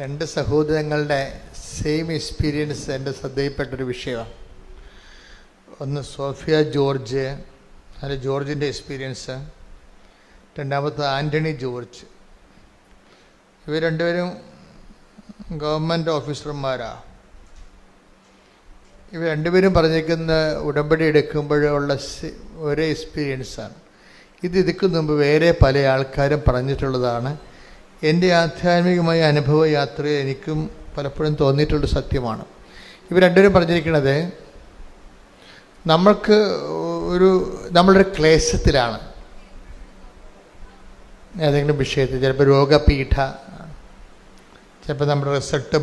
രണ്ട് സഹോദരങ്ങളുടെ same experience എൻ്റെ ശ്രദ്ധയിൽപ്പെട്ടൊരു വിഷയമാണ്. ഒന്ന് സോഫിയ ജോർജ്, അതിൽ ജോർജിൻ്റെ എക്സ്പീരിയൻസ്. രണ്ടാമത്തെ ആൻ്റണി ജോർജ്. ഇവർ രണ്ടുപേരും ഗവൺമെൻറ് ഓഫീസർമാരാണ്. ഇവർ രണ്ടുപേരും പറഞ്ഞിരിക്കുന്ന ഉടമ്പടി എടുക്കുമ്പോഴുള്ള ഒരേ എക്സ്പീരിയൻസാണ്. ഇതിക്ക് മുമ്പ് വേറെ പല ആൾക്കാരും പറഞ്ഞിട്ടുള്ളതാണ്. എൻ്റെ ആധ്യാത്മികമായ അനുഭവ യാത്രയിൽ എനിക്കും പലപ്പോഴും തോന്നിയിട്ടുള്ള സത്യമാണ്. ഇവർ രണ്ടുപേരും പറഞ്ഞിരിക്കുന്നത്, നമ്മളൊരു ക്ലേശത്തിലാണ് ഏതെങ്കിലും വിഷയത്തിൽ. ചിലപ്പോൾ രോഗപീഠ, ചിലപ്പോൾ നമ്മുടെ റിസൾട്ട്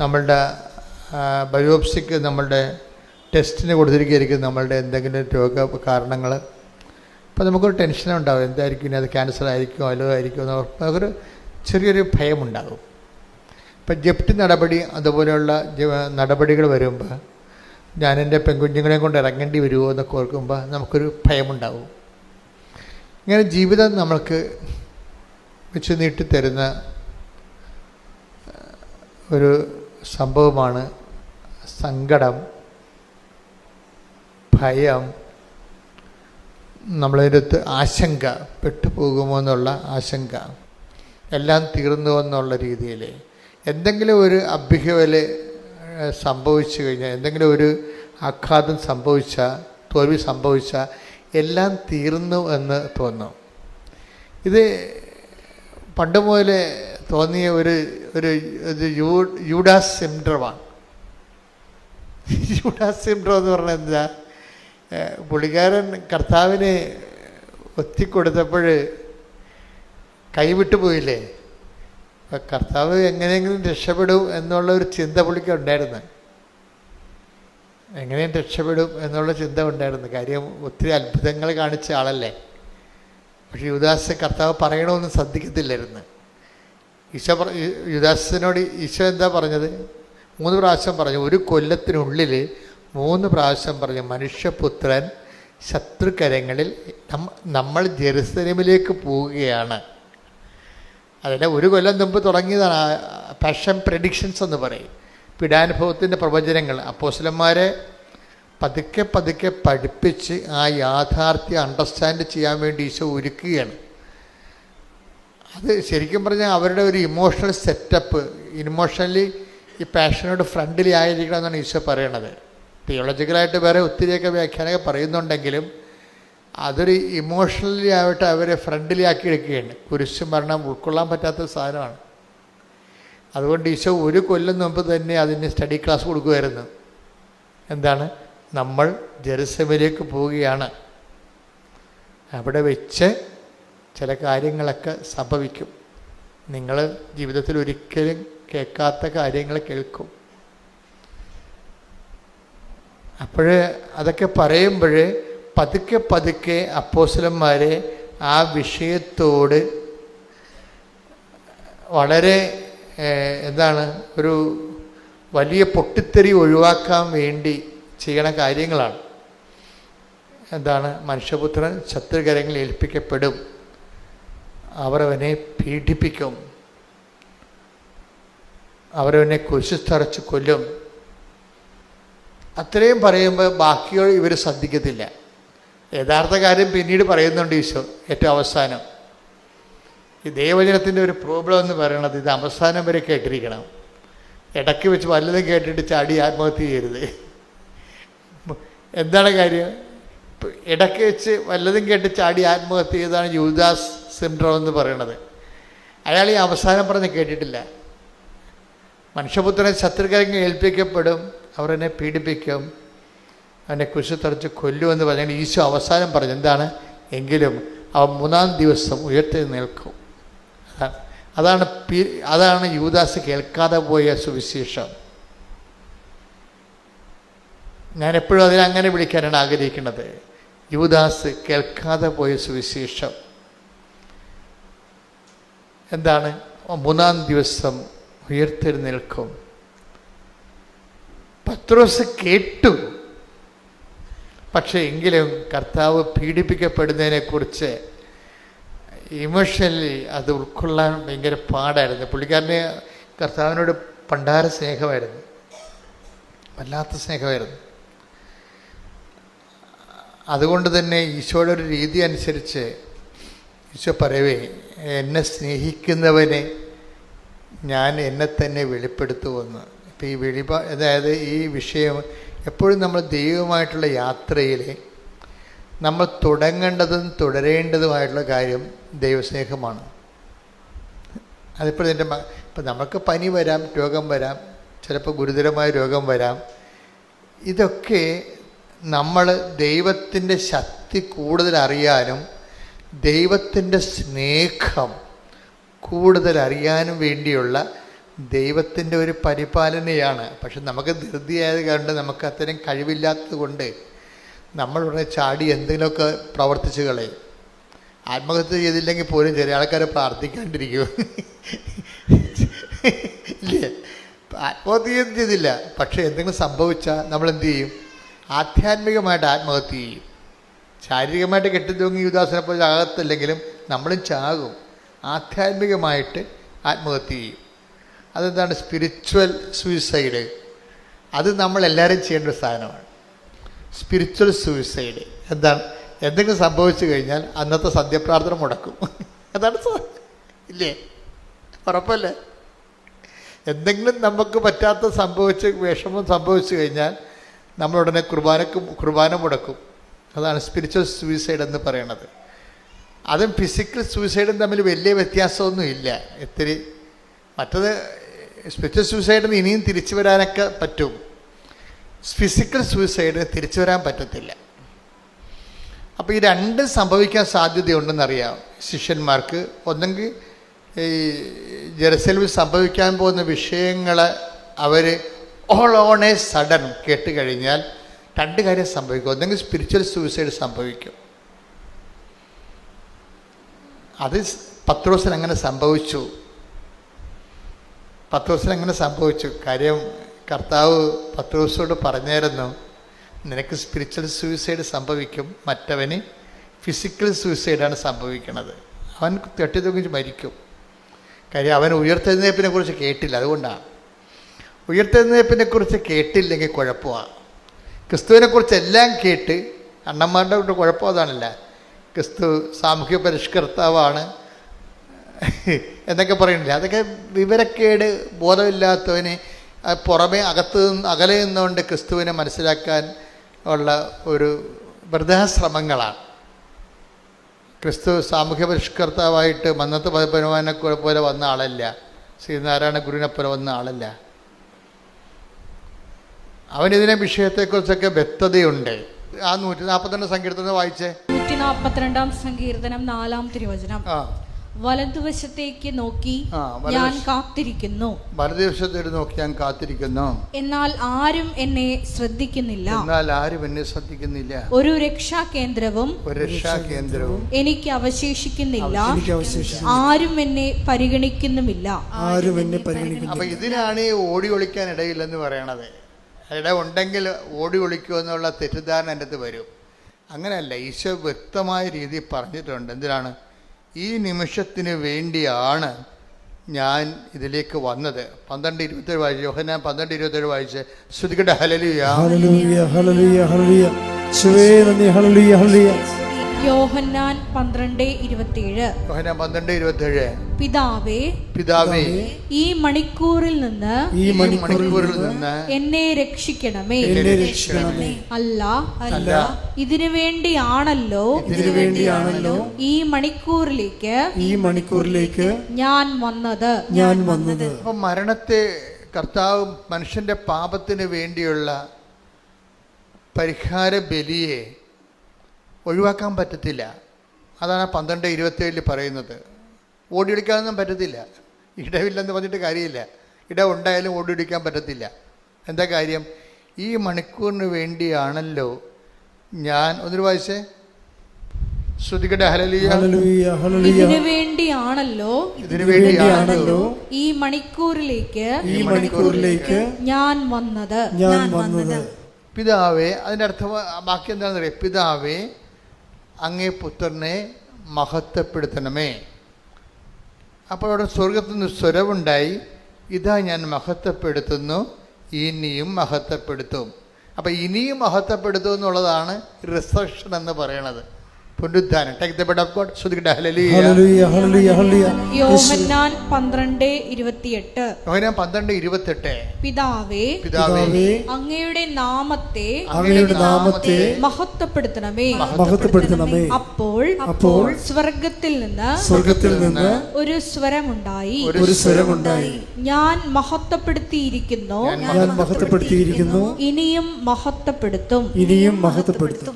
നമ്മളുടെ ബയോപ്സിക്ക് നമ്മളുടെ ടെസ്റ്റിന് കൊടുത്തിരിക്കുകയായിരിക്കും നമ്മളുടെ എന്തെങ്കിലും രോഗ കാരണങ്ങൾ. അപ്പോൾ നമുക്കൊരു ടെൻഷനുണ്ടാവും, എന്തായിരിക്കും ഇനി, അത് ക്യാൻസർ ആയിരിക്കും അല്ലോ ആയിരിക്കും, നമുക്കൊരു ചെറിയൊരു ഭയമുണ്ടാകും. ഇപ്പം ജപ്തി നടപടി അതുപോലെയുള്ള നടപടികൾ വരുമ്പോൾ ഞാൻ എൻ്റെ പെൺകുഞ്ഞുങ്ങളെ കൊണ്ട് ഇറങ്ങേണ്ടി വരുമോ എന്നൊക്കെ ഓർക്കുമ്പോൾ നമുക്കൊരു ഭയമുണ്ടാകും. ഇങ്ങനെ ജീവിതം നമ്മൾക്ക് വെച്ച് നീട്ടിത്തരുന്ന ഒരു സംഭവമാണ് സങ്കടം, ഭയം, നമ്മളതിൻ്റെ അടുത്ത് ആശങ്ക, പെട്ടുപോകുമോ എന്നുള്ള ആശങ്ക, എല്ലാം തീർന്നു എന്നുള്ള രീതിയിൽ. എന്തെങ്കിലും ഒരു അഭ്യൂഹവല് സംഭവിച്ചു കഴിഞ്ഞാൽ, എന്തെങ്കിലും ഒരു ആഘാതം സംഭവിച്ചാൽ, തോൽവി സംഭവിച്ചാൽ എല്ലാം തീർന്നു എന്ന് തോന്നും. ഇത് പണ്ട് മുതലേ തോന്നിയ ഒരു യൂഡാസ് സിൻഡ്രോമാണ്. യൂഡാസ് സിൻഡ്രോം എന്ന് പറഞ്ഞാൽ എന്താ? പുള്ളിക്കാരൻ കർത്താവിന് ഒത്തിക്കൊടുത്തപ്പോൾ കൈവിട്ടു പോയില്ലേ. കർത്താവ് എങ്ങനെയെങ്കിലും രക്ഷപ്പെടും എന്നുള്ള ഒരു ചിന്ത പുള്ളിക്ക് ഉണ്ടായിരുന്നു. എങ്ങനെയും രക്ഷപ്പെടും എന്നുള്ള ചിന്ത ഉണ്ടായിരുന്നു. കാര്യം ഒത്തിരി അത്ഭുതങ്ങൾ കാണിച്ച ആളല്ലേ. പക്ഷെ യുദാസ് കർത്താവ് പറയണമെന്ന് ശ്രദ്ധിക്കത്തില്ലായിരുന്നു. യുദാസിനോട് ഈശോ എന്താ പറഞ്ഞത്? 3 പ്രാവശ്യം പറഞ്ഞു. ഒരു കൊല്ലത്തിനുള്ളിൽ 3 പ്രാവശ്യം പറഞ്ഞു, മനുഷ്യപുത്രൻ ശത്രുകരങ്ങളിൽ നമ്മൾ ജെറുസലേമിലേക്ക് പോവുകയാണ്. അതിൻ്റെ 1 കൊല്ലം മുമ്പ് തുടങ്ങിയതാണ് പാഷൻ പ്രെഡിക്ഷൻസ് എന്ന് പറയും. പീഡാനുഭവത്തിൻ്റെ പ്രവചനങ്ങൾ അപ്പോസ്തലന്മാരെ പതുക്കെ പതുക്കെ പഠിപ്പിച്ച് ആ യാഥാർത്ഥ്യം അണ്ടർസ്റ്റാൻഡ് ചെയ്യാൻ വേണ്ടി ഈശോ ഒരുക്കുകയാണ്. അത് ശരിക്കും പറഞ്ഞാൽ അവരുടെ ഒരു ഇമോഷണൽ സെറ്റപ്പ്, ഇമോഷണലി ഈ പാഷനോട് ഫ്രണ്ട്ലി ആയിരിക്കണം എന്നാണ് ഈശോ പറയണത്. തിയോളജിക്കലായിട്ട് വേറെ ഒത്തിരിയൊക്കെ വ്യാഖ്യാനമൊക്കെ പറയുന്നുണ്ടെങ്കിലും അതൊരു ഇമോഷണലി ആയിട്ട് അവരെ ഫ്രണ്ട്ലി ആക്കി എടുക്കുകയാണ്. കുരിശ് മരണം ഉൾക്കൊള്ളാൻ പറ്റാത്ത സാധനമാണ്. അതുകൊണ്ട് ഈശോ 1 കൊല്ലം മുമ്പ് തന്നെ അതിന് സ്റ്റഡി ക്ലാസ് കൊടുക്കുമായിരുന്നു. എന്താണ്? നമ്മൾ ജെറുസലേമിലേക്ക് പോവുകയാണ്, അവിടെ വെച്ച് ചില കാര്യങ്ങളൊക്കെ സംഭവിക്കും, നിങ്ങൾ ജീവിതത്തിൽ ഒരിക്കലും കേൾക്കാത്ത കാര്യങ്ങൾ കേൾക്കും. അപ്പോൾ അതൊക്കെ പറയുമ്പോൾ പതുക്കെ പതുക്കെ അപ്പോസ്തലന്മാരെ ആ വിഷയത്തോട് വളരെ ഒരു വലിയ പൊട്ടിത്തെറി ഒഴിവാക്കാൻ വേണ്ടി ചെയ്യണ കാര്യങ്ങളാണ്. എന്താണ്? മനുഷ്യപുത്രൻ ശത്രുകരങ്ങളിൽ ഏൽപ്പിക്കപ്പെടും, അവർ അവനെ പീഡിപ്പിക്കും, അവരവനെ കുരിശിൽ കൊല്ലും. അത്രയും പറയുമ്പോൾ ബാക്കിയോ ഇവർ ശ്രദ്ധിക്കത്തില്ല. യഥാർത്ഥ കാര്യം പിന്നീട് പറയുന്നുണ്ട് ഈശോ ഏറ്റവും അവസാനം. ഈ ദൈവവചനത്തിൻ്റെ ഒരു പ്രോബ്ലം എന്ന് പറയണത് ഇത് അവസാനം വരെ കേട്ടിരിക്കണം. ഇടയ്ക്ക് വെച്ച് വല്ലതും കേട്ടിട്ട് ചാടി ആത്മഹത്യ ചെയ്യരുത്. എന്താണ് കാര്യം? ഇടയ്ക്ക് വെച്ച് വല്ലതും കേട്ട് ചാടി ആത്മഹത്യ ചെയ്താണ് യൂദാസ് സിൻഡ്രോം എന്ന് പറയണത്. അയാൾ ഈ അവസാനം പറഞ്ഞ് കേട്ടിട്ടില്ല. മനുഷ്യപുത്രനെ ശത്രുക്കരങ്ങൾ ഏൽപ്പിക്കപ്പെടും, അവർ എന്നെ പീഡിപ്പിക്കും, അവനെ കുരിശിൽ കൊല്ലുമെന്ന് പറഞ്ഞാൽ ഈശോ അവസാനം പറഞ്ഞു എന്താണ്? എങ്കിലും അവൻ 3-ാം ദിവസം ഉയർത്തെഴുന്നേൽക്കും. അതാണ് യൂദാസ് കേൾക്കാതെ പോയ സുവിശേഷം. ഞാൻ എപ്പോഴും അതിനങ്ങനെ വിളിക്കാനാണ് ആഗ്രഹിക്കുന്നത്. യൂദാസ് കേൾക്കാതെ പോയ സുവിശേഷം എന്താണ്? 3-ാം ദിവസം ഉയർത്തെഴുന്നേൽക്കും. പത്രോസ് കേട്ടു, പക്ഷേ എങ്കിലും കർത്താവ് പീഡിപ്പിക്കപ്പെടുന്നതിനെക്കുറിച്ച് ഇമോഷണലി അത് ഉൾക്കൊള്ളാൻ ഭയങ്കര പാടായിരുന്നു. പുള്ളിക്കാരന് കർത്താവിനോട് പണ്ടാര സ്നേഹമായിരുന്നു, വല്ലാത്ത സ്നേഹമായിരുന്നു. അതുകൊണ്ട് തന്നെ ഈശോയുടെ ഒരു രീതി അനുസരിച്ച് ഈശോ പറയവേ, എന്നെ സ്നേഹിക്കുന്നവനെ ഞാൻ എന്നെ തന്നെ വെളിപ്പെടുത്തുമെന്ന്. ഇപ്പം ഈ അതായത് ഈ വിഷയം എപ്പോഴും നമ്മൾ ദൈവമായിട്ടുള്ള യാത്രയിൽ നമ്മൾ തുടങ്ങേണ്ടതും തുടരേണ്ടതുമായിട്ടുള്ള കാര്യം ദൈവസ്നേഹമാണ്. അതിപ്പോൾ ഇപ്പം നമുക്ക് പനി വരാം, രോഗം വരാം, ചിലപ്പോൾ ഗുരുതരമായ രോഗം വരാം. ഇതൊക്കെ നമ്മൾ ദൈവത്തിൻ്റെ ശക്തി കൂടുതൽ അറിയാനും ദൈവത്തിൻ്റെ സ്നേഹം കൂടുതൽ അറിയാനും വേണ്ടിയുള്ള ദൈവത്തിൻ്റെ ഒരു പരിപാലനയാണ്. പക്ഷെ നമുക്ക് ധൃതിയായത് കൊണ്ട്, നമുക്ക് അത്രയും കഴിവില്ലാത്തത് കൊണ്ട് നമ്മളുടനെ ചാടി എന്തെങ്കിലുമൊക്കെ പ്രവർത്തിച്ച് കളയും. ആത്മഹത്യ ചെയ്തില്ലെങ്കിൽ പോലും ചെറിയ ആൾക്കാരെ പ്രാർത്ഥിക്കാണ്ടിരിക്കും, ഇല്ലേ? ആത്മഹത്യ ചെയ്തില്ല, പക്ഷെ എന്തെങ്കിലും സംഭവിച്ചാൽ നമ്മളെന്ത് ചെയ്യും? ആധ്യാത്മികമായിട്ട് ആത്മഹത്യ ചെയ്യും. ശാരീരികമായിട്ട് കെട്ടിത്തൂങ്ങി യുദാസിനെ പോലെ ചാകത്തില്ലെങ്കിലും നമ്മളും ചാകും. ആധ്യാത്മികമായിട്ട് ആത്മഹത്യ ചെയ്യും. അതെന്താണ്? Spiritual suicide. അത് നമ്മളെല്ലാവരും ചെയ്യേണ്ട ഒരു സാധനമാണ്. സ്പിരിച്വൽ സൂയിസൈഡ് എന്താണ്? എന്തെങ്കിലും സംഭവിച്ചു കഴിഞ്ഞാൽ അന്നത്തെ സന്ധ്യപ്രാർത്ഥന മുടക്കും. അതാണ് ഇല്ലേ? ഉറപ്പല്ലേ? എന്തെങ്കിലും നമുക്ക് പറ്റാത്ത വിഷമം സംഭവിച്ചു കഴിഞ്ഞാൽ നമ്മളുടനെ കുർബാന മുടക്കും. അതാണ് സ്പിരിച്വൽ സൂയിസൈഡ് എന്ന് പറയണത്. അതും ഫിസിക്കൽ സൂയിസൈഡും തമ്മിൽ വലിയ വ്യത്യാസമൊന്നും ഇല്ല. ഇത്തിരി മറ്റത് സ്പിരിച്വൽ സൂയിസൈഡിന് ഇനിയും തിരിച്ചു വരാനൊക്കെ പറ്റും. ഫിസിക്കൽ സൂയിസൈഡിന് തിരിച്ചു വരാൻ പറ്റത്തില്ല. അപ്പോൾ ഈ രണ്ടും സംഭവിക്കാൻ സാധ്യതയുണ്ടെന്നറിയാം ശിഷ്യന്മാർക്ക്. ഒന്നെങ്കിൽ ഈ ജെറുസലേമിൽ സംഭവിക്കാൻ പോകുന്ന വിഷയങ്ങൾ അവർ ഓൾ ഓൺ എ സഡൻ കേട്ട് കഴിഞ്ഞാൽ രണ്ട് കാര്യം സംഭവിക്കും. ഒന്നെങ്കിൽ സ്പിരിച്വൽ സൂയിസൈഡ് സംഭവിക്കും. അത് പത്രോസിന് അങ്ങനെ സംഭവിച്ചു. കാര്യം കർത്താവ് പത്രോസോട് പറഞ്ഞായിരുന്നു, നിനക്ക് സ്പിരിച്വൽ സൂയിസൈഡ് സംഭവിക്കും, മറ്റവന് ഫിസിക്കൽ സൂയിസൈഡാണ് സംഭവിക്കുന്നത്. അവൻ തട്ടിത്തൂങ്ങി മരിക്കും. കാര്യം അവൻ ഉയർത്തെഴുന്നേൽപ്പിനെ കുറിച്ച് കേട്ടില്ല. അതുകൊണ്ടാണ്. ഉയർത്തെഴുന്നേൽപ്പിനെക്കുറിച്ച് കേട്ടില്ലെങ്കിൽ കുഴപ്പമാണ്. ക്രിസ്തുവിനെക്കുറിച്ച് എല്ലാം കേട്ട് അണ്ണന്മാരുടെ കൊണ്ട് കുഴപ്പം അതാണല്ല. ക്രിസ്തു സാമൂഹ്യ പരിഷ്കർത്താവാണ് എന്നൊക്കെ പറയുന്നില്ല. അതൊക്കെ വിവരക്കേട്, ബോധമില്ലാത്തവന് പുറമേ അകലെ നിന്നുകൊണ്ട് ക്രിസ്തുവിനെ മനസ്സിലാക്കാൻ ഉള്ള ഒരു വൃഥാശ്രമങ്ങളാണ്. ക്രിസ്തു സാമൂഹ്യ പരിഷ്കർത്താവായിട്ട് മന്നത്ത് പരമാനെ പോലെ വന്ന ആളല്ല. ശ്രീനാരായണ ഗുരുവിനെ പോലെ വന്ന ആളല്ല. അവനിതിനെ വിഷയത്തെക്കുറിച്ചൊക്കെ വ്യക്തതയുണ്ട്. ആ 142 സങ്കീർത്തനം വായിച്ചേ. 142 സങ്കീർത്തനം 4-ാം തിരുവചനം. വലതുവശത്തേക്ക് നോക്കി ഞാൻ കാത്തിരിക്കുന്നു. വലതുവശത്തേക്ക് നോക്കി ഞാൻ കാത്തിരിക്കുന്നു. എന്നാൽ ആരും എന്നെ ശ്രദ്ധിക്കുന്നില്ല. ഒരു രക്ഷാകേന്ദ്രവും എനിക്ക് അവശേഷിക്കുന്നില്ല. ആരും എന്നെ പരിഗണിക്കുന്നുമില്ല. അപ്പൊ ഇതിനാണ് ഓടി ഒളിക്കാൻ ഇടയില്ലെന്ന് പറയണത്. ഇട ഉണ്ടെങ്കിൽ ഓടി ഒളിക്കുക എന്നുള്ള തെറ്റിദ്ധാരണ എൻ്റെ അടുത്ത് വരും. അങ്ങനെയല്ല. ഈശോ വ്യക്തമായ രീതിയിൽ പറഞ്ഞിട്ടുണ്ട്. എന്തിനാണ്? ഈ നിമിഷത്തിന് വേണ്ടിയാണ് ഞാൻ ഇതിലേക്ക് വന്നത്. 12:27 വായിച്ചു. യോഹന്നാൻ 12:27 വായിച്ച് ശ്രുതികട്ടെ. ഹല്ലേലൂയ, ഹല്ലേലൂയ, ഹല്ലേലൂയ, ഹല്ലേലൂയ. യേശുവേ നന്ദി. ഹല്ലേലൂയ, ഹല്ലേലൂയ. യോഹന്നാൻ 12:27. യോഹന്നാൻ 12:27. പിതാവേ ഈ മണിക്കൂറിൽ നിന്ന് എന്നെ രക്ഷിക്കണമേ. അല്ല ഇതിനു വേണ്ടിയാണല്ലോ ഈ മണിക്കൂറിലേക്ക് ഞാൻ വന്നത്. അപ്പൊ മരണത്തെ കർത്താവ് മനുഷ്യന്റെ പാപത്തിന് വേണ്ടിയുള്ള പരിഹാര ബലിയെ ഒഴിവാക്കാൻ പറ്റത്തില്ല. അതാണ് 12:27 പറയുന്നത്. ഓടിയൊളിക്കാനൊന്നും പറ്റത്തില്ല. ഇടവില്ലെന്ന് പറഞ്ഞിട്ട് കാര്യമില്ല. ഇട ഉണ്ടായാലും ഓടിയൊളിക്കാൻ പറ്റത്തില്ല. എന്താ കാര്യം? ഈ മണിക്കൂറിന് വേണ്ടിയാണല്ലോ ഞാൻ. ഒന്നൊരു വായിച്ചേ. ശ്രുതികട്ടെ. ഹല്ലേലൂയ, ഹല്ലേലൂയ. ഇതിനു വേണ്ടിയാണല്ലോ ഈ മണിക്കൂറിലേക്ക് ഞാൻ വന്നത്. പിതാവേ, അതിൻ്റെ അർത്ഥം ബാക്കി എന്താണെന്ന് അറിയാം. പിതാവേ, അങ്ങേ പുത്രനെ മഹത്വപ്പെടുത്തണമേ. അപ്പോൾ അവിടെ സ്വർഗത്തിൽ നിന്ന് സ്വരമുണ്ടായി, ഇതാ ഞാൻ മഹത്വപ്പെടുത്തുന്നു, ഇനിയും മഹത്വപ്പെടുത്തും. അപ്പം ഇനിയും മഹത്വപ്പെടുത്തും എന്നുള്ളതാണ് റിസറക്ഷൻ എന്ന് പറയണത്, പുനരുദ്ധാനം. Take the word of God. ശ്രുതിക്കട്ടെ ഹല്ലേലൂയ. യോഹന്നാൻ 12:28. യോഹന്നാൻ 12:28. പിതാവേ, അങ്ങയുടെ നാമത്തെ മഹത്വപ്പെടുത്തണമേ. അപ്പോൾ സ്വർഗത്തിൽ നിന്ന് ഒരു സ്വരമുണ്ടായി, ഞാൻ മഹത്വപ്പെടുത്തിയിരിക്കുന്നു, ഇനിയും മഹത്വപ്പെടുത്തും.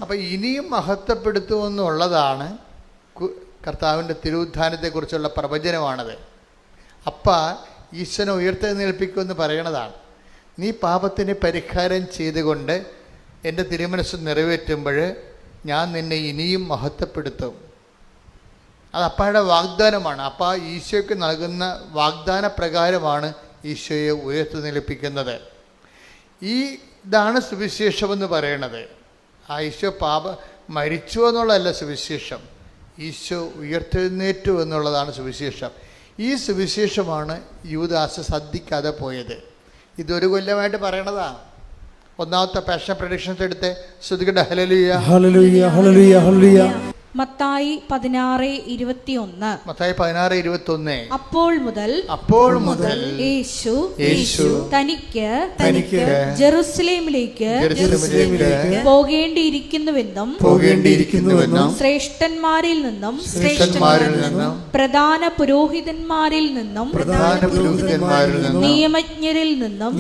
അപ്പൊ ഇനിയും മഹത്വപ്പെടുത്തും എന്നുള്ളതാണ് കർത്താവിൻ്റെ തിരുവുദ്ധാനത്തെക്കുറിച്ചുള്ള പ്രവചനമാണത്. ഈശ്വരനെ ഉയർത്തെഴുന്നേൽപ്പിക്കുമെന്ന് പറയണതാണ്. നീ പാപത്തിന് പരിഹാരം ചെയ്തുകൊണ്ട് എൻ്റെ തിരുമനസ്സ് നിറവേറ്റുമ്പോൾ ഞാൻ നിന്നെ ഇനിയും മഹത്വപ്പെടുത്തും. അത് അപ്പായുടെ വാഗ്ദാനമാണ്. ഈശോയ്ക്ക് നൽകുന്ന വാഗ്ദാന പ്രകാരമാണ് ഈശോയെ ഉയർത്തെഴുന്നേൽപ്പിക്കുന്നത്. ഇതാണ് സുവിശേഷമെന്ന് പറയണത്. ഈശോ മരിച്ചു എന്നുള്ളതല്ല സുവിശേഷം, ഈശോ ഉയർത്തെഴുന്നേറ്റു എന്നുള്ളതാണ് സുവിശേഷം. ഈ സുവിശേഷമാണ് യൂദാസ് ശ്രദ്ധിക്കാതെ പോയത്. ഇതൊരു കൊല്ലമായിട്ട് പറയണതാണ്. ഒന്നാമത്തെ പാഷൻ പ്രഡിക്ഷൻസ് എടുത്ത് ശ്രുതികട ഹല്ലേലൂയ ഹല്ലേലൂയ ഹല്ലേലൂയ ഹല്ലേലൂയ. മത്തായി 16:21. മത്തായി 16:21. അപ്പോൾ മുതൽ യേശു തനിക്ക് ജെറുസലേമിലേക്ക് പോകേണ്ടിയിരിക്കുന്നുവെന്നും ശ്രേഷ്ഠന്മാരിൽ നിന്നും പ്രധാന പുരോഹിതന്മാരിൽ നിന്നും നിയമജ്ഞരിൽ നിന്നും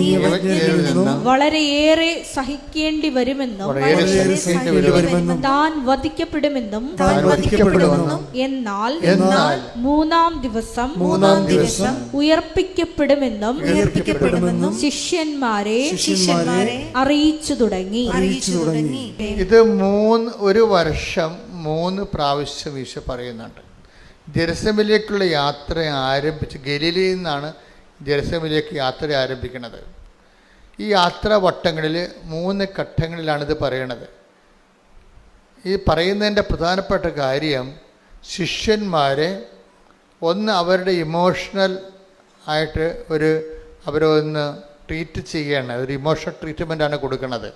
വളരെയേറെ സഹിക്കേണ്ടി വരുമെന്നും താൻ വധിക്കപ്പെടുമെന്നും എന്നാൽ മൂന്നാം ദിവസം ഉയർപ്പിക്കപ്പെടുമെന്നും ശിഷ്യന്മാരെ അറിയിച്ചു തുടങ്ങി. ഇത് ഒരു വർഷം 3 പ്രാവശ്യം ഈശോ പറയുന്നുണ്ട്. ജെറുസലേമിലേക്കുള്ള യാത്ര ആരംഭിച്ച് ഗലീലയിൽ നിന്നാണ് ജെറുസലേമിലേക്ക് യാത്ര ആരംഭിക്കുന്നത്. ഈ യാത്രാ വട്ടങ്ങളിൽ 3 ഘട്ടങ്ങളിലാണിത് പറയണത്. ഈ പറയുന്നതിൻ്റെ പ്രധാനപ്പെട്ട കാര്യം, ശിഷ്യന്മാരെ അവരുടെ ഇമോഷണൽ ആയിട്ട് അവരൊന്ന് ട്രീറ്റ് ചെയ്യാണ്. ഒരു ഇമോഷണൽ ട്രീറ്റ്മെൻറ്റാണ് കൊടുക്കുന്നത്.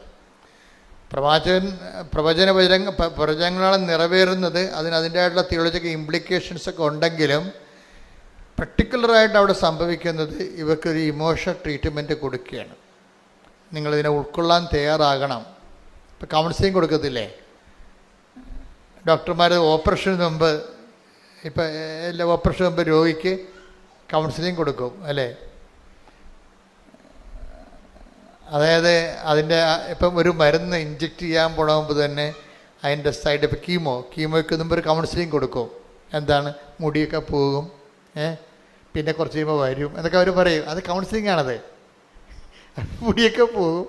പ്രവചനങ്ങളാണ് നിറവേറുന്നത്. അതിൻ്റെതായിട്ടുള്ള തിയോളജിക്കൽ ഇംപ്ലിക്കേഷൻസൊക്കെ ഉണ്ടെങ്കിലും പർട്ടിക്കുലറായിട്ട് അവിടെ സംഭവിക്കുന്നത് ഇവർക്കൊരു ഇമോഷണൽ ട്രീറ്റ്മെൻറ്റ് കൊടുക്കുകയാണ്. നിങ്ങളിതിനെ ഉൾക്കൊള്ളാൻ തയ്യാറാകണം. ഇപ്പോൾ കൗൺസിലിംഗ് കൊടുക്കത്തില്ലേ ഡോക്ടർമാർ? ഓപ്പറേഷന് മുമ്പ് എല്ലാ ഓപ്പറേഷന് മുമ്പ് രോഗിക്ക് കൗൺസിലിംഗ് കൊടുക്കും അല്ലേ? അതായത് അതിൻ്റെ ഒരു മരുന്ന് ഇഞ്ചെക്റ്റ് ചെയ്യാൻ പോണ തന്നെ അതിൻ്റെ സൈഡ് എഫക്ട് കീമോയ്ക്ക് മുമ്പ് ഒരു കൗൺസിലിംഗ് കൊടുക്കും. എന്താണ്, മുടിയൊക്കെ പോകും, പിന്നെ കുറച്ച് കഴിയുമ്പോൾ വരും എന്നൊക്കെ അവർ പറയും. അത് കൗൺസിലിംഗ് ആണത്. മുടിയൊക്കെ പോകും,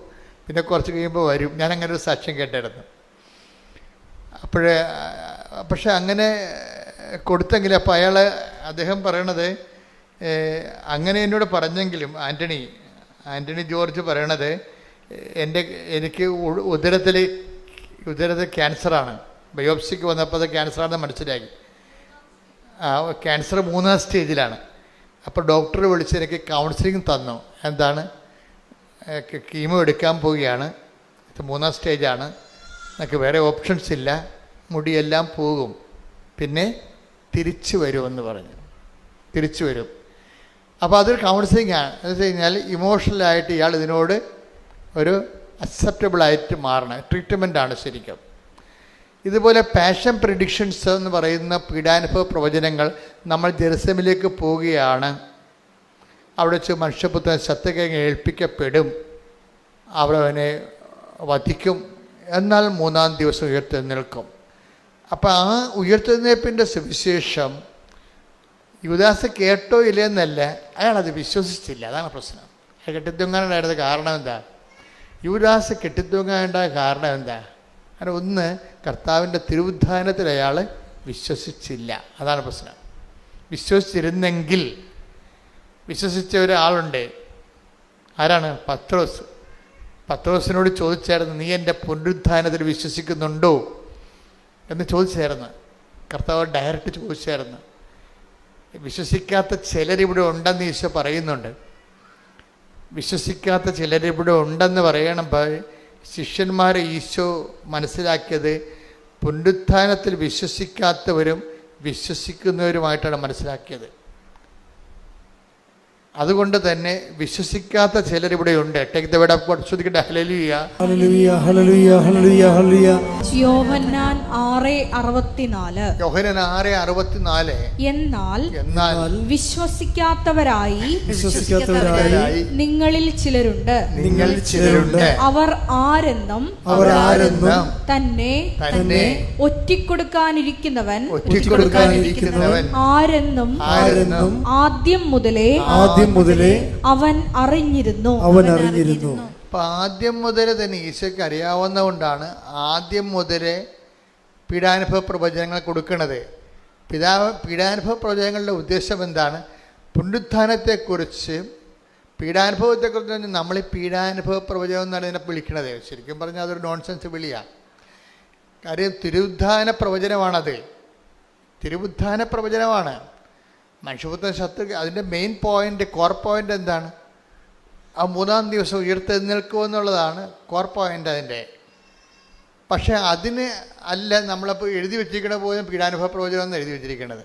പിന്നെ കുറച്ച് കഴിയുമ്പോൾ വരും. ഞാനങ്ങനെ ഒരു സാക്ഷ്യം കേട്ടായിരുന്നു. പക്ഷെ അങ്ങനെ കൊടുത്തെങ്കിൽ അദ്ദേഹം പറയണത്, അങ്ങനെ എന്നോട് പറഞ്ഞെങ്കിലും ആൻ്റണി ജോർജ് പറയണത്, എനിക്ക് ഉദരത്തിൽ ക്യാൻസറാണ്. ബയോപ്സിക്ക് വന്നപ്പോൾ അത് ക്യാൻസറാണെന്ന് മനസ്സിലാക്കി. ക്യാൻസർ 3ാം സ്റ്റേജിലാണ്. അപ്പോൾ ഡോക്ടർ വിളിച്ച് എനിക്ക് കൗൺസിലിംഗ് തന്നു. എന്താണ്, കീമോ എടുക്കാൻ പോവുകയാണ്, ഇത് 3ാം സ്റ്റേജാണ്, എനിക്ക് വേറെ ഓപ്ഷൻസ് ഇല്ല, മുടിയെല്ലാം പോകും, പിന്നെ തിരിച്ചു വരുമെന്ന് പറഞ്ഞു. തിരിച്ചു വരും. അപ്പോൾ അതൊരു കൗൺസിലിംഗ് ആണ്. എന്ന് വെച്ച് കഴിഞ്ഞാൽ ഇമോഷണലായിട്ട് ഇയാൾ ഇതിനോട് ഒരു അക്സെപ്റ്റബിളായിട്ട് മാറണം. ട്രീറ്റ്മെൻറ്റാണ് ശരിക്കും. ഇതുപോലെ പാഷൻ പ്രിഡിക്ഷൻസ് എന്ന് പറയുന്ന പീഡാനുഭവ പ്രവചനങ്ങൾ. നമ്മൾ ജെറുസലേമിലേക്ക് പോവുകയാണ്, അവിടെ വെച്ച് മനുഷ്യപുത്രൻ സത്യകേങ്ങ ഏൽപ്പിക്കപ്പെടും, അവനെ വധിക്കും, എന്നാൽ 3ാം ദിവസം ഉയർത്തെഴുന്നേൽക്കും. അപ്പോൾ ആ ഉയർത്തെഴുന്നേൽപ്പിൻ്റെ സുവിശേഷം യൂദാസ് കേട്ടോ ഇല്ലെന്നല്ല, അയാളത് വിശ്വസിച്ചില്ല. അതാണ് പ്രശ്നം. അയാൾ കെട്ടിത്തൂങ്ങാനുണ്ടായിരുന്ന കാരണം എന്താ? യൂദാസ് കെട്ടിത്തൂങ്ങാനുണ്ടായ കാരണം എന്താ? കാരണം ഒന്ന്, കർത്താവിൻ്റെ തിരുവുദ്ധാനത്തിൽ അയാൾ വിശ്വസിച്ചില്ല. അതാണ് പ്രശ്നം. വിശ്വസിച്ചിരുന്നെങ്കിൽ, വിശ്വസിച്ച ഒരാളുണ്ട്, ആരാണ്? പത്രോസിനോട് ചോദിച്ചായിരുന്നു, നീ എൻ്റെ പുനരുദ്ധാനത്തിൽ വിശ്വസിക്കുന്നുണ്ടോ എന്ന് ചോദിച്ചായിരുന്നു. കർത്താവ് ഡയറക്റ്റ് ചോദിച്ചായിരുന്നു. വിശ്വസിക്കാത്ത ചിലരിവിടെ ഉണ്ടെന്ന് ഈശോ പറയുന്നുണ്ട്. വിശ്വസിക്കാത്ത ചിലരിവിടെ ഉണ്ടെന്ന് പറയണപ്പോൾ ശിഷ്യന്മാരെ ഈശോ മനസ്സിലാക്കിയത് പുനരുത്ഥാനത്തിൽ വിശ്വസിക്കാത്തവരും വിശ്വസിക്കുന്നവരുമായിട്ടാണ് മനസ്സിലാക്കിയത്. അതുകൊണ്ട് തന്നെ വിശ്വസിക്കാത്ത ചിലരിവിടെയുണ്ട്. Take the word of God. ശ്രദ്ധിക്കട്ടെ. ഹല്ലേലൂയ, ഹല്ലേലൂയ, ഹല്ലേലൂയ, ഹല്ലേലൂയ, ഹല്ലേലൂയ. യോഹന്നാൻ 6:64. യോഹന്നാൻ 6:64. എന്നാൽ വിശ്വസിക്കാത്തവരായി നിങ്ങളിൽ ചിലരുണ്ട്. അവർ ആരെന്നും തന്നെ ഒറ്റിക്കൊടുക്കാനിരിക്കുന്നവൻ ആരെന്നും ആദ്യം മുതലേ അവൻ അറിഞ്ഞിരുന്നു. അപ്പൊ ആദ്യം മുതലേ തന്നെ ഈശോയ്ക്ക് അറിയാവുന്നതുകൊണ്ടാണ് ആദ്യം മുതലേ പീഡാനുഭവ പ്രവചനങ്ങൾ കൊടുക്കുന്നത്. പീഡാനുഭവ പ്രവചനങ്ങളുടെ ഉദ്ദേശം എന്താണ്? പുനരുത്ഥാനത്തെക്കുറിച്ച്, പീഡാനുഭവത്തെക്കുറിച്ച് നമ്മൾ ഈ പീഡാനുഭവ പ്രവചനം എന്നാണ് ഇതിനെ വിളിക്കുന്നത്. ശരിക്കും പറഞ്ഞാൽ അതൊരു നോൺസെൻസ് വിളിയാണ്. കാര്യം തിരുവുദ്ധാന പ്രവചനമാണത്. തിരുവുദ്ധാന പ്രവചനമാണ്. മനുഷ്യപുത്ര ശത്രു, അതിൻ്റെ മെയിൻ പോയിൻ്റ്, കോർ പോയിൻ്റ് എന്താണ്? ആ 3-ാം ദിവസം ഉയർത്തെഴുന്നേൽക്കുമെന്നുള്ളതാണ് കോർ പോയിൻ്റ് അതിൻ്റെ. പക്ഷേ അതിന് അല്ല നമ്മളപ്പോൾ എഴുതി വെച്ചിരിക്കണ പോലും പീഡാനുഭവ പ്രവചനം എന്ന് എഴുതി വെച്ചിരിക്കുന്നത്.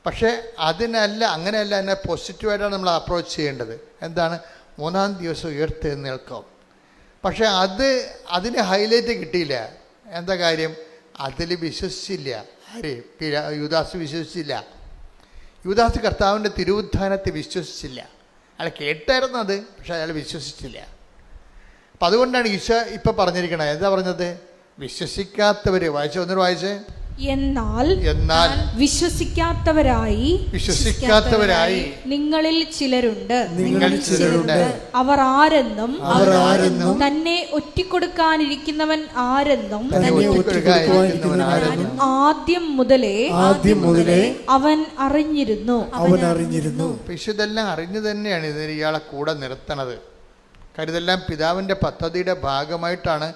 പക്ഷേ അതിനല്ല, അങ്ങനെയല്ല, അതിനെ പോസിറ്റീവായിട്ടാണ് നമ്മൾ അപ്രോച്ച് ചെയ്യേണ്ടത്. എന്താണ്? 3-ാം ദിവസം ഉയർത്തെഴുന്നേൽക്കും. പക്ഷേ അതിന് ഹൈലൈറ്റ് കിട്ടിയില്ല. എന്താ കാര്യം? അതിൽ വിശ്വസിച്ചില്ല. ആര്? യൂദാസ് വിശ്വസിച്ചില്ല. യൂദാസ് കർത്താവിൻ്റെ തിരുവുദ്ധാനത്തെ വിശ്വസിച്ചില്ല. അയാൾ കേട്ടായിരുന്നു അത്, പക്ഷെ അയാൾ വിശ്വസിച്ചില്ല. അപ്പം അതുകൊണ്ടാണ് ഈശോ ഇപ്പം പറഞ്ഞിരിക്കണത്. എന്താ പറഞ്ഞത്? വിശ്വസിക്കാത്തവർ. ഒന്നുകൂടെ വായിച്ചേ. എന്നാൽ വിശ്വസിക്കാത്തവരായി നിങ്ങളിൽ ചിലരുണ്ട്. അവർ ആരെന്നും തന്നെ ഒറ്റിക്കൊടുക്കാനിരിക്കുന്നവൻ ആരെന്നും ആദ്യം മുതലേ അവൻ അറിഞ്ഞിരുന്നു. ഇതെല്ലാം അറിഞ്ഞു തന്നെയാണ് ഇതിന് ഇയാളെ കൂടെ നിർത്തണത്. കാര്യം ഇതെല്ലാം പിതാവിൻ്റെ പദ്ധതിയുടെ ഭാഗമായിട്ടാണ്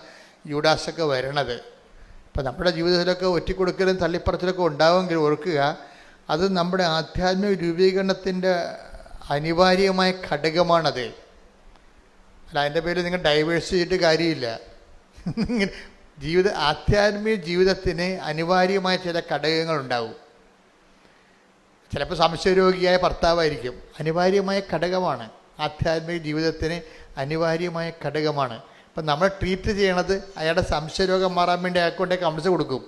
യൂദാസൊക്കെ വരണത്. ഇപ്പം നമ്മുടെ ജീവിതത്തിലൊക്കെ ഒറ്റിക്കൊടുക്കലും തള്ളിപ്പറച്ചിലൊക്കെ ഉണ്ടാവുമെങ്കിൽ ഓർക്കുക, അത് നമ്മുടെ ആധ്യാത്മിക രൂപീകരണത്തിൻ്റെ അനിവാര്യമായ ഘടകമാണത്. അല്ല, അതിൻ്റെ പേരിൽ നിങ്ങൾ ഡൈവേഴ്സ് ചെയ്തിട്ട് കാര്യമില്ല. ആധ്യാത്മിക ജീവിതത്തിന് അനിവാര്യമായ ചില ഘടകങ്ങളുണ്ടാവും. ചിലപ്പോൾ സംശയരോഗിയായ ഭർത്താവായിരിക്കും. അനിവാര്യമായ ഘടകമാണ്. ആധ്യാത്മിക ജീവിതത്തിന് അനിവാര്യമായ ഘടകമാണ്. അപ്പം നമ്മൾ ട്രീറ്റ് ചെയ്യണത് അയാളുടെ സംശയരോഗം മാറാൻ വേണ്ടി അയാൾക്കൊണ്ട് കംപ്ലീറ്റ് കൊടുക്കും,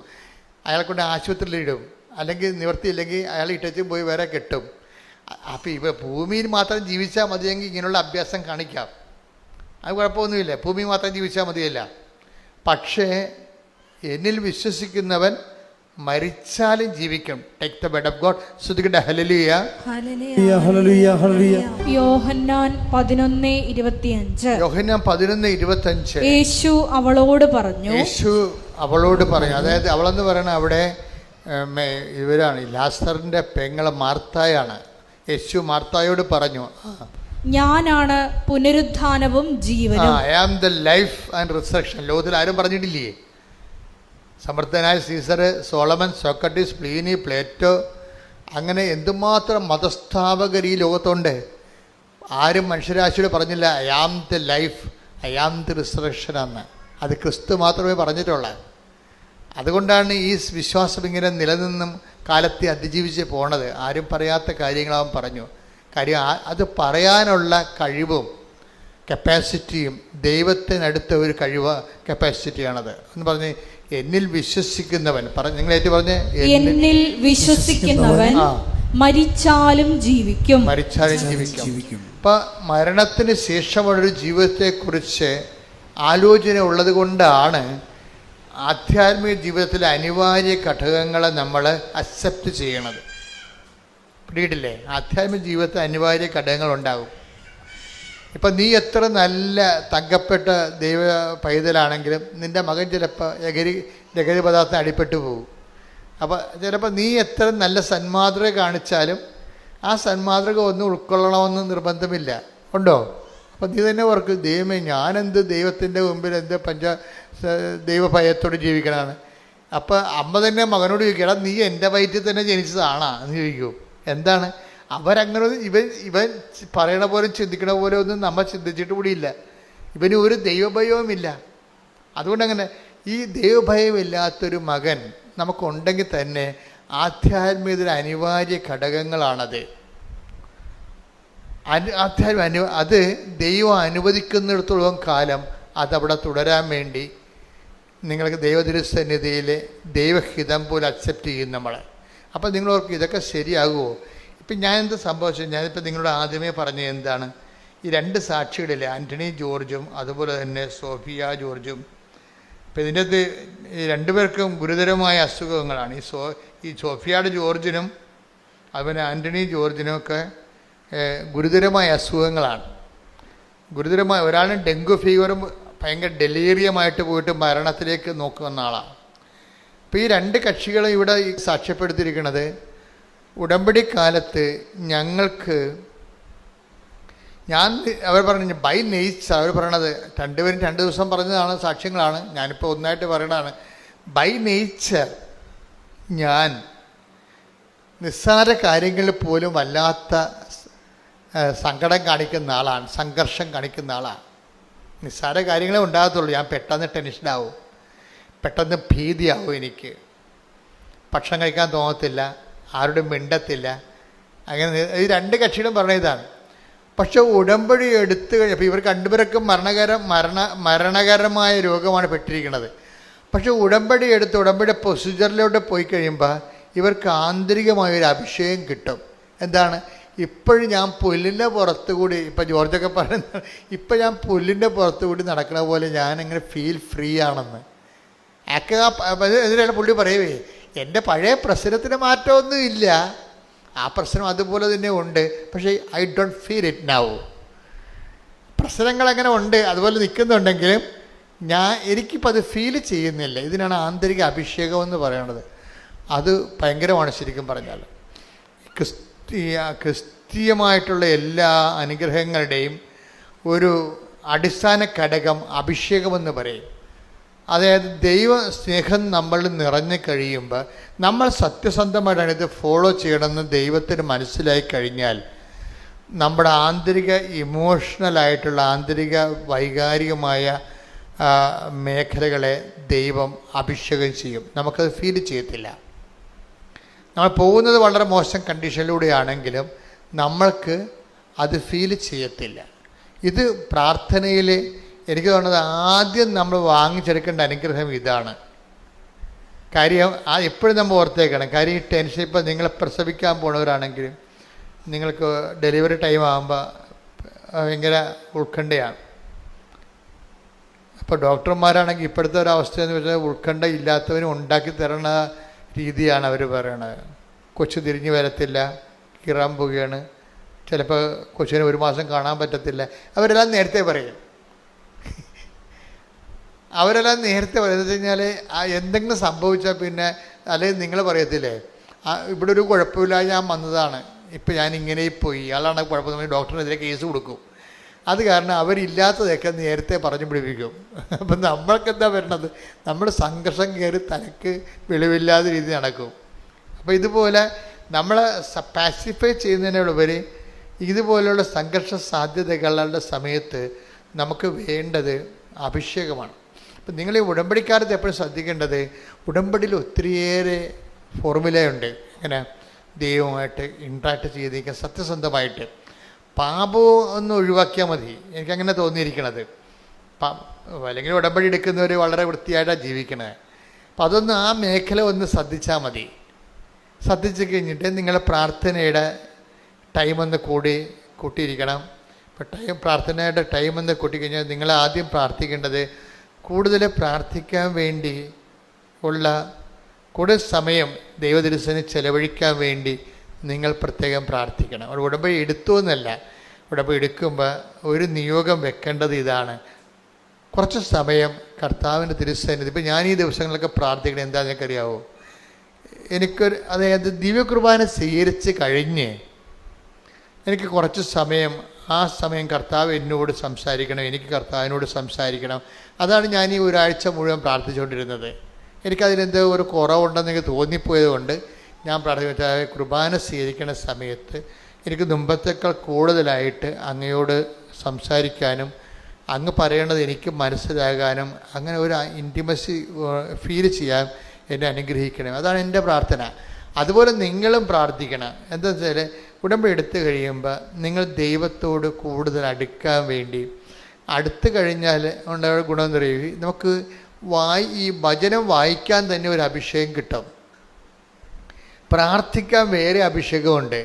അയാൾക്കൊണ്ട് ആശുപത്രിയിലിടും, അല്ലെങ്കിൽ നിവർത്തിയില്ലെങ്കിൽ അയാൾ ഇട്ടച്ചും പോയി വേറെ കെട്ടും. അപ്പോൾ ഭൂമിയിൽ മാത്രം ജീവിച്ചാൽ മതിയെങ്കിൽ ഇങ്ങനെയുള്ള അഭ്യാസം കാണിക്കാം, അത് കുഴപ്പമൊന്നുമില്ല. ഭൂമിയിൽ മാത്രം ജീവിച്ചാൽ മതിയല്ല. പക്ഷേ എന്നിൽ വിശ്വസിക്കുന്നവൻ മരിച്ചാലും ജീവിക്കും. Take the word of God. ശ്രദ്ധിക്കട്ടെ. ഹല്ലേലൂയ, ഹല്ലേലൂയ, ഹല്ലേലൂയ. യോഹന്നാൻ 11:25. യോഹന്നാൻ 11:25. യേശു അവളോട് പറഞ്ഞു. അതായത് അവളെന്ന് പറയണ അവിടെ ഇവരാണ്, ലാസറിന്റെ പെങ്ങളെ മാർത്തായാണ്. യേശു മാർത്തായോട് പറഞ്ഞു, ഞാനാണ് പുനരുത്ഥാനവും ജീവനും. I am the life and resurrection. ലോകത്തിൽ ആരും പറഞ്ഞിട്ടില്ലേ? സമർത്ഥനായ Caesar, Solomon, Socrates, Pliny, Plato, അങ്ങനെ എന്തുമാത്രം മതസ്ഥാപകർ ഈ ലോകത്തുണ്ട്. ആരും മനുഷ്യരാശിയോട് പറഞ്ഞില്ല I am the life, I am the resurrection എന്ന്. അത് ക്രിസ്തു മാത്രമേ പറഞ്ഞിട്ടുള്ളൂ. അതുകൊണ്ടാണ് ഈ വിശ്വാസം ഇങ്ങനെ നിലനിന്നും കാലത്തെ അതിജീവിച്ച് പോണത്. ആരും പറയാത്ത കാര്യങ്ങളവൻ പറഞ്ഞു. കാര്യം അത് പറയാനുള്ള കഴിവും കപ്പാസിറ്റിയും ദൈവത്തിനടുത്ത ഒരു കപ്പാസിറ്റിയാണത് എന്ന് പറഞ്ഞ് എന്നിൽ വിശ്വസിക്കുന്നവൻ നിങ്ങളേറ്റ് പറഞ്ഞ് എന്നിൽ വിശ്വസിക്കുന്നവൻ മരിച്ചാലും ജീവിക്കും. അപ്പം മരണത്തിന് ശേഷമുള്ളൊരു ജീവിതത്തെക്കുറിച്ച് ആലോചന ഉള്ളത് കൊണ്ടാണ് ആധ്യാത്മിക ജീവിതത്തിലെ അനിവാര്യ ഘടകങ്ങളെ നമ്മൾ അക്സെപ്റ്റ് ചെയ്യണത്. പിടിയിട്ടില്ലേ? ആധ്യാത്മിക ജീവിതത്തിൽ അനിവാര്യ ഘടകങ്ങളുണ്ടാകും. ഇപ്പം നീ എത്ര നല്ല തങ്കപ്പെട്ട ദൈവ പൈതലാണെങ്കിലും നിൻ്റെ മകൻ ചിലപ്പോൾ ലഹരി പദാർത്ഥം അടിപ്പെട്ടു പോകും. അപ്പോൾ ചിലപ്പോൾ നീ എത്ര നല്ല സന്മാതൃക കാണിച്ചാലും ആ സന്മാതൃക ഒന്നും ഉൾക്കൊള്ളണമെന്ന് നിർബന്ധമില്ല. ഉണ്ടോ? അപ്പം നീ തന്നെ ഓർക്ക്, ദൈവമേ ഞാനെന്ത് ദൈവത്തിൻ്റെ മുമ്പിൽ എന്ത് ദൈവഭയത്തോട് ജീവിക്കണമാണ്. അപ്പം അമ്മ തന്നെ മകനോട് ചോദിക്കും, എടാ നീ എൻ്റെ വയറ്റിൽ തന്നെ ജനിച്ചതാണാ എന്ന് ചോദിക്കും. എന്താണ് അവരങ്ങനെ ഇവൻ പറയണ പോലെ ചിന്തിക്കണ പോലെ ഒന്നും നമ്മൾ ചിന്തിച്ചിട്ട് കൂടിയില്ല. ഇവന് ഒരു ദൈവഭയവുമില്ല. അതുകൊണ്ടങ്ങനെ ഈ ദൈവഭയമില്ലാത്തൊരു മകൻ നമുക്കുണ്ടെങ്കിൽ തന്നെ ആധ്യാത്മികതയുടെ അനിവാര്യ ഘടകങ്ങളാണത്. അത് ദൈവം അനുവദിക്കുന്നിടത്തോളം കാലം അതവിടെ തുടരാൻ വേണ്ടി നിങ്ങൾക്ക് ദൈവതിരുസന്നിധിയിൽ ദൈവഹിതം പോലെ അക്സെപ്റ്റ് ചെയ്യും നമ്മളെ. അപ്പം നിങ്ങളോർക്ക് ഇതൊക്കെ ശരിയാകുമോ? ഇപ്പം ഞാനെന്ത് സംഭവിച്ചു, ഞാനിപ്പോൾ നിങ്ങളോട് ആദ്യമേ പറഞ്ഞത് എന്താണ്, ഈ രണ്ട് സാക്ഷികളിലെ ആൻ്റണി ജോർജും അതുപോലെ തന്നെ സോഫിയ ജോർജും, ഇപ്പം ഇതിൻ്റെ അകത്ത് ഈ രണ്ടുപേർക്കും ഗുരുതരമായ അസുഖങ്ങളാണ്. ഈ സോഫിയയുടെ ജോർജിനും അതുപോലെ ആൻ്റണി ജോർജിനും ഒക്കെ ഗുരുതരമായ അസുഖങ്ങളാണ്. ഗുരുതരമായ ഒരാളിന് ഡെങ്കു ഫീവറും ഭയങ്കര ഡെലീറിയമായിട്ട് പോയിട്ട് മരണത്തിലേക്ക് നോക്കുന്ന ആളാണ്. അപ്പോൾ ഈ രണ്ട് കക്ഷികളും ഇവിടെ സാക്ഷ്യപ്പെടുത്തിയിരിക്കുന്നത് ഉടമ്പടി കാലത്ത് ഞങ്ങൾക്ക് അവർ പറഞ്ഞു ബൈ നെയ്ച്ചർ, അവർ പറയണത് രണ്ടുപേരും 2 ദിവസം പറഞ്ഞതാണ്, സാക്ഷ്യങ്ങളാണ്. ഞാനിപ്പോൾ ഒന്നായിട്ട് പറയണതാണ്. ബൈ നേച്ചർ ഞാൻ നിസ്സാര കാര്യങ്ങളിൽ പോലും വല്ലാത്ത സങ്കടം കാണിക്കുന്ന ആളാണ്, സംഘർഷം കാണിക്കുന്ന ആളാണ്. നിസ്സാര കാര്യങ്ങളെ ഉണ്ടാകത്തുള്ളൂ. ഞാൻ പെട്ടെന്ന് ടെൻഷനാവും, പെട്ടെന്ന് ഭീതിയാവും, എനിക്ക് ഭക്ഷണം കഴിക്കാൻ തോന്നത്തില്ല, ആരോടും മിണ്ടത്തില്ല. അങ്ങനെ ഈ രണ്ട് കക്ഷികളും പറഞ്ഞ ഇതാണ്. പക്ഷെ ഉടമ്പടി എടുത്തു കഴിഞ്ഞപ്പോൾ ഇവർ രണ്ടുപേർക്കും മരണകരമായ രോഗമാണ് പെട്ടിരിക്കുന്നത്. പക്ഷെ ഉടമ്പടി എടുത്ത് ഉടമ്പടി പ്രൊസീജിയറിലോട്ട് പോയി കഴിയുമ്പോൾ ഇവർക്ക് ആന്തരികമായൊരു അഭിഷേകം കിട്ടും. എന്താണ്, ഇപ്പോഴും ഞാൻ പുല്ലിൻ്റെ പുറത്തുകൂടി, ഇപ്പം ജോർജൊക്കെ പറയുന്നത്, ഇപ്പം ഞാൻ പുല്ലിൻ്റെ പുറത്തുകൂടി നടക്കുന്ന പോലെ ഞാനിങ്ങനെ ഫീൽ ഫ്രീ ആണെന്ന്. എന്തിനാണ് പുള്ളി പറയുവേ, എൻ്റെ പഴയ പ്രശ്നത്തിന് മാറ്റമൊന്നും ഇല്ല, ആ പ്രശ്നം അതുപോലെ തന്നെ ഉണ്ട്, പക്ഷേ I don't feel it now. പ്രശ്നങ്ങളങ്ങനെ ഉണ്ട്, അതുപോലെ നിൽക്കുന്നുണ്ടെങ്കിലും എനിക്കിപ്പോൾ അത് ഫീൽ ചെയ്യുന്നില്ല. ഇതിനാണ് ആന്തരിക അഭിഷേകം എന്ന് പറയുന്നത്. അത് ഭയങ്കരമാണ് ശരിക്കും പറഞ്ഞാൽ. ക്രിസ്തീയമായിട്ടുള്ള എല്ലാ അനുഗ്രഹങ്ങളുടെയും ഒരു അടിസ്ഥാന ഘടകം അഭിഷേകമെന്ന് പറയും. അതായത് ദൈവ സ്നേഹം നമ്മളിൽ നിറഞ്ഞു കഴിയുമ്പോൾ നമ്മൾ സത്യസന്ധമായിട്ടാണ് ഇത് ഫോളോ ചെയ്യണമെന്ന് ദൈവത്തിന് മനസ്സിലായി കഴിഞ്ഞാൽ നമ്മുടെ ആന്തരിക ഇമോഷണലായിട്ടുള്ള ആന്തരിക വൈകാരികമായ മേഖലകളെ ദൈവം അഭിഷേകം ചെയ്യും. നമുക്കത് ഫീൽ ചെയ്യത്തില്ല. നമ്മൾ പോകുന്നത് വളരെ മോശം കണ്ടീഷനിലൂടെയാണെങ്കിലും നമ്മൾക്ക് അത് ഫീൽ ചെയ്യത്തില്ല. ഇത് പ്രാർത്ഥനയിൽ എനിക്ക് തോന്നുന്നത് ആദ്യം നമ്മൾ വാങ്ങിച്ചെടുക്കേണ്ട അനുഗ്രഹം ഇതാണ്. കാര്യം എപ്പോഴും നമ്മൾ ഓർത്തേക്കണം. കാര്യം ഈ ടെൻഷൻ, ഇപ്പോൾ നിങ്ങൾ പ്രസവിക്കാൻ പോണവരാണെങ്കിലും നിങ്ങൾക്ക് ഡെലിവറി ടൈം ആകുമ്പോൾ ഭയങ്കര ഉത്കണ്ഠയാണ്. അപ്പോൾ ഡോക്ടർമാരാണെങ്കിൽ ഇപ്പോഴത്തെ ഒരവസ്ഥ എന്ന് വെച്ചാൽ ഉത്കണ്ഠ ഇല്ലാത്തവനും ഉണ്ടാക്കി തരണ രീതിയാണ് അവർ പറയണത്. കൊച്ചു തിരിഞ്ഞു വരത്തില്ല, കീറാൻ പോവുകയാണ്, ചിലപ്പോൾ കൊച്ചിനെ 1 മാസം കാണാൻ പറ്റത്തില്ല. അവരെല്ലാം നേരത്തെ പറയും. അവരെല്ലാം നേരത്തെ പറയുന്നത് കഴിഞ്ഞാൽ എന്തെങ്കിലും സംഭവിച്ചാൽ പിന്നെ, അല്ലെങ്കിൽ നിങ്ങൾ പറയത്തില്ലേ ഇവിടെ ഒരു കുഴപ്പമില്ല, ഞാൻ വന്നതാണ്, ഇപ്പം ഞാൻ ഇങ്ങനെ പോയി, ഇയാളാണ് കുഴപ്പമെന്ന് ഡോക്ടറിനെതിരെ കേസ് കൊടുക്കും. അത് കാരണം അവരില്ലാത്തതൊക്കെ നേരത്തെ പറഞ്ഞു പിടിപ്പിക്കും. അപ്പം നമ്മൾക്കെന്താ വരണത്, നമ്മൾ സംഘർഷം കയറി തലക്ക് വെളിവില്ലാത്ത രീതി നടക്കും. അപ്പോൾ ഇതുപോലെ നമ്മളെ പാസിഫൈ ചെയ്യുന്നതിനുപരി ഇതുപോലെയുള്ള സംഘർഷ സാധ്യതകളുടെ സമയത്ത് നമുക്ക് വേണ്ടത് അഭിഷേകമാണ്. അപ്പം നിങ്ങൾ ഈ ഉടമ്പടിക്കാലത്ത് എപ്പോഴും ശ്രദ്ധിക്കേണ്ടത്, ഉടമ്പടിയിൽ ഒത്തിരിയേറെ ഫോർമുലയുണ്ട്. ഇങ്ങനെ ദൈവമായിട്ട് ഇൻട്രാക്ട് ചെയ്തിരിക്കാൻ സത്യസന്ധമായിട്ട്. പാപവും ഒന്ന് ഒഴിവാക്കിയാൽ മതി, എനിക്കങ്ങനെ തോന്നിയിരിക്കണത്. അല്ലെങ്കിൽ ഉടമ്പടി എടുക്കുന്നവർ വളരെ വൃത്തിയായിട്ടാണ് ജീവിക്കണത്. അപ്പം അതൊന്ന് ആ മേഖല ഒന്ന് ശ്രദ്ധിച്ചാൽ മതി. ശ്രദ്ധിച്ച് കഴിഞ്ഞിട്ട് നിങ്ങളുടെ പ്രാർത്ഥനയുടെ ടൈമൊന്ന് കൂട്ടിയിരിക്കണം. ഇപ്പം പ്രാർത്ഥനയുടെ ടൈമൊന്ന് കൂട്ടിക്കഴിഞ്ഞാൽ നിങ്ങൾ ആദ്യം പ്രാർത്ഥിക്കേണ്ടത് കൂടുതൽ പ്രാർത്ഥിക്കാൻ വേണ്ടി ഉള്ള കൂടുതൽ സമയം ദൈവദിവസത്തിന് ചെലവഴിക്കാൻ വേണ്ടി നിങ്ങൾ പ്രത്യേകം പ്രാർത്ഥിക്കണം. അവിടെ ഉടമ്പടി എടുത്തു എന്നല്ല, ഉടമ്പടി എടുക്കുമ്പോൾ ഒരു നിയോഗം വെക്കേണ്ടത് ഇതാണ്, കുറച്ച് സമയം കർത്താവിൻ്റെ തിരുസന്നിധി. ഇപ്പം ഞാൻ ഈ ദിവസങ്ങളിലൊക്കെ പ്രാർത്ഥിക്കണം എന്താണെന്ന് എനിക്കറിയാവോ, അതായത് ദിവ്യകുർബാന സ്വീകരിച്ച് കഴിഞ്ഞ് എനിക്ക് കുറച്ച് സമയം, ആ സമയം കർത്താവ് എന്നോട് സംസാരിക്കണം, എനിക്ക് കർത്താവിനോട് സംസാരിക്കണം. അതാണ് ഞാൻ ഈ ഒരാഴ്ച മുഴുവൻ പ്രാർത്ഥിച്ചുകൊണ്ടിരുന്നത്. എനിക്കതിലെന്തോ ഒരു കുറവുണ്ടെന്ന് എനിക്ക് തോന്നിപ്പോയത് കൊണ്ട് ഞാൻ പ്രാർത്ഥിച്ചാൽ കുർബാന സ്വീകരിക്കുന്ന സമയത്ത് എനിക്ക് മുമ്പത്തേക്കാൾ കൂടുതലായിട്ട് അങ്ങയോട് സംസാരിക്കാനും അങ്ങ് പറയേണ്ടത് എനിക്ക് മനസ്സിലാകാനും അങ്ങനെ ഒരു ഇൻറ്റിമസി ഫീൽ ചെയ്യാൻ എന്നെ അനുഗ്രഹിക്കണം. അതാണ് എൻ്റെ പ്രാർത്ഥന. അതുപോലെ നിങ്ങളും പ്രാർത്ഥിക്കണം. എന്താ വെച്ചാൽ ഉടമ്പടി എടുത്തു കഴിയുമ്പോൾ നിങ്ങൾ ദൈവത്തോട് കൂടുതൽ അടുക്കാൻ വേണ്ടി, അടുത്ത് കഴിഞ്ഞാൽ ഉണ്ടായ ഗുണം എന്ന് പറയുക, നമുക്ക് ഈ വചനം വായിക്കാൻ തന്നെ ഒരു അഭിഷേകം കിട്ടും. പ്രാർത്ഥിക്കാൻ വേറെ അഭിഷേകമുണ്ട്.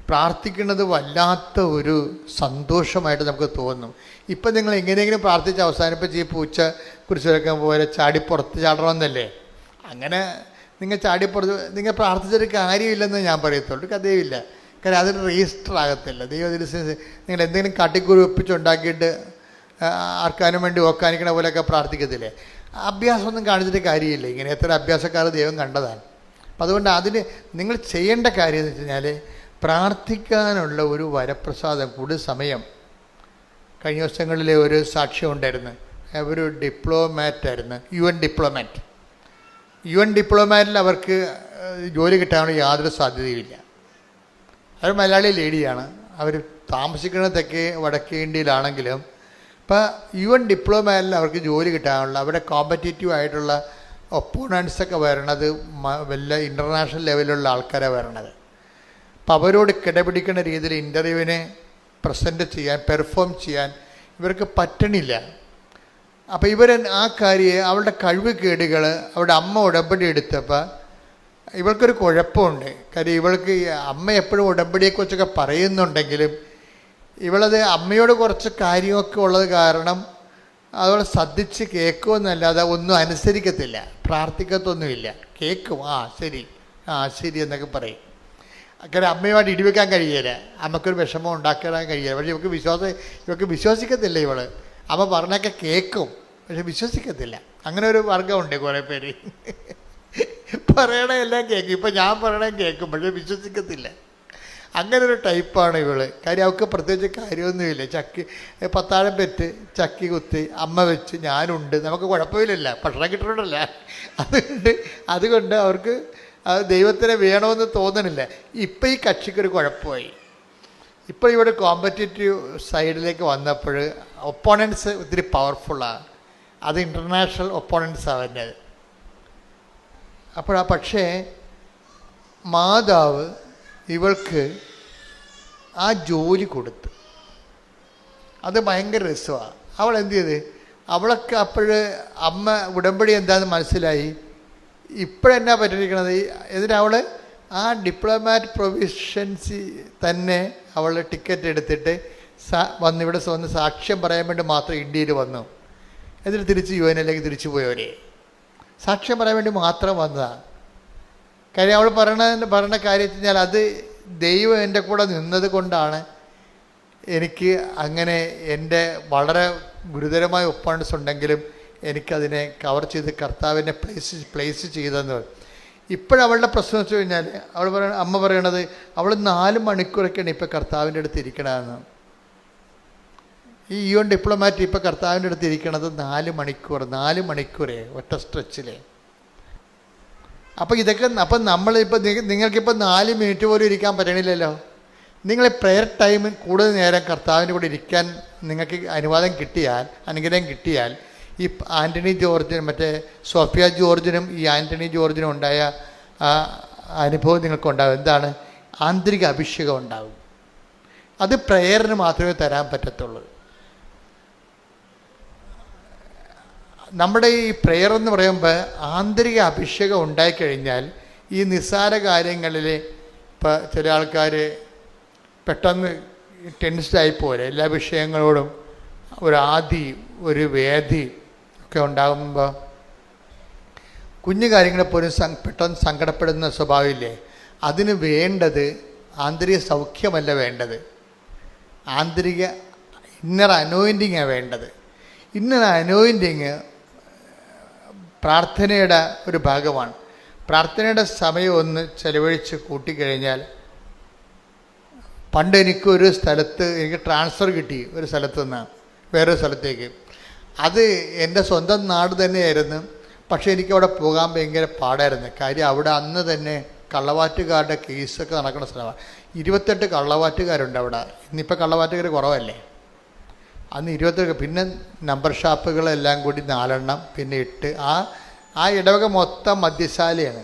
പ്രാർത്ഥിക്കുന്നത് വല്ലാത്ത ഒരു സന്തോഷമായിട്ട് നമുക്ക് തോന്നും. ഇപ്പം നിങ്ങൾ എങ്ങനെയെങ്കിലും പ്രാർത്ഥിച്ച് അവസാനിപ്പിച്ച് ഈ പൂച്ച കുറിച്ചൊക്കെ പോലെ ചാടിപ്പുറത്ത് ചാടണമെന്നല്ലേ? അങ്ങനെ നിങ്ങൾ ചാടിപ്പുറത്ത് നിങ്ങൾ പ്രാർത്ഥിച്ചൊരു കാര്യമില്ലെന്ന് ഞാൻ പറയത്തുള്ളൂ. കഥയുമില്ല. കാരണം അതിന് രജിസ്റ്റർ ആകത്തില്ല. നിങ്ങൾ എന്തെങ്കിലും കാട്ടിക്കൂറി ഒപ്പിച്ചുണ്ടാക്കിയിട്ട് ആർക്കാനും വേണ്ടി ഓക്കാനിക്കണ പോലെയൊക്കെ പ്രാർത്ഥിക്കത്തില്ലേ? അഭ്യാസമൊന്നും കാണിച്ചിട്ട് കാര്യമില്ല. ഇങ്ങനെ എത്ര അഭ്യാസക്കാർ ദൈവം കണ്ടതാണ്. അപ്പം അതുകൊണ്ട് അതിന് നിങ്ങൾ ചെയ്യേണ്ട കാര്യം എന്ന് വെച്ച് കഴിഞ്ഞാൽ പ്രാർത്ഥിക്കാനുള്ള ഒരു വരപ്രസാദം കൂടുതൽ സമയം. കഴിഞ്ഞ ദിവസങ്ങളിലെ ഒരു സാക്ഷ്യം ഉണ്ടായിരുന്നു. ഒരു ഡിപ്ലോമാറ്റായിരുന്നു, UN ഡിപ്ലോമാറ്റ്. UN ഡിപ്ലോമാറ്റിൽ അവർക്ക് ജോലി കിട്ടാനുള്ള യാതൊരു സാധ്യതയുമില്ല. അവർ മലയാളി ലേഡിയാണ്. അവർ താമസിക്കുന്നത് തെക്കേ വടക്കേ ഇന്ത്യയിലാണെങ്കിലും ഇപ്പോൾ UN ഡിപ്ലോമാറ്റിൽ അവർക്ക് ജോലി കിട്ടാനുള്ള അവിടെ കോമ്പറ്റേറ്റീവ് ആയിട്ടുള്ള ഒപ്പോണൻസൊക്കെ വരണത് വല്ല ഇൻ്റർനാഷണൽ ലെവലിലുള്ള ആൾക്കാരാണ് വരണത്. അപ്പം അവരോട് കിടപിടിക്കുന്ന രീതിയിൽ ഇൻ്റർവ്യൂവിനെ പ്രസൻറ്റ് ചെയ്യാൻ, പെർഫോം ചെയ്യാൻ ഇവർക്ക് പറ്റണില്ല. അപ്പോൾ ഇവർ ആ കാര്യം അവളുടെ കഴിവ് കേടുകൾ അവളുടെ അമ്മ ഉടമ്പടി എടുത്തപ്പോൾ ഇവൾക്കൊരു കുഴപ്പമുണ്ട്. കാര്യം ഇവൾക്ക് അമ്മ എപ്പോഴും ഉടമ്പടിയെക്കുറിച്ചൊക്കെ പറയുന്നുണ്ടെങ്കിലും ഇവളത് അമ്മയോട് കുറച്ച് കാര്യമൊക്കെ ഉള്ളത് കാരണം അവൾ ശ്രദ്ധിച്ച് കേൾക്കുമെന്നല്ലാതെ ഒന്നും അനുസരിക്കത്തില്ല, പ്രാർത്ഥിക്കത്തൊന്നുമില്ല. കേൾക്കും, ശരി എന്നൊക്കെ പറയും. കാരണം അമ്മയുമായിട്ട് ഇടിവെക്കാൻ കഴിയില്ല, അമ്മക്കൊരു വിഷമം ഉണ്ടാക്കാൻ കഴിയില്ല. പക്ഷേ ഇവൾക്ക് വിശ്വസിക്കത്തില്ല. ഇവൾ അമ്മ പറഞ്ഞൊക്കെ കേൾക്കും, പക്ഷെ വിശ്വസിക്കത്തില്ല. അങ്ങനെ ഒരു വർഗമുണ്ട് കുറേ പേര്. പറയണ എല്ലാം കേൾക്കും. ഇപ്പം ഞാൻ പറയണ കേൾക്കും, പക്ഷെ വിശ്വസിക്കത്തില്ല. അങ്ങനെ ഒരു ടൈപ്പാണ് ഇവൾ. കാര്യം അവൾക്ക് പ്രത്യേകിച്ച് കാര്യമൊന്നുമില്ല. പത്താഴം പെറ്റ് ചക്കി കുത്തി അമ്മ വെച്ച് ഞാനുണ്ട്, നമുക്ക് കുഴപ്പമില്ലല്ല, ഭക്ഷണം കിട്ടണമല്ല. അതുകൊണ്ട് അവർക്ക് ദൈവത്തിനെ വേണമെന്ന് തോന്നണില്ല. ഇപ്പം ഈ കക്ഷിക്കൊരു കുഴപ്പമായി. ഇപ്പോൾ ഇവിടെ കോമ്പറ്റേറ്റീവ് സൈഡിലേക്ക് വന്നപ്പോൾ ഒപ്പോണൻസ് ഒത്തിരി പവർഫുള്ളാണ്. അത് ഇൻ്റർനാഷണൽ ഒപ്പോണൻസാണ് വരുന്നത്. പക്ഷേ മാതാവ് ഇവൾക്ക് ആ ജോലി കൊടുത്തു. അത് ഭയങ്കര രസമാണ്. അവൾ എന്ത് ചെയ്ത്, അവളൊക്കെ അപ്പോൾ അമ്മ ഉടമ്പടി എന്താണെന്ന് മനസ്സിലായി. ഇപ്പോഴെന്നാ പറ്റിയിരിക്കണത്, എന്നിട്ടവൾ ആ ഡിപ്ലോമാറ്റ് പ്രൊവിഷൻസി തന്നെ അവൾ ടിക്കറ്റ് എടുത്തിട്ട് ഇവിടെ വന്ന് സാക്ഷ്യം പറയാൻ വേണ്ടി മാത്രം ഇന്ത്യയിൽ വന്നു. എന്നിട്ട് തിരിച്ച് UN തിരിച്ചു പോയവരെ സാക്ഷ്യം പറയാൻ വേണ്ടി മാത്രം വന്നതാണ്. കാര്യം അവൾ പറയണ കാര്യം വെച്ച് കഴിഞ്ഞാൽ അത് ദൈവം എൻ്റെ കൂടെ നിന്നത് കൊണ്ടാണ് എനിക്ക് അങ്ങനെ എൻ്റെ വളരെ ഗുരുതരമായ ഒപ്പോണൻസ് ഉണ്ടെങ്കിലും എനിക്കതിനെ കവർ ചെയ്ത് കർത്താവിനെ പ്ലേസ് ചെയ്തെന്ന് പറയും. ഇപ്പോഴവളുടെ പ്രശ്നം വെച്ച് കഴിഞ്ഞാൽ അമ്മ പറയണത് അവൾ 4 മണിക്കൂറൊക്കെയാണ് ഇപ്പോൾ കർത്താവിൻ്റെ അടുത്ത് ഇരിക്കണമെന്ന്. ഈ UN ഡിപ്ലോമാറ്റ് ഇപ്പോൾ കർത്താവിൻ്റെ അടുത്ത് ഇരിക്കണത് 4 മണിക്കൂറേ ഒറ്റ സ്ട്രെച്ചിൽ. അപ്പോൾ ഇതൊക്കെ നമ്മളിപ്പോൾ നിങ്ങൾക്കിപ്പോൾ 4 മിനിറ്റ് പോലും ഇരിക്കാൻ പറ്റണില്ലല്ലോ. നിങ്ങൾ പ്രെയർ ടൈം കൂടുതൽ നേരം കർത്താവിൻ്റെ കൂടെ ഇരിക്കാൻ നിങ്ങൾക്ക് അനുഗ്രഹം കിട്ടിയാൽ ഈ ആൻ്റണി ജോർജിനും മറ്റേ സോഫിയ ജോർജിനും ഈ ആൻ്റണി ജോർജിനും ഉണ്ടായ ആ അനുഭവം നിങ്ങൾക്കുണ്ടാകും. എന്താണ്? ആന്തരിക അഭിഷേകം ഉണ്ടാകും. അത് പ്രെയറിന് മാത്രമേ തരാൻ പറ്റത്തുള്ളൂ. നമ്മുടെ ഈ പ്രെയർ എന്ന് പറയുമ്പോൾ ആന്തരിക അഭിഷേകം ഉണ്ടായിക്കഴിഞ്ഞാൽ ഈ നിസ്സാര കാര്യങ്ങളിൽ ഇപ്പോൾ ചില ആൾക്കാർ പെട്ടെന്ന് ടെൻസ്ഡായിപ്പോലെ എല്ലാ വിഷയങ്ങളോടും ഒരു വേദി ഒക്കെ ഉണ്ടാകുമ്പോൾ കുഞ്ഞു കാര്യങ്ങളെ പോലും പെട്ടെന്ന് സങ്കടപ്പെടുന്ന സ്വഭാവമില്ലേ? അതിന് വേണ്ടത് ആന്തരിക സൗഖ്യമല്ല വേണ്ടത്, ആന്തരിക ഇന്നർ അനോയിൻറ്റിങ്ങാണ് വേണ്ടത്. ഇന്നർ അനോയിൻറ്റിങ് പ്രാർത്ഥനയുടെ ഒരു ഭാഗമാണ്. പ്രാർത്ഥനയുടെ സമയം ഒന്ന് ചെലവഴിച്ച് കൂട്ടിക്കഴിഞ്ഞാൽ, പണ്ട് എനിക്കൊരു സ്ഥലത്ത് എനിക്ക് ട്രാൻസ്ഫർ കിട്ടി, ഒരു സ്ഥലത്തു നിന്ന് വേറൊരു സ്ഥലത്തേക്ക്. അത് എൻ്റെ സ്വന്തം നാട് തന്നെയായിരുന്നു. പക്ഷേ എനിക്ക് അവിടെ പോകാൻ ഭയങ്കര പാടായിരുന്നു. കാര്യം അവിടെ അന്ന് തന്നെ കള്ളവാറ്റുകാരുടെ കേസൊക്കെ നടക്കുന്ന സ്ഥലമാണ്. 28 കള്ളവാറ്റുകാരുണ്ട് അവിടെ. ഇന്നിപ്പോൾ കള്ളവാറ്റുകാർ കുറവല്ലേ. അന്ന് 28. പിന്നെ നമ്പർ ഷാപ്പുകളെല്ലാം കൂടി 4 എണ്ണം, പിന്നെ 8. ആ ഇടവക മൊത്തം മദ്യശാലയാണ്.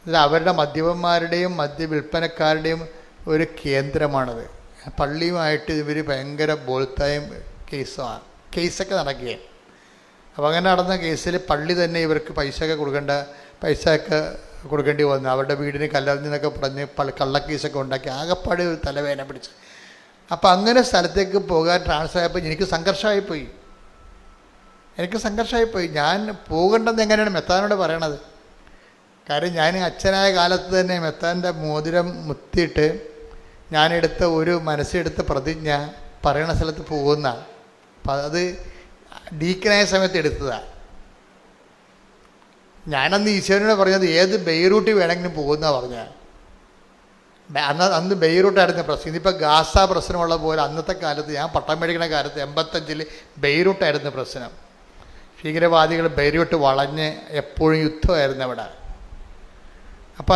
ഇത് അവരുടെ മദ്യപന്മാരുടെയും മദ്യവിൽപ്പനക്കാരുടെയും ഒരു കേന്ദ്രമാണത്. പള്ളിയുമായിട്ട് ഇവർ ഭയങ്കര ബോൾത്തായും കേസൊക്കെ നടക്കുകയാണ്. അപ്പോൾ അങ്ങനെ നടന്ന കേസിൽ പള്ളി തന്നെ ഇവർക്ക് പൈസയൊക്കെ കൊടുക്കേണ്ടി വന്നു. അവരുടെ വീടിന് കല്ലെറിഞ്ഞെന്നൊക്കെ പറഞ്ഞ് കള്ളക്കേസൊക്കെ ഉണ്ടാക്കി ആകെപ്പാട് ഒരു തലവേദന പിടിച്ച്. അപ്പം അങ്ങനെ സ്ഥലത്തേക്ക് പോകാൻ ട്രാൻസ്ഫർ ആയപ്പോൾ എനിക്ക് സംഘർഷമായിപ്പോയി. ഞാൻ പോകേണ്ടത് എങ്ങനെയാണ് മെത്താനോട് പറയണത്. കാര്യം ഞാൻ അച്ഛനായ കാലത്ത് തന്നെ മെത്താൻ്റെ മോതിരം മുത്തിയിട്ട് ഞാനെടുത്ത ഒരു മനസ്സെടുത്ത പ്രതിജ്ഞ പറയണ സ്ഥലത്ത് പോകുന്ന, അത് ഡീക്കനായ സമയത്ത് എടുത്തതാണ്. ഞാനന്ന് ഈശോനോട് പറഞ്ഞത് ഏത് ബെയ്റൂട്ടിൽ വേണമെങ്കിലും പോകുന്നതാണ് പറഞ്ഞത്. അന്ന് ബെയ്റൂട്ടായിരുന്നു പ്രശ്നം. ഇതിപ്പോൾ ഗാസ പ്രശ്നമുള്ള പോലെ അന്നത്തെ കാലത്ത്, ഞാൻ പട്ടം മേടിക്കുന്ന കാലത്ത് 85-ൽ ബെയ്റൂട്ടായിരുന്നു പ്രശ്നം. ഭീകരവാദികൾ ബെയ്റൂട്ട് വളഞ്ഞ് എപ്പോഴും യുദ്ധമായിരുന്നു അവിടെ. അപ്പോൾ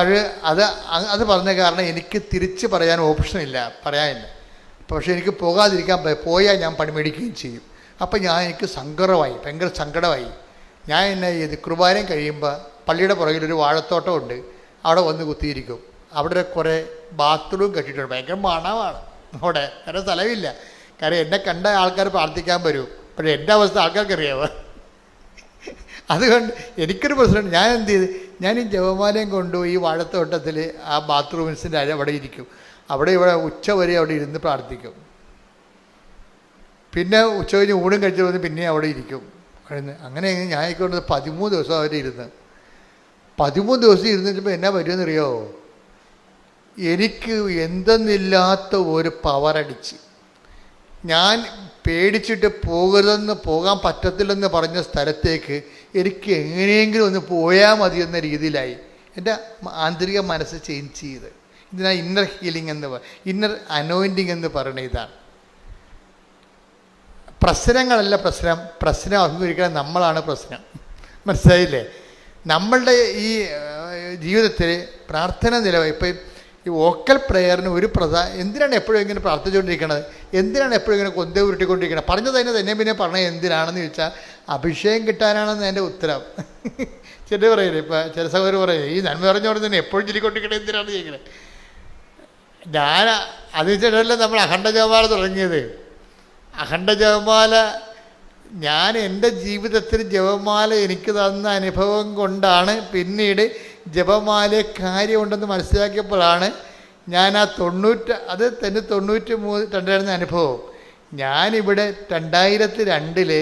അത് പറഞ്ഞ കാരണം എനിക്ക് തിരിച്ച് പറയാൻ ഓപ്ഷനില്ല, പറയാനില്ല. പക്ഷേ എനിക്ക് പോകാതിരിക്കാൻ, പോയാൽ ഞാൻ പണി മേടിക്കുകയും ചെയ്യും. അപ്പം എനിക്ക് ഭയങ്കര സങ്കടമായി. ഞാൻ എന്നെ ചെയ്ത് കുർബാനയും കഴിയുമ്പോൾ പള്ളിയുടെ പുറകിലൊരു വാഴത്തോട്ടമുണ്ട്, അവിടെ വന്ന് കുത്തിയിരിക്കും. അവിടെ കുറേ ബാത്റൂം കെട്ടിയിട്ടുണ്ട്. ഭയങ്കര മണമാണ് അവിടെ, വേറെ സ്ഥലമില്ല. കാരണം എന്നെ കണ്ട ആൾക്കാർ പ്രാർത്ഥിക്കാൻ വരും. പക്ഷേ എൻ്റെ അവസ്ഥ ആൾക്കാർക്കറിയാമോ. അതുകൊണ്ട് എനിക്കൊരു പ്രശ്നമുണ്ട്. ഞാൻ എന്ത് ചെയ്ത്, ഞാൻ ഈ ജപമാലയും കൊണ്ടുപോയി ഈ വാഴത്തോട്ടത്തിൽ ആ ബാത്റൂംസിൻ്റെ അവിടെ ഇരിക്കും. ഇവിടെ ഉച്ച വരെ അവിടെ ഇരുന്ന് പ്രാർത്ഥിക്കും. പിന്നെ ഉച്ച കഴിഞ്ഞ് ഊണും കഴിച്ചു വന്ന് പിന്നെ അവിടെ ഇരിക്കും. അങ്ങനെ ഞാൻ കൊണ്ട് 13 ദിവസം അവർ ഇരുന്ന് 13 ദിവസം ഇരുന്നിട്ടപ്പോൾ എന്നാ പറ്റുമെന്നറിയോ, എനിക്ക് എന്തെന്നില്ലാത്ത ഒരു പവറടിച്ച്. ഞാൻ പേടിച്ചിട്ട് പോകാൻ പറ്റത്തില്ലെന്ന് പറഞ്ഞ സ്ഥലത്തേക്ക് എനിക്ക് എങ്ങനെയെങ്കിലും ഒന്ന് പോയാൽ മതി എന്ന രീതിയിലായി. എൻ്റെ ആന്തരിക മനസ്സ് ചേഞ്ച് ചെയ്ത്. ഇതിനാ ഇന്നർ ഹീലിംഗ് ഇന്നർ അനോയിൻറ്റിങ് എന്ന് പറയുന്നത്. ഇതാണ് പ്രശ്നങ്ങളല്ല പ്രശ്നം അഭിമുഖീകരിക്കാൻ നമ്മളാണ് പ്രശ്നം. മനസ്സിലായില്ലേ? നമ്മളുടെ ഈ ജീവിതത്തിൽ പ്രാർത്ഥന നിലവായി. ഇപ്പം ഈ വോക്കൽ പ്രെയറിന് ഒരു എന്തിനാണ് എപ്പോഴും ഇങ്ങനെ പ്രാർത്ഥിച്ചുകൊണ്ടിരിക്കണത്? എന്തിനാണ് എപ്പോഴും ഇങ്ങനെ കൊന്ത ഉരുട്ടിക്കൊണ്ടിരിക്കണത്? പറഞ്ഞത് തന്നെ പിന്നെ പറഞ്ഞത് എന്തിനാണെന്ന് ചോദിച്ചാൽ അഭിഷേകം കിട്ടാനാണെന്ന് എൻ്റെ ഉത്തരം. ചില പറയില്ലേ, ഇപ്പം ചില സഹോദരർ പറയും ഈ നന്മ പറഞ്ഞോടെ തന്നെ എപ്പോഴും ചൊല്ലിക്കൊണ്ടിരിക്കണേ എന്തിനാണെന്ന് ചോദിക്കണേ. അത് വെച്ചിട്ടല്ലേ നമ്മൾ അഖണ്ഡ ജപമാല തുടങ്ങിയത്. അഖണ്ഡ ജപമാല ഞാൻ എൻ്റെ ജീവിതത്തിൽ ജപമാല എനിക്ക് തന്ന അനുഭവം കൊണ്ടാണ് പിന്നീട് ജപമാല കാര്യമുണ്ടെന്ന് മനസ്സിലാക്കിയപ്പോഴാണ് ഞാൻ അത് തന്നെ 93 അനുഭവം. ഞാനിവിടെ 2002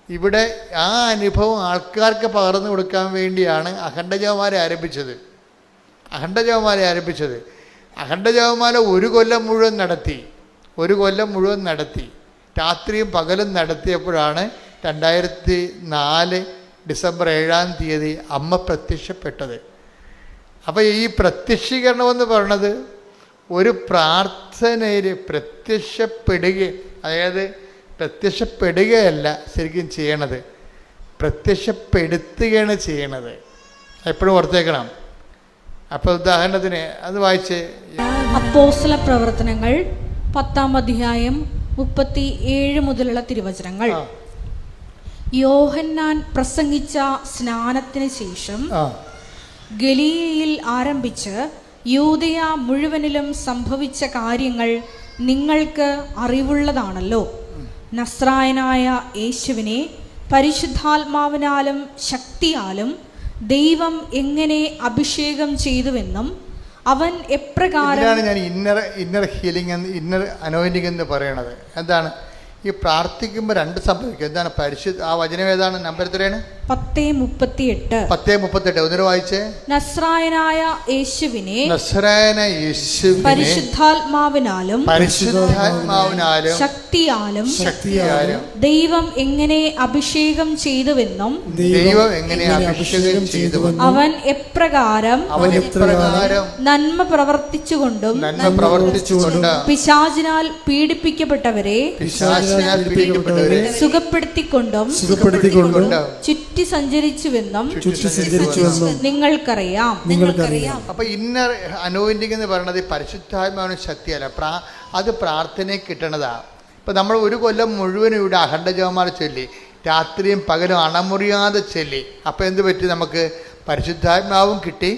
ഇവിടെ ആ അനുഭവം ആൾക്കാർക്ക് പകർന്നു കൊടുക്കാൻ വേണ്ടിയാണ് അഖണ്ഡ ജപമാല ആരംഭിച്ചത്. അഖണ്ഡ ജപമാല ഒരു കൊല്ലം മുഴുവൻ നടത്തി രാത്രിയും പകലും നടത്തിയപ്പോഴാണ് 2004 ഡിസംബർ 7-ാം തീയതി അമ്മ പ്രത്യക്ഷപ്പെട്ടത്. അപ്പോൾ ഈ പ്രത്യക്ഷീകരണമെന്ന് പറയണത് ഒരു പ്രാർത്ഥനയിൽ പ്രത്യക്ഷപ്പെടുകയല്ല ശരിക്കും ചെയ്യണത്, പ്രത്യക്ഷപ്പെടുത്തുകയാണ് ചെയ്യണത്. എപ്പോഴും ഓർത്തേക്കണം. അപ്പോൾ ഉദാഹരണത്തിന് അത് വായിച്ച് അപ്പോസ്തല പ്രവർത്തനങ്ങൾ 10-ാം അധ്യായം 37 മുതലുള്ള തിരുവചനങ്ങൾ. യോഹന്നാൻ പ്രസംഗിച്ച സ്നാനത്തിന് ശേഷം ഗലീലയിൽ ആരംഭിച്ച് യൂദയ മുഴുവനിലും സംഭവിച്ച കാര്യങ്ങൾ നിങ്ങൾക്ക് അറിവുള്ളതാണല്ലോ. നസ്രായനായ യേശുവിനെ പരിശുദ്ധാത്മാവിനാലും ശക്തിയാലും ദൈവം എങ്ങനെ അഭിഷേകം ചെയ്തുവെന്നും അവൻ എപ്രകാരം. ഞാൻ ഇന്നർ ഹീലിംഗ് ഇന്നർ അനോയിന്റിംഗ് എന്ന് പറയണത് എന്താണ്? ഈ പ്രാർത്ഥിക്കുമ്പോൾ 2 സംഭവിക്കും. എന്താണ് ആ വചനം ഏതാണ്? നമ്പർ എത്രയാണ്? 10:38. ഒന്നിനു വായിച്ചേ. നസ്രായനായ യേശുവിനെ പരിശുദ്ധാത്മാവിനാലും ശക്തിയാലും ദൈവം എങ്ങനെ അഭിഷേകം ചെയ്തുവെന്നും അവൻ എപ്രകാരം നന്മ പ്രവർത്തിച്ചുകൊണ്ടും പിശാചിനാൽ പീഡിപ്പിക്കപ്പെട്ടവരെ സുഖപ്പെടുത്തിക്കൊണ്ടും ചുറ്റി സഞ്ചരിച്ചുവെന്നും നിങ്ങൾക്കറിയാം. അപ്പൊ ഇന്നർ അനോയിന്റിംഗ് എന്ന് പറയുന്നത് പരിശുദ്ധാത്മാവിന് ശക്തിയല്ല, അത് പ്രാർത്ഥനയിൽ കിട്ടണതാ. ഇപ്പൊ നമ്മൾ ഒരു കൊല്ലം മുഴുവനും ഇവിടെ അഖണ്ഡ ജപമാല ചൊല്ലി, രാത്രിയും പകലും അണമുറിയാതെ ചൊല്ലി. അപ്പം എന്ത് പറ്റി? നമുക്ക് പരിശുദ്ധാത്മാവും കിട്ടി,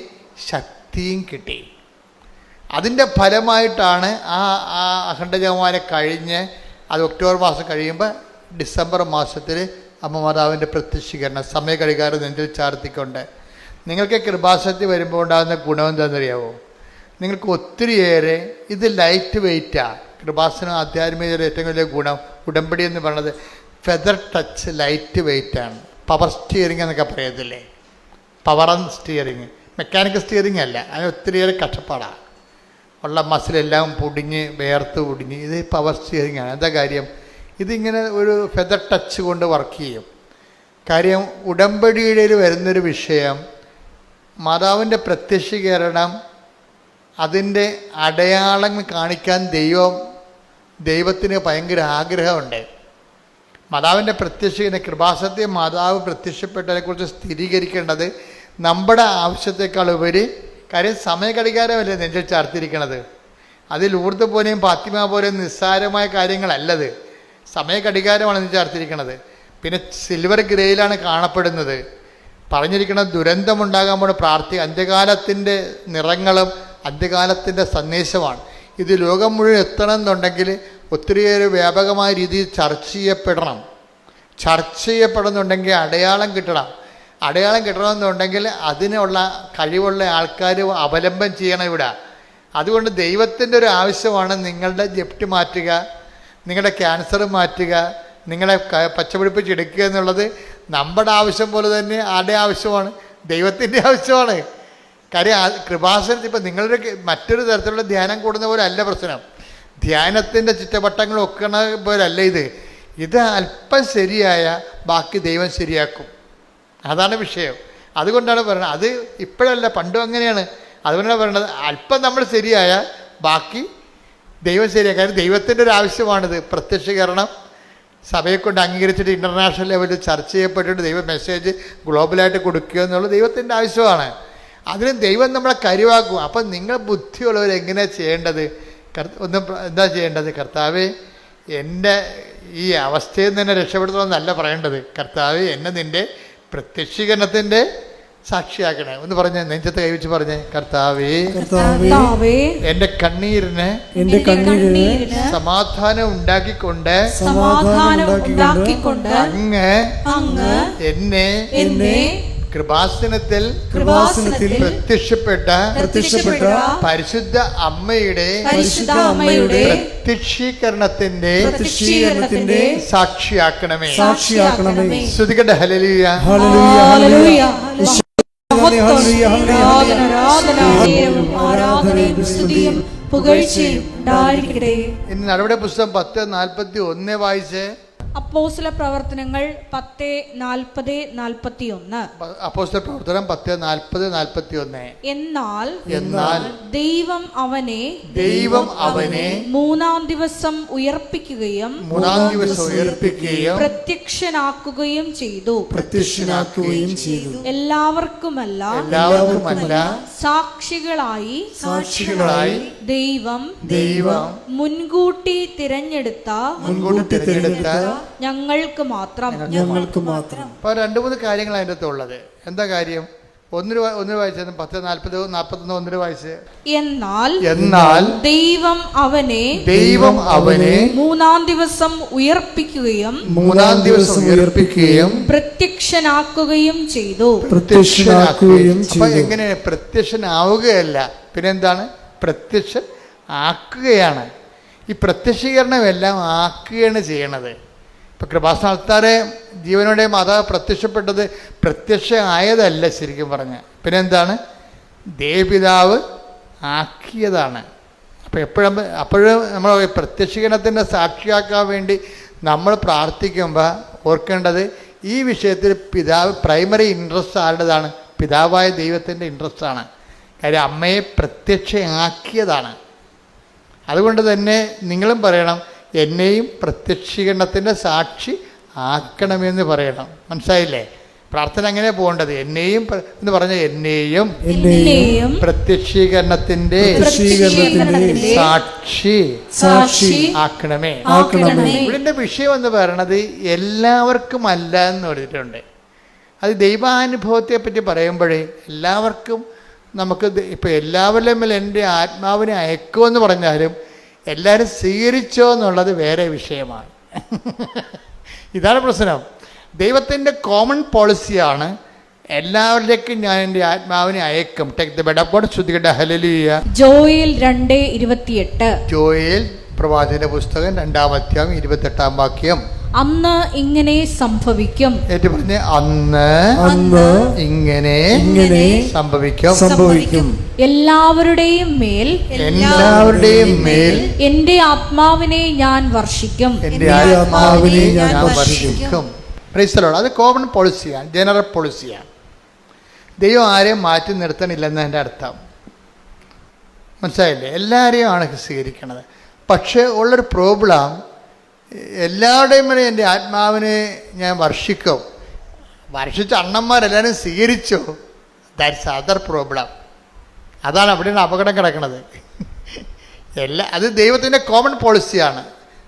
ശക്തിയും കിട്ടി. അതിൻ്റെ ഫലമായിട്ടാണ് ആ അഖണ്ഡ ജപമാല കഴിഞ്ഞ് അത് ഒക്ടോബർ മാസം കഴിയുമ്പോൾ ഡിസംബർ മാസത്തിൽ അമ്മ മാതാവിൻ്റെ പ്രത്യക്ഷീകരണം സമയഘടികാരം നെഞ്ചിൽ ചാർത്തിക്കൊണ്ട്. നിങ്ങൾക്ക് കൃപാസക്തി വരുമ്പോൾ ഉണ്ടാകുന്ന ഗുണം എന്താണെന്നറിയാവോ? നിങ്ങൾക്ക് ഒത്തിരിയേറെ ഇത് ലൈറ്റ് വെയ്റ്റാണ്. കൃപാസനം ആധ്യാത്മികതയുടെ ഏറ്റവും വലിയ ഗുണം ഉടമ്പടി എന്ന് പറയുന്നത് ഫെദർ ടച്ച്, ലൈറ്റ് വെയ്റ്റാണ്. പവർ സ്റ്റിയറിംഗ് എന്നൊക്കെ പറയത്തില്ലേ, power and steering, mechanical steering അല്ല. അതിന് ഒത്തിരിയേറെ കഷ്ടപ്പാടാണ്. ഉള്ള മസിലെല്ലാം പൊടിഞ്ഞ് വേർത്ത് പൊടിഞ്ഞ്, ഇത് പവർ സ്റ്റിയറിംഗ് ആണ്. എന്താ കാര്യം? ഇതിങ്ങനെ ഒരു ഫെദർ ടച്ച് കൊണ്ട് വർക്ക് ചെയ്യും. കാര്യം ഉടമ്പടിയുടെ വരുന്നൊരു വിഷയം മാതാവിൻ്റെ പ്രത്യക്ഷീകരണം, അതിൻ്റെ അടയാളങ്ങൾ കാണിക്കാൻ ദൈവത്തിന് ഭയങ്കര ആഗ്രഹമുണ്ട്. മാതാവിൻ്റെ പ്രത്യക്ഷീകരണം, കൃപാസത്യ മാതാവ് പ്രത്യക്ഷപ്പെട്ടതിനെക്കുറിച്ച് സ്ഥിരീകരിക്കേണ്ടത് നമ്മുടെ ആവശ്യത്തെക്കാൾ ഉപരി. കാര്യം സമയഘടികാരമല്ലേ നെഞ്ചിൽ ചാർത്തിരിക്കണത്. അതിൽ ലൂർദ് പോലെയും ഫാത്തിമ പോലെയും നിസ്സാരമായ കാര്യങ്ങളല്ലത്. സമയഘടികാരമാണ് നെഞ്ചിൽ ചാർത്തിരിക്കണത്. പിന്നെ സിൽവർ ഗ്രേയിലാണ് കാണപ്പെടുന്നത്. പറഞ്ഞിരിക്കുന്നത് ദുരന്തമുണ്ടാകാൻ പോണ അന്ത്യകാലത്തിൻ്റെ നിറങ്ങളും അന്ത്യകാലത്തിൻ്റെ സന്ദേശമാണ്. ഇത് ലോകം മുഴുവൻ എത്തണം എന്നുണ്ടെങ്കിൽ ഒത്തിരിയേറെ വ്യാപകമായ രീതിയിൽ ചർച്ച ചെയ്യപ്പെടുന്നുണ്ടെങ്കിൽ അടയാളം കിട്ടണം. അടയാളം കിട്ടണമെന്നുണ്ടെങ്കിൽ അതിനുള്ള കഴിവുള്ള ആൾക്കാർ അവലംബം ചെയ്യണം ഇവിടെ. അതുകൊണ്ട് ദൈവത്തിൻ്റെ ഒരു ആവശ്യമാണ് നിങ്ങളുടെ ജപ്തി മാറ്റുക, നിങ്ങളുടെ ക്യാൻസർ മാറ്റുക, നിങ്ങളെ പച്ചപിടിപ്പിച്ചെടുക്കുക എന്നുള്ളത്. നമ്മുടെ ആവശ്യം പോലെ തന്നെ ആരുടെ ആവശ്യമാണ്? ദൈവത്തിൻ്റെ ആവശ്യമാണ്. കാര്യം കൃപാസനത്തിൽ ഇപ്പം നിങ്ങളുടെ മറ്റൊരു തരത്തിലുള്ള ധ്യാനം കൂടുന്ന പോലെ അല്ല പ്രശ്നം. ധ്യാനത്തിൻ്റെ ചുറ്റവട്ടങ്ങൾ ഒക്കണ പോലല്ല ഇത് അല്പം ശരിയായ ബാക്കി ദൈവം ശരിയാക്കും. അതാണ് വിഷയം. അതുകൊണ്ടാണ് പറയുന്നത്. അത് ഇപ്പോഴല്ല, പണ്ടും അങ്ങനെയാണ്. അതുകൊണ്ടാണ് പറയുന്നത് അല്പം നമ്മൾ ശരിയായ ബാക്കി ദൈവം ശരിയാക്കും. കാര്യം ദൈവത്തിൻ്റെ ഒരു ആവശ്യമാണിത്. പ്രത്യക്ഷീകരണം സഭയെ കൊണ്ട് അംഗീകരിച്ചിട്ട് ഇൻ്റർനാഷണൽ ലെവലിൽ ചർച്ച ചെയ്യപ്പെട്ടിട്ട് ദൈവ മെസ്സേജ് ഗ്ലോബലായിട്ട് കൊടുക്കുക എന്നുള്ളത് ദൈവത്തിൻ്റെ ആവശ്യമാണ്. അതിന് ദൈവം നമ്മളെ കരുവാക്കും. അപ്പം നിങ്ങൾ ബുദ്ധിയുള്ളവർ എങ്ങനെയാണ് ചെയ്യേണ്ടത്? എന്താ ചെയ്യേണ്ടത്? കർത്താവേ, എൻ്റെ ഈ അവസ്ഥയിൽ നിന്ന് എന്നെ രക്ഷപ്പെടുത്തണമെന്നല്ല പറയേണ്ടത്. കർത്താവേ, എന്നെ നിൻ്റെ പ്രത്യക്ഷീകരണത്തിൻ്റെ സാക്ഷിയാക്കണേ. ഒന്ന് പറഞ്ഞേ, നെഞ്ചത്ത് കൈവച്ച് പറഞ്ഞേ, കർത്താവേ, എൻ്റെ കണ്ണീരിന് സമാധാനം ഉണ്ടാക്കിക്കൊണ്ട് അങ്ങ് എന്നെ കൃപാസനത്തിൽ പ്രത്യക്ഷപ്പെട്ട പരിശുദ്ധ അമ്മയുടെ പ്രത്യക്ഷീകരണത്തിന്റെ സാക്ഷിയാക്കണമേ. ശ്രുതികട്ടെ ഹല്ലേലൂയ. ഇനി നടപടി പുസ്തകം 10:41 വായിച്ച്. അപ്പോസ്തല പ്രവർത്തനങ്ങൾ 10:40-41. അപ്പോസ്തല പ്രവർത്തനം 10:40-41. എന്നാൽ ദൈവം അവനെ മൂന്നാം ദിവസം ഉയർപ്പിക്കുകയും പ്രത്യക്ഷനാക്കുകയും ചെയ്തു. എല്ലാവർക്കുമല്ല സാക്ഷികളായി ദൈവം മുൻകൂട്ടി തിരഞ്ഞെടുത്ത ഞങ്ങൾക്ക് മാത്രം. അപ്പൊ 2-3 കാര്യങ്ങൾ അതിൻ്റെ അകത്ത് ഉള്ളത്. എന്താ കാര്യം? ഒന്ന് വായിച്ചത് 10:40-41 വായിച്ച്. എന്നാൽ ദൈവം അവനെ മൂന്നാം ദിവസം ഉയർപ്പിക്കുകയും പ്രത്യക്ഷനാക്കുകയും ചെയ്തു. അപ്പൊ എങ്ങനെ? പ്രത്യക്ഷനാവുകയല്ല, പിന്നെന്താണ്? പ്രത്യക്ഷൻ ആക്കുകയാണ്. ഈ പ്രത്യക്ഷീകരണമെല്ലാം ആക്കുകയാണ് ചെയ്യണത്. ഇപ്പം കൃപാസനത്താറെ ജീവനോടെ മാതാവ് പ്രത്യക്ഷപ്പെട്ടത് പ്രത്യക്ഷ ആയതല്ല ശരിക്കും പറഞ്ഞാൽ. പിന്നെ എന്താണ്? ദേവപിതാവ് ആക്കിയതാണ്. അപ്പോൾ അപ്പോഴും നമ്മൾ പ്രത്യക്ഷീകരണത്തിൻ്റെ സാക്ഷിയാക്കാൻ വേണ്ടി നമ്മൾ പ്രാർത്ഥിക്കുമ്പോൾ ഓർക്കേണ്ടത് ഈ വിഷയത്തിൽ പിതാവ് പ്രൈമറി ഇൻട്രസ്റ്റ് ആരുടേതാണ്? പിതാവായ ദൈവത്തിൻ്റെ ഇൻട്രസ്റ്റാണ്. കാര്യം അമ്മയെ പ്രത്യക്ഷയാക്കിയതാണ്. അതുകൊണ്ട് തന്നെ നിങ്ങളും പറയണം, എന്നെയും പ്രത്യക്ഷീകരണത്തിൻ്റെ സാക്ഷി ആക്കണമെന്ന് പറയണം. മനസ്സിലായില്ലേ? പ്രാർത്ഥന അങ്ങനെ പോകേണ്ടത്. എന്നെയും എന്ന് പറഞ്ഞ എന്നെയും എന്നെയും പ്രത്യക്ഷീകരണത്തിന്റെ പ്രത്യക്ഷീകരണത്തിന്റെ സാക്ഷി ആക്കണമേ. ആക്കണമേ. ഇവിടെ വിഷയം എന്ന് പറയണത് എല്ലാവർക്കും അല്ല എന്ന് പറഞ്ഞിട്ടുണ്ട്. അത് ദൈവാനുഭവത്തെ പറ്റി പറയുമ്പോഴേ എല്ലാവർക്കും നമുക്ക് ഇപ്പം എല്ലാവരുടെ മേൽ എൻ്റെ ആത്മാവിനെ അയക്കുമെന്ന് പറഞ്ഞാലും എല്ലാവരും സ്വീകരിച്ചോ എന്നുള്ളത് വേറെ വിഷയമാണ്. ഇതാണ് പ്രശ്നം. ദൈവത്തിൻ്റെ കോമൺ പോളിസിയാണ് എല്ലാവരിലേക്കും ഞാൻ എൻ്റെ ആത്മാവിനെ അയക്കും. Take the word of God. ശ്രുതികട്ടെ ഹല്ലേലൂയ. ജോയേൽ 2:28. ജോയേൽ പ്രവാചകന്റെ പുസ്തകം 2-ാം അധ്യായം 28-ാം വാക്യം. അന്ന് ഇങ്ങനെ സംഭവിക്കും. ഏറ്റു പറഞ്ഞ് അന്ന് ഇങ്ങനെ സംഭവിക്കും. എല്ലാവരുടെയും മേൽ എന്റെ ആത്മാവിനെ ഞാൻ വർഷിക്കും. Praise the lord. അത് കോമൺ പോളിസിയാണ്, ജനറൽ പോളിസിയാണ്. ദൈവം ആരെയും മാറ്റി നിർത്തണില്ലെന്ന് എൻ്റെ അർത്ഥം. മനസ്സിലായില്ലേ? എല്ലാവരെയും ആണ് സ്വീകരിക്കണത്. പക്ഷേ ഉള്ളൊരു പ്രോബ്ലം, എല്ലാവരുടെയും മേലെ എൻ്റെ ആത്മാവിനെ ഞാൻ വർഷിക്കും. വർഷിച്ച അണ്ണന്മാരെല്ലാവരും സ്വീകരിച്ചോ? That's other problem. അതാണ് അവിടെയാണ് അപകടം കിടക്കുന്നത്. അത് ദൈവത്തിൻ്റെ കോമൺ പോളിസിയാണ്.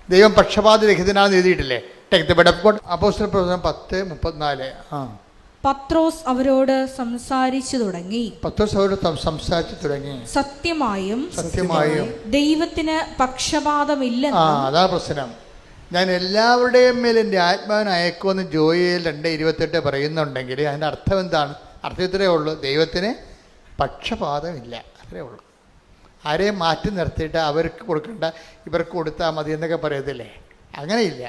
ദൈവം പക്ഷപാതരഹിതനാണെന്ന് എഴുതിയിട്ടില്ലേ? Take the word of God. അപ്പോസ്തല പ്രവൃത്തി 10:34. പത്രോസ് അവരോട് സംസാരിച്ചു തുടങ്ങി. സത്യമായും ദൈവത്തിന് പക്ഷപാതമില്ലെന്ന്. അതാ പ്രശ്നം. ഞാൻ എല്ലാവരുടെയും മേൽ എൻ്റെ ആത്മാവിനെ അയക്കുമെന്ന് ജോയേൽ 2:28 പറയുന്നുണ്ടെങ്കിൽ അതിൻ്റെ അർത്ഥം എന്താണ്? അർത്ഥം ഇത്രയേ ഉള്ളൂ, ദൈവത്തിന് പക്ഷപാതമില്ല, അത്രേ ഉള്ളൂ. ആരെയും മാറ്റി നിർത്തിയിട്ട് അവർക്ക് കൊടുക്കണ്ട, ഇവർക്ക് കൊടുത്താൽ മതി എന്നൊക്കെ പറയത്തില്ലേ? അങ്ങനെയില്ല.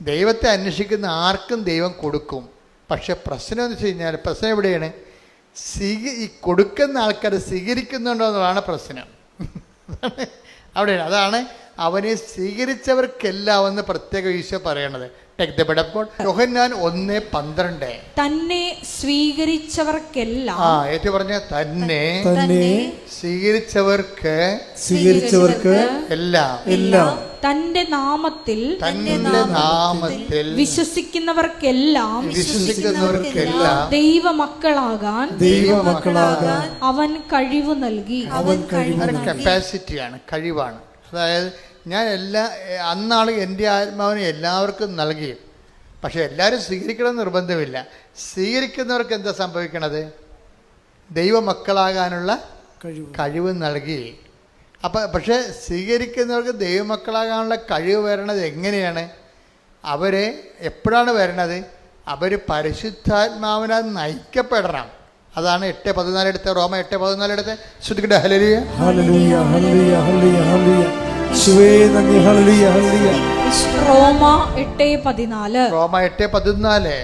ദൈവത്തെ അന്വേഷിക്കുന്ന ആർക്കും ദൈവം കൊടുക്കും. പക്ഷെ പ്രശ്നം എന്ന് വെച്ച് കഴിഞ്ഞാൽ, പ്രശ്നം എവിടെയാണ്? ഈ കൊടുക്കുന്ന ആൾക്കാർ സ്വീകരിക്കുന്നുണ്ടോ എന്നുള്ളതാണ് പ്രശ്നം. അവിടെയാണ്. അതാണ് അവനെ സ്വീകരിച്ചവർക്കെല്ലാം എന്ന് പ്രത്യേക ഈശോ പറയണത്. Take the word of God. Yohannan 1:12. തന്നെ സ്വീകരിച്ചവർക്കെല്ലാം. ഏറ്റു പറഞ്ഞ തന്നെ സ്വീകരിച്ചവർക്ക് എല്ലാം തന്റെ നാമത്തിൽ വിശ്വസിക്കുന്നവർക്കെല്ലാം ദൈവമക്കളാകാൻ അവൻ കഴിവ് നൽകി. കപ്പാസിറ്റിയാണ്, കഴിവാണ്. അതായത് ഞാൻ അന്നാൾ എൻ്റെ ആത്മാവിനെ എല്ലാവർക്കും നൽകി. പക്ഷെ എല്ലാവരും സ്വീകരിക്കണം നിർബന്ധമില്ല. സ്വീകരിക്കുന്നവർക്ക് എന്താ സംഭവിക്കണത്? ദൈവമക്കളാകാനുള്ള കഴിവ് നൽകി. പക്ഷേ സ്വീകരിക്കുന്നവർക്ക് ദൈവമക്കളാകാനുള്ള കഴിവ് വരണത് എങ്ങനെയാണ്? അവരെ എപ്പോഴാണ് വരണത്? അവർ പരിശുദ്ധാത്മാവിനാൽ നയിക്കപ്പെടണം. അതാണ് 8:14 എടുത്ത്, റോമ 8:14 എടുത്ത്. ശ്രുതിക്കട്ടെ ഹല്ലേലൂയ. റോമ 8:14.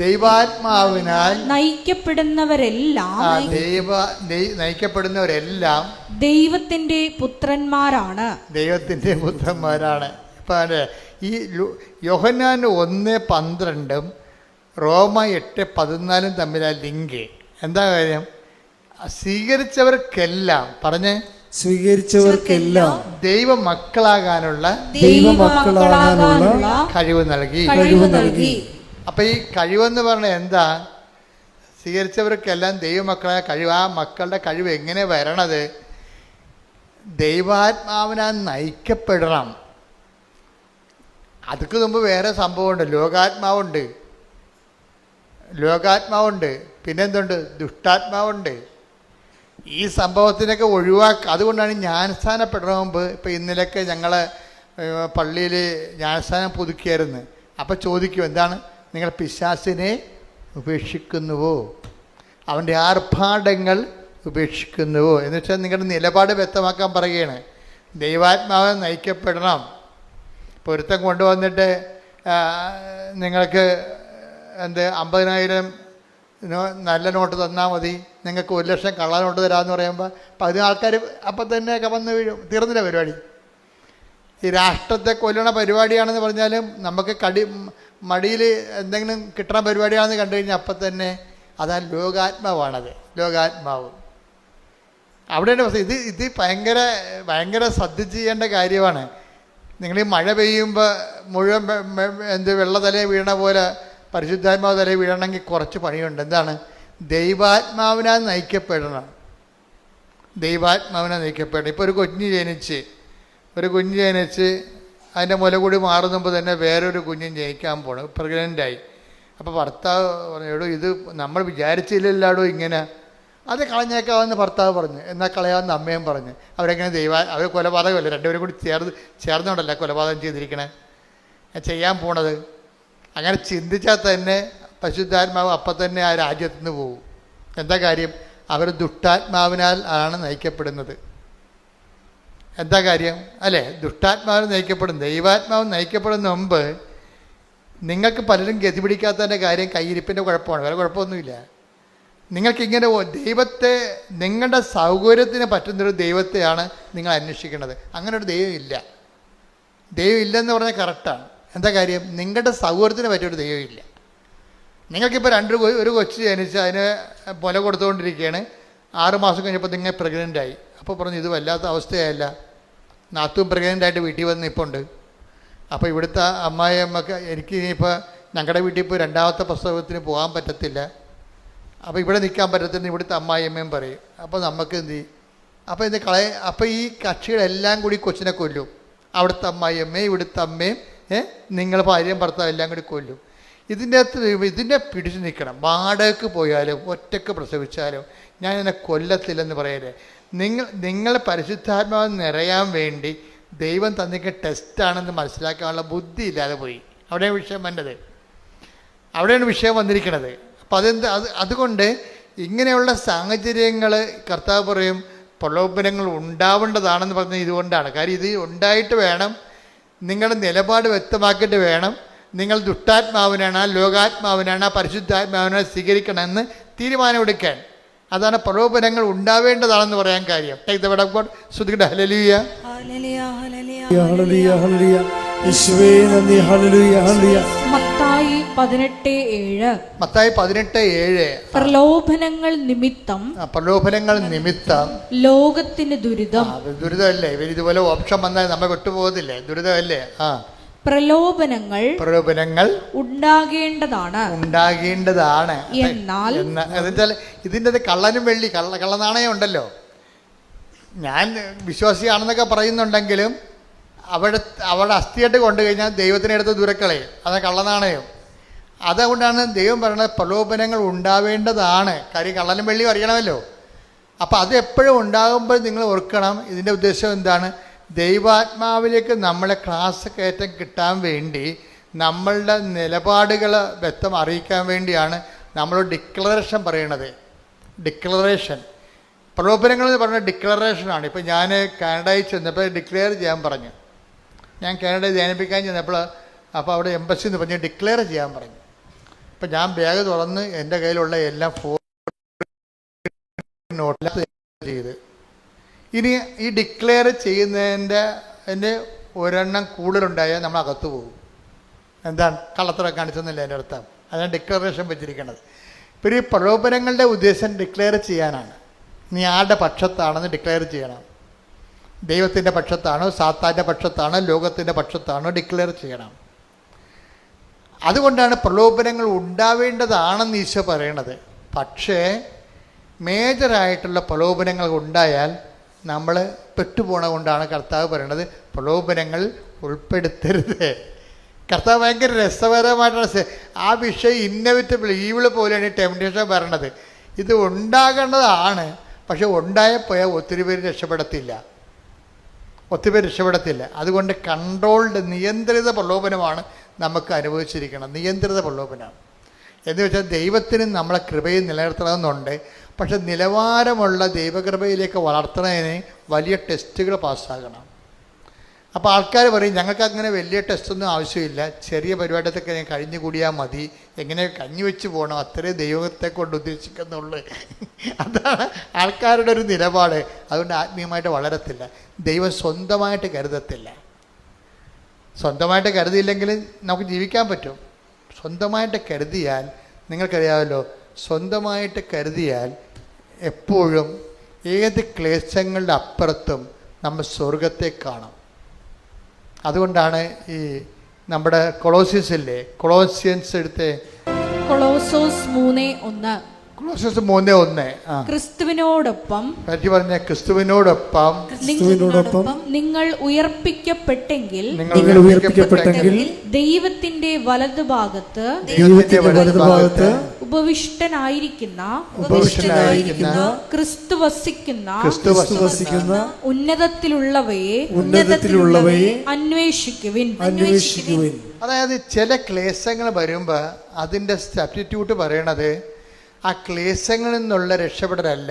ദൈവാത്മാവിനാൽ നയിക്കപ്പെടുന്നവരെല്ലാം ദൈവത്തിന്റെ പുത്രന്മാരാണ്. ഇപ്പം ഈ യോഹന്നാൻ 1:12 റോമ 8:14 തമ്മിലാ ലിങ്ക്. എന്താ കാര്യം? സ്വീകരിച്ചവർക്കെല്ലാം ദൈവമക്കളാകാനുള്ള കഴിവ് നൽകി. അപ്പൊ ഈ കഴിവെന്ന് പറഞ്ഞാൽ എന്താ? സ്വീകരിച്ചവർക്കെല്ലാം ദൈവമക്കളായ കഴിവ്. ആ മക്കളുടെ കഴിവ് എങ്ങനെ വരണത്? ദൈവാത്മാവിനാൽ നയിക്കപ്പെടണം. അതൊക്കെ മുമ്പ് വേറെ സംഭവമുണ്ട്. ലോകാത്മാവുണ്ട്, പിന്നെന്തുണ്ട്? ദുഷ്ടാത്മാവുണ്ട്. ഈ സംഭവത്തിനൊക്കെ അതുകൊണ്ടാണ് ജ്ഞാനസ്ഥാനപ്പെടണ മുമ്പ്. ഇപ്പം ഇന്നലെയൊക്കെ ഞങ്ങൾ പള്ളിയിൽ ജ്ഞാനസ്ഥാനം പുതുക്കിയായിരുന്നു. അപ്പം ചോദിക്കും, എന്താണ് നിങ്ങൾ പിശാചിനെ ഉപേക്ഷിക്കുന്നുവോ? അവൻ്റെ ആർഭാടങ്ങൾ ഉപേക്ഷിക്കുന്നുവോ? എന്ന് വെച്ചാൽ നിങ്ങളുടെ നിലപാട് വ്യക്തമാക്കാൻ പറയുകയാണ്. ദൈവാത്മാവ് നയിക്കപ്പെടണം. പൊരുത്തം കൊണ്ടുവന്നിട്ട് നിങ്ങൾക്ക് 50,000 നല്ല നോട്ട് തന്നാൽ മതി, നിങ്ങൾക്ക് 1,00,000 കള്ള നോട്ട് തരാമെന്ന് പറയുമ്പോൾ 10 ആൾക്കാർ അപ്പം തന്നെ വന്ന് വീഴും. തീർന്നില്ല പരിപാടി. ഈ രാഷ്ട്രത്തെ കൊല്ലണ പരിപാടിയാണെന്ന് പറഞ്ഞാലും നമുക്ക് മടിയിൽ എന്തെങ്കിലും കിട്ടണ പരിപാടിയാണെന്ന് കണ്ടു കഴിഞ്ഞാൽ അപ്പം തന്നെ അതാ ലോകാത്മാവ്. അവിടെയാണ് പ്രശ്നം. ഇത് ഭയങ്കര ശ്രദ്ധിച്ച് ചെയ്യേണ്ട കാര്യമാണ്. നിങ്ങൾ ഈ മഴ പെയ്യുമ്പോൾ മുഴുവൻ വെള്ളത്തലയെ വീണ പോലെ പരിശുദ്ധാത്മാവ് തലയിൽ വീഴണമെങ്കിൽ കുറച്ച് പണിയുണ്ട്. എന്താണ്? ദൈവാത്മാവിനാൽ നയിക്കപ്പെടണം. ദൈവാത്മാവിനാൽ നയിക്കപ്പെടണം. ഇപ്പോൾ ഒരു കുഞ്ഞ് ജനിച്ച് അതിൻ്റെ മുല കൂടി മാറുന്ന മുമ്പ് തന്നെ വേറൊരു കുഞ്ഞും ജനിക്കാൻ പോകണം, പ്രഗ്നൻ്റായി. അപ്പോൾ ഭർത്താവ് പറഞ്ഞു, എടോ ഇത് നമ്മൾ വിചാരിച്ചില്ലല്ലാടോ ഇങ്ങനെ, അത് കളഞ്ഞേക്കാമെന്ന് ഭർത്താവ് പറഞ്ഞു. എന്നാൽ കളയാമെന്ന് അമ്മയും പറഞ്ഞു. അവരെങ്ങനെ അവർ കൊലപാതകമല്ലേ, രണ്ടുപേരും കൂടി ചേർന്നുകൊണ്ടല്ല കൊലപാതകം ചെയ്തിരിക്കണേ, ചെയ്യാൻ പോണത്. അങ്ങനെ ചിന്തിച്ചാൽ തന്നെ പരിശുദ്ധാത്മാവ് അപ്പം തന്നെ ആ രാജ്യത്തു നിന്ന് പോകും. എന്താ കാര്യം? അവർ ദുഷ്ടാത്മാവിനാൽ ആണ് നയിക്കപ്പെടുന്നത്. എന്താ കാര്യം? അല്ലേ? ദുഷ്ടാത്മാവിന് നയിക്കപ്പെടും. ദൈവാത്മാവ് നയിക്കപ്പെടുന്ന മുമ്പ് നിങ്ങൾക്ക് പലരും ഗതി പിടിക്കാത്തതിൻ്റെ കാര്യം കയ്യിരിപ്പിൻ്റെ കുഴപ്പമാണ്, വേറെ കുഴപ്പമൊന്നുമില്ല. നിങ്ങൾക്കിങ്ങനെ ദൈവത്തെ നിങ്ങളുടെ സൗകര്യത്തിന് പറ്റുന്നൊരു ദൈവത്തെയാണ് നിങ്ങൾ അന്വേഷിക്കുന്നത്. അങ്ങനെ ഒരു ദൈവം ഇല്ല. ദൈവം ഇല്ലെന്ന് പറഞ്ഞാൽ കറക്റ്റാണ്. എന്താ കാര്യം? നിങ്ങളുടെ സൗകര്യത്തിന് പറ്റിയൊരു ദൈവമില്ല. നിങ്ങൾക്കിപ്പോൾ ഒരു കൊച്ചു ജനിച്ച് അതിന് മുല കൊടുത്തുകൊണ്ടിരിക്കുകയാണ്. 6 മാസം കഴിഞ്ഞപ്പോൾ നിങ്ങൾ പ്രഗ്നൻ്റായി. അപ്പോൾ പറഞ്ഞു, ഇത് വല്ലാത്ത അവസ്ഥയായല്ല. നാത്തും പ്രഗ്നൻ്റായിട്ട് വീട്ടിൽ വന്ന് നിൽപ്പുണ്ട്. അപ്പോൾ ഇവിടുത്തെ അമ്മായിയമ്മക്ക് എനിക്ക് ഇനിയിപ്പോൾ ഞങ്ങളുടെ വീട്ടിൽ ഇപ്പോൾ 2ാമത്തെ പ്രസവത്തിന് പോകാൻ പറ്റത്തില്ല, അപ്പോൾ ഇവിടെ നിൽക്കാൻ പറ്റത്തില്ല, ഇവിടുത്തെ അമ്മായിയമ്മയും പറയും. അപ്പോൾ നമുക്ക് എന്ത് ചെയ്യും? അപ്പോൾ ഇത് അപ്പോൾ ഈ കക്ഷികളെല്ലാം കൂടി കൊച്ചിനെ കൊല്ലും. അവിടുത്തെ അമ്മായിയമ്മയും ഇവിടുത്തെ അമ്മയും നിങ്ങൾ ഭാര്യയും ഭർത്താവും എല്ലാം കൂടി കൊല്ലും. ഇതിനെ പിടിച്ചു നിൽക്കണം. വാടകയ്ക്ക് പോയാലും ഒറ്റയ്ക്ക് പ്രസവിച്ചാലും ഞാൻ എന്നെ കൊല്ലത്തില്ലെന്ന് പറയലേ. നിങ്ങൾ പരിശുദ്ധാത്മാവ് നിറയാൻ വേണ്ടി ദൈവം തന്നിക്ക് ടെസ്റ്റാണെന്ന് മനസ്സിലാക്കാനുള്ള ബുദ്ധി ഇല്ലാതെ പോയി. അവിടെയാണ് വിഷയം വന്നത്, അവിടെയാണ് വിഷയം വന്നിരിക്കുന്നത്. അപ്പം അതുകൊണ്ട് ഇങ്ങനെയുള്ള സാഹചര്യങ്ങൾ കർത്താവ് പറയും പ്രലോഭനങ്ങൾ ഉണ്ടാവേണ്ടതാണെന്ന് പറഞ്ഞത് ഇതുകൊണ്ടാണ്. കാര്യം ഇത് ഉണ്ടായിട്ട് വേണം നിങ്ങളുടെ നിലപാട് വ്യക്തമാക്കിയിട്ട് വേണം നിങ്ങൾ ദുഷ്ടാത്മാവിനാണ്, ലോകാത്മാവിനാണ്, പരിശുദ്ധാത്മാവിനെ സ്വീകരിക്കണമെന്ന് തീരുമാനമെടുക്കാൻ. അതാണ് പ്രലോഭനങ്ങൾ ഉണ്ടാവേണ്ടതാണെന്ന് പറയാൻ കാര്യം. Take the word of God. ശ്രുതികട ഹല്ലേലൂയ, ഹല്ലേലൂയ, ഹല്ലേലൂയ. യേശുവേ നന്ദി. ഹല്ലേലൂയ, ഹല്ലേലൂയ. മത്തായി 18:7. മത്തായി 18:7. പ്രലോഭനങ്ങൾ നിമിത്തം ലോകത്തിന് ദുരിതം. ദുരിതമല്ലേ? ഇവർ ഇതുപോലെ ഓപ്ഷൻ വന്നാൽ നമ്മൾ വിട്ടുപോകത്തില്ലേ? ദുരിതമല്ലേ? പ്രലോഭനങ്ങൾ ഉണ്ടാകേണ്ടതാണ് എന്നാൽ ഇതിൻ്റെ കള്ളനും വെള്ളി കള്ളനാണയം ഉണ്ടല്ലോ. ഞാൻ വിശ്വാസിയാണെന്നൊക്കെ പറയുന്നുണ്ടെങ്കിലും അവിടെ അസ്ഥിയായിട്ട് കൊണ്ടു കഴിഞ്ഞാൽ ദൈവത്തിനടുത്ത് ദൂരക്കളയും. അത് കള്ളനാണയം. അതുകൊണ്ടാണ് ദൈവം പറയുന്നത് പ്രലോഭനങ്ങൾ ഉണ്ടാവേണ്ടതാണ്. കാര്യം കള്ളനും വെള്ളിയും അറിയണമല്ലോ. അപ്പോൾ അത് എപ്പോഴും ഉണ്ടാകുമ്പോൾ നിങ്ങൾ ഓർക്കണം, ഇതിൻ്റെ ഉദ്ദേശം എന്താണ്? ദൈവാത്മാവിലേക്ക് നമ്മളെ ക്ലാസ് കയറ്റം കിട്ടാൻ വേണ്ടി നമ്മളുടെ നിലപാടുകൾ വ്യക്തം അറിയിക്കാൻ വേണ്ടിയാണ് നമ്മൾ ഡിക്ലറേഷൻ പറയണത്. ഡിക്ലറേഷൻ, പ്രലോഭനങ്ങൾ എന്ന് പറഞ്ഞ ഡിക്ലറേഷനാണ്. ഇപ്പോൾ ഞാൻ കാനഡയിൽ ചെന്നപ്പോൾ ഡിക്ലെയർ ചെയ്യാൻ പറഞ്ഞു. ഞാൻ കാനഡയിൽ ധ്യാനിപ്പിക്കാൻ ചെന്നപ്പോൾ അപ്പോൾ അവിടെ എംബസി എന്ന് പറഞ്ഞ് ഡിക്ലെയർ ചെയ്യാൻ പറഞ്ഞു. അപ്പം ഞാൻ ബാഗ് തുറന്ന് എൻ്റെ കയ്യിലുള്ള എല്ലാം നോട്ടിൽ ചെയ്ത്, ഇനി ഈ ഡിക്ലെയർ ചെയ്യുന്നതിൻ്റെ ഒരെണ്ണം കൂടുതലുണ്ടായാൽ നമ്മൾ അകത്ത് പോകും. എന്താണ്? കള്ളത്തരം കാണിച്ചെന്നില്ല എൻ്റെ അർത്ഥം. അതാണ് ഡിക്ലറേഷൻ വെച്ചിരിക്കുന്നത്. ഇപ്പോൾ ഈ പ്രലോഭനങ്ങളുടെ ഉദ്ദേശം ഡിക്ലെയർ ചെയ്യാനാണ്. നീ ആരുടെ പക്ഷത്താണെന്ന് ഡിക്ലെയർ ചെയ്യണം. ദൈവത്തിൻ്റെ പക്ഷത്താണോ, സാത്താൻ്റെ പക്ഷത്താണോ, ലോകത്തിൻ്റെ പക്ഷത്താണോ ഡിക്ലെയർ ചെയ്യണം. അതുകൊണ്ടാണ് പ്രലോഭനങ്ങൾ ഉണ്ടാവേണ്ടതാണെന്ന് ഈശോ പറയണത്. പക്ഷേ മേജറായിട്ടുള്ള പ്രലോഭനങ്ങൾ ഉണ്ടായാൽ നമ്മൾ പെട്ടുപോണ കൊണ്ടാണ് കർത്താവ് പറയണത് പ്രലോഭനങ്ങൾ ഉൾപ്പെടുത്തരുത്. കർത്താവ് ഭയങ്കര രസകരമായിട്ടുള്ള ആ വിഷയം ഇന്നവിറ്റബിൾ ഈവിള് പോലെയാണ് ഈ ടെംപ്റ്റേഷൻ പറയണത്. ഇത് ഉണ്ടാകേണ്ടതാണ്, പക്ഷെ ഉണ്ടായപ്പോയാൽ ഒത്തിരി പേര് രക്ഷപ്പെടത്തില്ല. അതുകൊണ്ട് കൺട്രോൾഡ് നിയന്ത്രിത പ്രലോഭനമാണ് നമുക്ക് അനുഭവിച്ചിരിക്കണം. നിയന്ത്രിത പ്രലോഭനം എന്ന് വെച്ചാൽ ദൈവത്തിന് നമ്മളെ കൃപയിൽ നിലനിർത്തണമെന്നുണ്ട്. പക്ഷെ നിലവാരമുള്ള ദൈവകൃപയിലേക്ക് വളർത്തുന്നതിന് വലിയ ടെസ്റ്റുകൾ പാസ്സാകണം. അപ്പോൾ ആൾക്കാർ പറയും ഞങ്ങൾക്ക് അങ്ങനെ വലിയ ടെസ്റ്റൊന്നും ആവശ്യമില്ല, ചെറിയ പരിപാടിയൊക്കെ ഞാൻ കഴിഞ്ഞുകൂടിയാൽ മതി, എങ്ങനെ കഞ്ഞി വെച്ച് പോകണം, അത്രേ ദൈവത്തെ കൊണ്ട് ഉദ്ദേശിക്കുന്നുള്ളൂ. അതാണ് ആൾക്കാരുടെ ഒരു നിലപാട്. അതുകൊണ്ട് ആത്മീയമായിട്ട് വളരത്തില്ല. ദൈവം സ്വന്തമായിട്ട് കരുതത്തില്ല. സ്വന്തമായിട്ട് കരുതിയില്ലെങ്കിൽ നമുക്ക് ജീവിക്കാൻ പറ്റും. സ്വന്തമായിട്ട് കരുതിയാൽ നിങ്ങൾക്കറിയാമല്ലോ, സ്വന്തമായിട്ട് കരുതിയാൽ എപ്പോഴും ഏത് ക്ലേശങ്ങളുടെ അപ്പുറത്തും നമ്മൾ സ്വർഗത്തെ കാണും. അതുകൊണ്ടാണ് ഈ നമ്മുടെ കൊളോസിയൻസ് എടുത്ത് കൊളോസോസ് 3:1. കൊളോസ്യസ് 3:1. ക്രിസ്തുവിനോടൊപ്പം പറ്റി പറഞ്ഞ ക്രിസ്തുവിനോടൊപ്പം നിങ്ങൾ ഉയർപ്പിക്കപ്പെട്ടെങ്കിൽ നിങ്ങൾ ഉയർപ്പിക്കപ്പെട്ടെങ്കിൽ ദൈവത്തിന്റെ വലതുഭാഗത്ത് ഉപവിഷ്ടനായിരിക്കുന്ന ക്രിസ്തു വസിക്കുന്ന ഉന്നതത്തിലുള്ളവയെ അന്വേഷിക്കുവിൻ. അതായത് ചില ക്ലേശങ്ങൾ വരുമ്പോൾ അതിൻ്റെ സബ്സ്റ്റിറ്റ്യൂട്ട് പറയണത് ആ ക്ലേശങ്ങളിൽ നിന്നുള്ള രക്ഷപ്പെടലല്ല,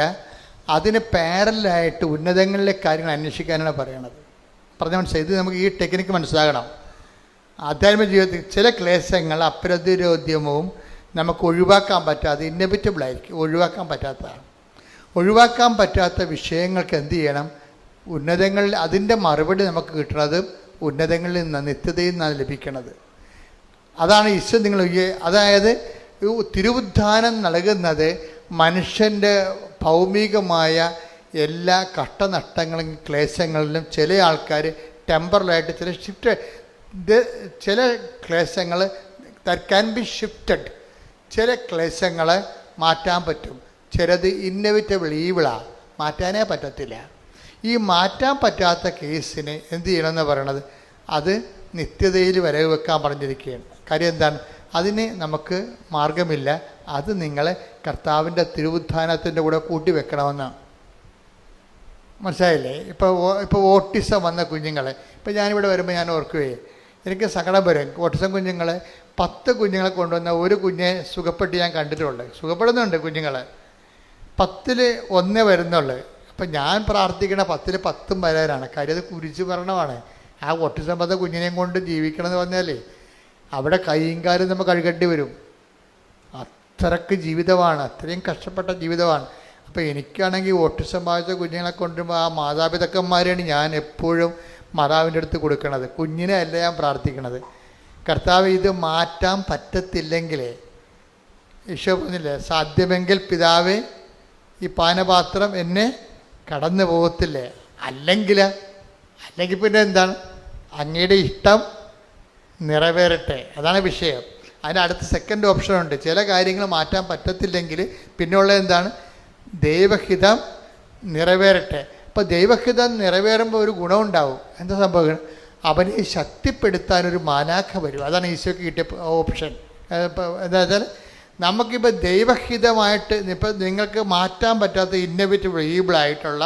അതിന് പാരലായിട്ട് ഉന്നതങ്ങളിലെ കാര്യങ്ങൾ അന്വേഷിക്കാനാണ് പറയണത്. പറഞ്ഞ മനസ്സിലായി? ഇത് നമുക്ക് ഈ ടെക്നിക്ക് മനസ്സിലാകണം. ആധ്യാത്മിക ജീവിതത്തിൽ ചില ക്ലേശങ്ങൾ അപ്രതിരോധ്യവും നമുക്ക് ഒഴിവാക്കാൻ പറ്റാതെ ഇന്നവിറ്റബിൾ ആയിരിക്കും, ഒഴിവാക്കാൻ പറ്റാത്തതാണ്. ഒഴിവാക്കാൻ പറ്റാത്ത വിഷയങ്ങൾക്ക് എന്ത് ചെയ്യണം? ഉന്നതങ്ങളിൽ അതിൻ്റെ മറുപടി നമുക്ക് കിട്ടുന്നത് ഉന്നതങ്ങളിൽ നിന്ന്, നിത്യതയിൽ നിന്നാണ് ലഭിക്കുന്നത്. അതാണ് ഈശോ നിങ്ങൾ, അതായത് തിരുവുദ്ധാനം നൽകുന്നത് മനുഷ്യൻ്റെ ഭൗമികമായ എല്ലാ കഷ്ടനഷ്ടങ്ങളും ക്ലേശങ്ങളിലും ചില ആൾക്കാർ ടെമ്പറലായിട്ട് ചില ഷിഫ്റ്റ്, ചില ക്ലേശങ്ങൾ ദാറ്റ് ക്യാൻ ബി ഷിഫ്റ്റഡ്. ചില ക്ലേശങ്ങൾ മാറ്റാൻ പറ്റും, ചിലത് ഇന്നവിറ്റബിൾ ഈവിളാണ്, മാറ്റാനേ പറ്റത്തില്ല. ഈ മാറ്റാൻ പറ്റാത്ത കേസിന് എന്ത് ചെയ്യണമെന്ന് പറയണത് അത് നിത്യതയിൽ വരവ് വെക്കാൻ പറഞ്ഞിരിക്കുകയാണ്. കാര്യം എന്താണ്? അതിന് നമുക്ക് മാർഗമില്ല. അത് നിങ്ങളെ കർത്താവിൻ്റെ തിരുവുദ്ധാനത്തിൻ്റെ കൂടെ കൂട്ടി വെക്കണമെന്നാണ്. മനസ്സിലായില്ലേ? ഇപ്പോൾ ഓട്ടിസം വന്ന കുഞ്ഞുങ്ങളെ, ഇപ്പോൾ ഞാനിവിടെ വരുമ്പോൾ ഞാൻ ഓർക്കുകയെ എനിക്ക് സങ്കടം വരും. ഓട്ടിസം കുഞ്ഞുങ്ങളെ 10 കുഞ്ഞുങ്ങളെ കൊണ്ടുവന്ന ഒരു കുഞ്ഞെ സുഖപ്പെട്ട് ഞാൻ കണ്ടിട്ടുണ്ട്. സുഖപ്പെടുന്നുണ്ട് കുഞ്ഞുങ്ങൾ, 10ൽ 1 വരുന്നുള്ളൂ. അപ്പം ഞാൻ പ്രാർത്ഥിക്കണ 10ൽ 10 വരാനാണ്. കാര്യം അത് കുരിശ് മരണമാണ്. ആ ഓട്ടിസം വന്ന കുഞ്ഞിനെയും കൊണ്ട് ജീവിക്കണമെന്ന് പറഞ്ഞാലേ അവിടെ കൈയും കാലും നമ്മൾ കഴുകേണ്ടി വരും. അത്രയ്ക്ക് ജീവിതമാണ്, അത്രയും കഷ്ടപ്പെട്ട ജീവിതമാണ്. അപ്പോൾ എനിക്കാണെങ്കിൽ ഓട്ടിസം ബാധിച്ച കുഞ്ഞുങ്ങളെ കൊണ്ടുവരുമ്പോൾ ആ മാതാപിതാക്കന്മാരെയാണ് ഞാൻ എപ്പോഴും മാതാവിൻ്റെ അടുത്ത് കൊടുക്കണത്. കുഞ്ഞിനെ അല്ല ഞാൻ പ്രാർത്ഥിക്കണത്. കർത്താവ് ഇത് മാറ്റാൻ പറ്റത്തില്ലെങ്കിലേ, ഈശോ പറഞ്ഞില്ലേ, സാധ്യമെങ്കിൽ പിതാവേ ഈ പാനപാത്രം എന്നെ കടന്നു പോകത്തില്ലേ. അല്ലെങ്കിൽ പിന്നെ എന്താണ്? അങ്ങയുടെ ഇഷ്ടം നിറവേറട്ടെ. അതാണ് വിഷയം. അതിനടുത്ത് സെക്കൻഡ് ഓപ്ഷനുണ്ട്. ചില കാര്യങ്ങൾ മാറ്റാൻ പറ്റത്തില്ലെങ്കിൽ പിന്നെയുള്ളത് എന്താണ്? ദൈവഹിതം നിറവേറട്ടെ. അപ്പോൾ ദൈവഹിതം നിറവേറുമ്പോൾ ഒരു ഗുണമുണ്ടാവും. എന്താ സംഭവം? അവനെ ശക്തിപ്പെടുത്താനൊരു മാലാഖ വരും. അതാണ് ഈശോയ്ക്ക് കിട്ടിയ ഓപ്ഷൻ. എന്താ വെച്ചാൽ നമുക്കിപ്പോൾ ദൈവഹിതമായിട്ട് ഇപ്പം നിങ്ങൾക്ക് മാറ്റാൻ പറ്റാത്ത ഇന്നവിറ്റബിൾ ഈബിളായിട്ടുള്ള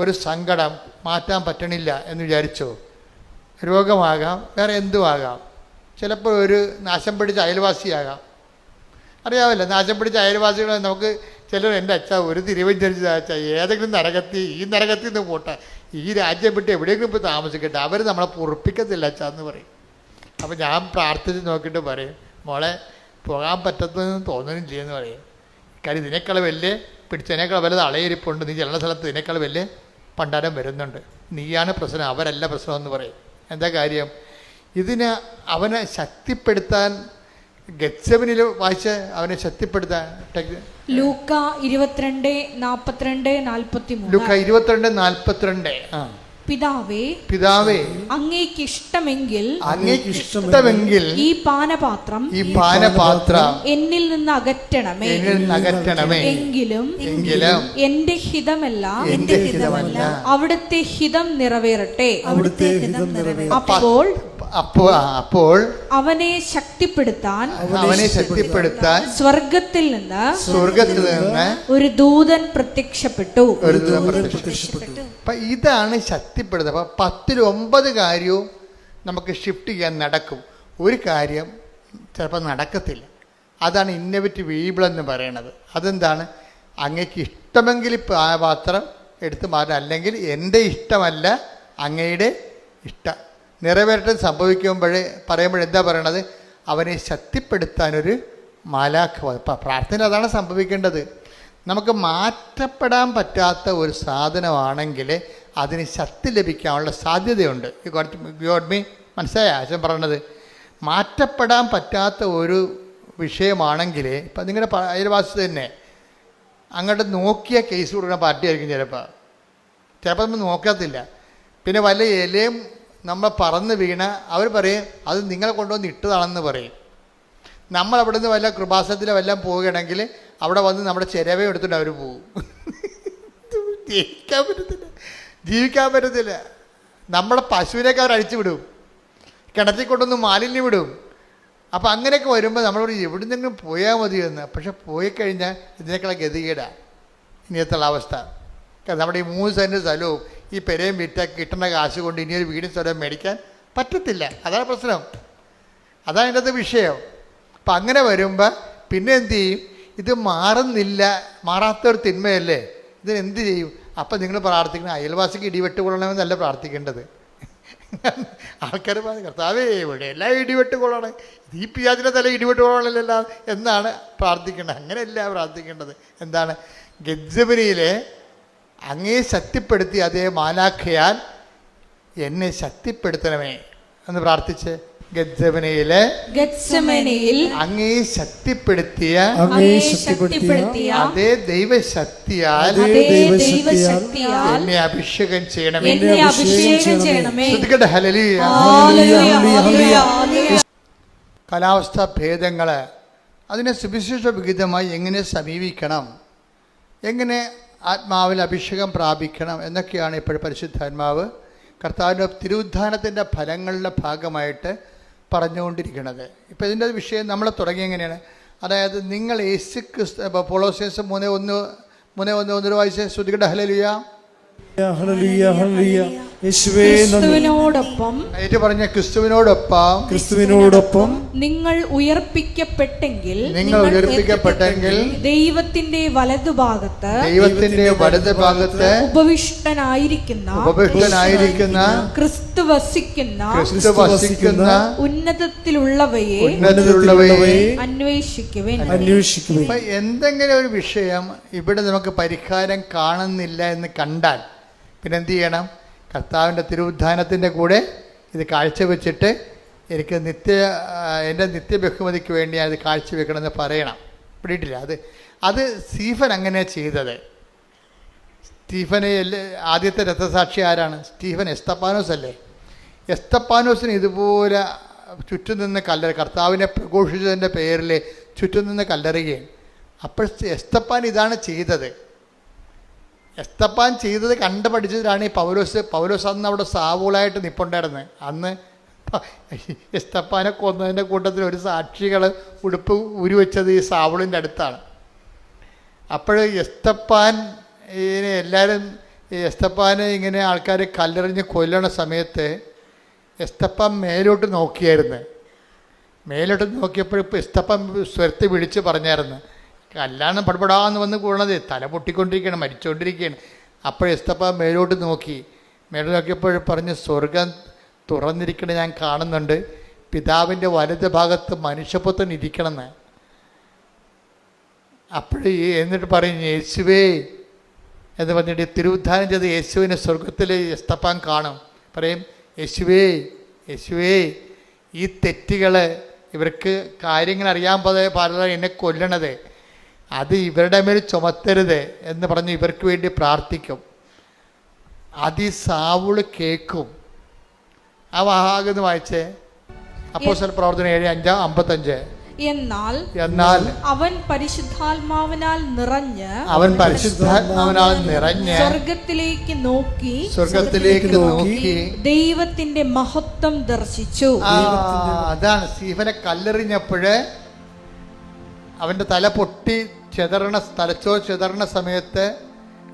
ഒരു സങ്കടം മാറ്റാൻ പറ്റണില്ല എന്ന് വിചാരിച്ചോ? രോഗമാകാം, വേറെ എന്തുമാകാം. ചിലപ്പോൾ ഒരു നാശം പിടിച്ച അയൽവാസിയാകാം. അറിയാമല്ലോ, നാശം പിടിച്ച അയൽവാസികൾ നമുക്ക് ചിലർ, എൻ്റെ അച്ഛാ ഒരു തിരുവഞ്ചരിച്ച അച്ഛാ, ഏതെങ്കിലും ഈ നരകത്തിൽ നിന്ന് പോട്ടെ, ഈ രാജ്യം വിട്ട് എവിടെയെങ്കിലും ഇപ്പോൾ താമസിക്കട്ടെ, അവർ നമ്മളെ പൊറുപ്പിക്കത്തില്ല അച്ഛാ എന്ന് പറയും. അപ്പോൾ ഞാൻ പ്രാർത്ഥിച്ച് നോക്കിയിട്ട് പറയും, മോളെ പോകാൻ പറ്റത്തെന്ന് തോന്നുന്നില്ല എന്ന് പറയും. കാര്യം ഇതിനേക്കാൾ വലിയ പിടിച്ചതിനേക്കാൾ വലുത് അളയിരിപ്പുണ്ട്, നീ ചെല്ലുന്ന സ്ഥലത്ത് ഇതിനേക്കാൾ വലിയ പണ്ടാരം വരുന്നുണ്ട്, നീയാണ് പ്രശ്നം, അവരല്ല പ്രശ്നമെന്ന് പറയും. എന്താ കാര്യം? ഇതിന് അവനെ ശക്തിപ്പെടുത്താൻ ഗെത്സെമനിൽ വായിച്ച് അവനെ ശക്തിപ്പെടുത്താൻ ലൂക്ക 22:42-43. ലൂക്ക 22:42. പിതാവേ അങ്ങേക്ക് ഇഷ്ടമെങ്കിൽ ഈ പാനപാത്രം എന്നിൽ നിന്ന് അകറ്റണമേ. എങ്കിലും എന്റെ ഹിതമല്ല അവിടുത്തെ ഹിതം നിറവേറട്ടെ. അപ്പോൾ അവനെ ശക്തിപ്പെടുത്താൻ സ്വർഗത്തിൽ നിന്ന് ഒരു ദൂതൻ പ്രത്യക്ഷപ്പെട്ടു. ഇതാണ് ശക്തിപ്പെടുത്തുക. അപ്പം 10-9 കാര്യവും നമുക്ക് ഷിഫ്റ്റ് ചെയ്യാൻ നടക്കും. ഒരു കാര്യം ചിലപ്പോൾ നടക്കത്തില്ല. അതാണ് ഇന്നോവേറ്റീവ് ഈബിൾ എന്ന് പറയുന്നത്. അതെന്താണ്? അങ്ങേക്ക് ഇഷ്ടമെങ്കിൽ പാത്രം എടുത്ത് മാറ്റാം, അല്ലെങ്കിൽ എൻ്റെ ഇഷ്ടമല്ല അങ്ങയുടെ ഇഷ്ടം നിറവേറ്റം പറയുമ്പോഴെന്താ പറയണത്? അവനെ ശക്തിപ്പെടുത്താനൊരു മാലാഖ. പ്രാർത്ഥന അതാണ് സംഭവിക്കേണ്ടത്. നമുക്ക് മാറ്റപ്പെടാൻ പറ്റാത്ത ഒരു സാധനമാണെങ്കിൽ അതിന് ശക്തി ലഭിക്കാനുള്ള സാധ്യതയുണ്ട്. ഗോഡ് മീ, മനസ്സിലായ ആശം പറയണത്? മാറ്റപ്പെടാൻ പറ്റാത്ത ഒരു വിഷയമാണെങ്കിൽ ഇപ്പം നിങ്ങളുടെ അയൽവാസി തന്നെ അങ്ങോട്ട് നോക്കിയ കേസ് കൊടുക്കുന്ന പാർട്ടിയായിരിക്കും. ചിലപ്പോൾ നമ്മൾ നോക്കത്തില്ല. പിന്നെ വല്ല ഇലയും നമ്മൾ പറന്ന് വീണ അവർ പറയും അത് നിങ്ങളെ കൊണ്ടുവന്ന് ഇട്ടതാണെന്ന് പറയും. നമ്മൾ അവിടെ നിന്ന് വല്ല കൃപാസനത്തിലോ വല്ലതും പോവുകയാണെങ്കിൽ അവിടെ വന്ന് നമ്മുടെ ചിരവ എടുത്തിട്ട് അവർ പോകും. ജീവിക്കാൻ പറ്റത്തില്ല. നമ്മുടെ പശുവിനൊക്കെ അവർ അഴിച്ചു വിടും, കിണറ്റിൽ കൊണ്ടൊന്ന് മാലിന്യം വിടും. അപ്പം അങ്ങനെയൊക്കെ വരുമ്പോൾ നമ്മളോട് എവിടെ നിന്നെങ്കിലും പോയാൽ മതിയെന്ന്. പക്ഷെ പോയി കഴിഞ്ഞാൽ ഇതിനേക്കാളെ ഗതികേടാണ് ഇനിയത്തുള്ള അവസ്ഥ. നമ്മുടെ ഈ 3 സെൻറ്റ് സ്ഥലവും ഈ പെരയും വിറ്റാൽ കിട്ടുന്ന കാശ് കൊണ്ട് ഇനിയൊരു വീടും സ്ഥലവും മേടിക്കാൻ പറ്റത്തില്ല. അതാണ് പ്രശ്നം, അതാണ് ഇതിൻ്റെ വിഷയം. അപ്പം അങ്ങനെ വരുമ്പോൾ പിന്നെ എന്ത് ചെയ്യും? ഇത് മാറുന്നില്ല, മാറാത്തൊരു തിന്മയല്ലേ, ഇതിനെന്ത് ചെയ്യും? അപ്പം നിങ്ങൾ പ്രാർത്ഥിക്കണം അയൽവാസിക്ക് ഇടിവെട്ട് കൊള്ളണമെന്നല്ല പ്രാർത്ഥിക്കേണ്ടത്. ആൾക്കാർ പറഞ്ഞു കർത്താവേ ഇവിടെ എല്ലാം ഇടിവെട്ട് കൊള്ളണം, ഈ പിയാജിൻ്റെ തല ഇടിവെട്ട് കൊള്ളണമല്ല എന്നാണ് പ്രാർത്ഥിക്കേണ്ടത്. അങ്ങനെയല്ല പ്രാർത്ഥിക്കേണ്ടത്. എന്താണ്? ഗെത്സമനിയിലെ അങ്ങേ ശക്തിപ്പെടുത്തി അതേ മാലാഖയാൽ എന്നെ ശക്തിപ്പെടുത്തണമേ എന്ന് പ്രാർത്ഥിച്ച് ഗെത്സമനിയിലെ അങ്ങേ ശക്തിപ്പെടുത്തിയ അതേ ദൈവശക്തിയാൽ എന്നെ അഭിഷേകം ചെയ്യണമേ. ഹല്ലേലൂയ. കാലാവസ്ഥ ഭേദങ്ങൾ അതിനെ സുവിശേഷ വിഹിതമായി എങ്ങനെ സമീപിക്കണം, എങ്ങനെ ആത്മാവിൽ അഭിഷേകം പ്രാപിക്കണം എന്നൊക്കെയാണ് ഇപ്പോൾ പരിശുദ്ധാത്മാവ് കർത്താവിൻ്റെ തിരുവുദ്ധാനത്തിൻ്റെ ഫലങ്ങളുടെ ഭാഗമായിട്ട് പറഞ്ഞുകൊണ്ടിരിക്കുന്നത്. ഇപ്പോൾ ഇതിൻ്റെ വിഷയം നമ്മൾ തുടങ്ങി എങ്ങനെയാണ്? അതായത് നിങ്ങൾ യേശു ക്രിസ്തു, കൊളോസ്യൻസ് 3:1 വായിച്ച് ശ്രുതികട ഹല്ലേലൂയ. ക്രിസ്തുവിനോടൊപ്പം നിങ്ങൾ ഉയർപ്പിക്കപ്പെട്ടെങ്കിൽ ദൈവത്തിന്റെ വലതുഭാഗത്ത് ഉപവിഷ്ടനായിരിക്കുന്ന ക്രിസ്തു വസിക്കുന്ന ഉന്നതത്തിലുള്ളവയെ അന്വേഷിക്കുവിൻ. എന്തെങ്കിലും ഒരു വിഷയം ഇവിടെ നമുക്ക് പരിഹാരം കാണുന്നില്ല എന്ന് കണ്ടാൽ പിന്നെ എന്ത് ചെയ്യണം? കർത്താവിൻ്റെ തിരുവുദ്ധാനത്തിൻ്റെ കൂടെ ഇത് കാഴ്ചവെച്ചിട്ട് എനിക്ക് എൻ്റെ നിത്യബഹുമതിക്ക് വേണ്ടി അത് കാഴ്ചവെക്കണമെന്ന് പറയണം. പിടിയിട്ടില്ല. അത് സ്റ്റീഫൻ അങ്ങനെ ചെയ്തത്. സ്റ്റീഫനെ ആദ്യത്തെ രക്തസാക്ഷി ആരാണ്? സ്റ്റീഫൻ എസ്തപ്പാനോസ് അല്ലേ? എസ്തപ്പാനോസിന് ഇതുപോലെ ചുറ്റും നിന്ന് കർത്താവിനെ പ്രഘോഷിച്ചതിൻ്റെ പേരിൽ ചുറ്റും നിന്ന് കല്ലെറിയുകയും. അപ്പോൾ എസ്തപ്പാൻ ഇതാണ് ചെയ്തത്. എസ്തപ്പാൻ ചെയ്തത് കണ്ടു പഠിച്ചതിലാണ് ഈ പൗലോസ് അന്ന് അവിടെ സാവൂളായിട്ട് നിൽപ്പുണ്ടായിരുന്നത്. അന്ന് എസ്തപ്പാനെ കൊന്നതിൻ്റെ കൂട്ടത്തിൽ ഒരു സാക്ഷികൾ ഉടുപ്പ് ഉരുവെച്ചത് ഈ സാവൂളിൻ്റെ അടുത്താണ്. അപ്പോൾ എസ്തപ്പാൻ എല്ലാവരും എസ്തപ്പാനെ ഇങ്ങനെ ആൾക്കാർ കല്ലെറിഞ്ഞ് കൊല്ലണ സമയത്ത് എസ്തപ്പാൻ മേലോട്ട് നോക്കിയായിരുന്നു. മേലോട്ട് നോക്കിയപ്പോൾ എസ്തപ്പാൻ സ്വരത്തെ വിളിച്ച് പറഞ്ഞായിരുന്നു, കല്യാണം പടപടാന്ന് വന്ന് കൂടണത് തല പൊട്ടിക്കൊണ്ടിരിക്കുകയാണ്, മരിച്ചുകൊണ്ടിരിക്കുകയാണ്. അപ്പോൾ എസ്തപ്പാൻ മേലോട്ട് നോക്കിയപ്പോൾ പറഞ്ഞ്, സ്വർഗം തുറന്നിരിക്കണ ഞാൻ കാണുന്നുണ്ട്, പിതാവിൻ്റെ വലത് ഭാഗത്ത് മനുഷ്യപുത്രൻ ഇരിക്കണമെന്ന്. എന്നിട്ട് പറയും യേശുവേ എന്ന് പറഞ്ഞിട്ട് തിരുവുദ്ധാനം ചെയ്ത് യേശുവിനെ സ്വർഗത്തിൽ എസ്തപ്പാൻ കാണും. പറയും യേശുവേ ഈ തെറ്റുകൾ ഇവർക്ക് കാര്യങ്ങൾ അറിയാൻ പാടില്ല, എന്നെ കൊല്ലണത്, അത് ഇവരുടെ മേൽ ചുമത്തരുത് എന്ന് പറഞ്ഞ് ഇവർക്ക് വേണ്ടി പ്രാർത്ഥിക്കും. അത് ഈ സാവുള് കേൾക്കും. ആ വാഹാകെന്ന് വായിച്ചേ, അപ്പോസ്തല പ്രവർത്തനം 7:55. എന്നാൽ അവൻ പരിശുദ്ധാത്മാവിനാൽ നിറഞ്ഞ് സ്വർഗത്തിലേക്ക് നോക്കി ദൈവത്തിന്റെ മഹത്വം ദർശിച്ചു. അതാണ് സ്റ്റീഫനെ കല്ലെറിഞ്ഞപ്പോഴേ അവൻ്റെ തല പൊട്ടി തലച്ചോർ ചിതറണ സമയത്ത്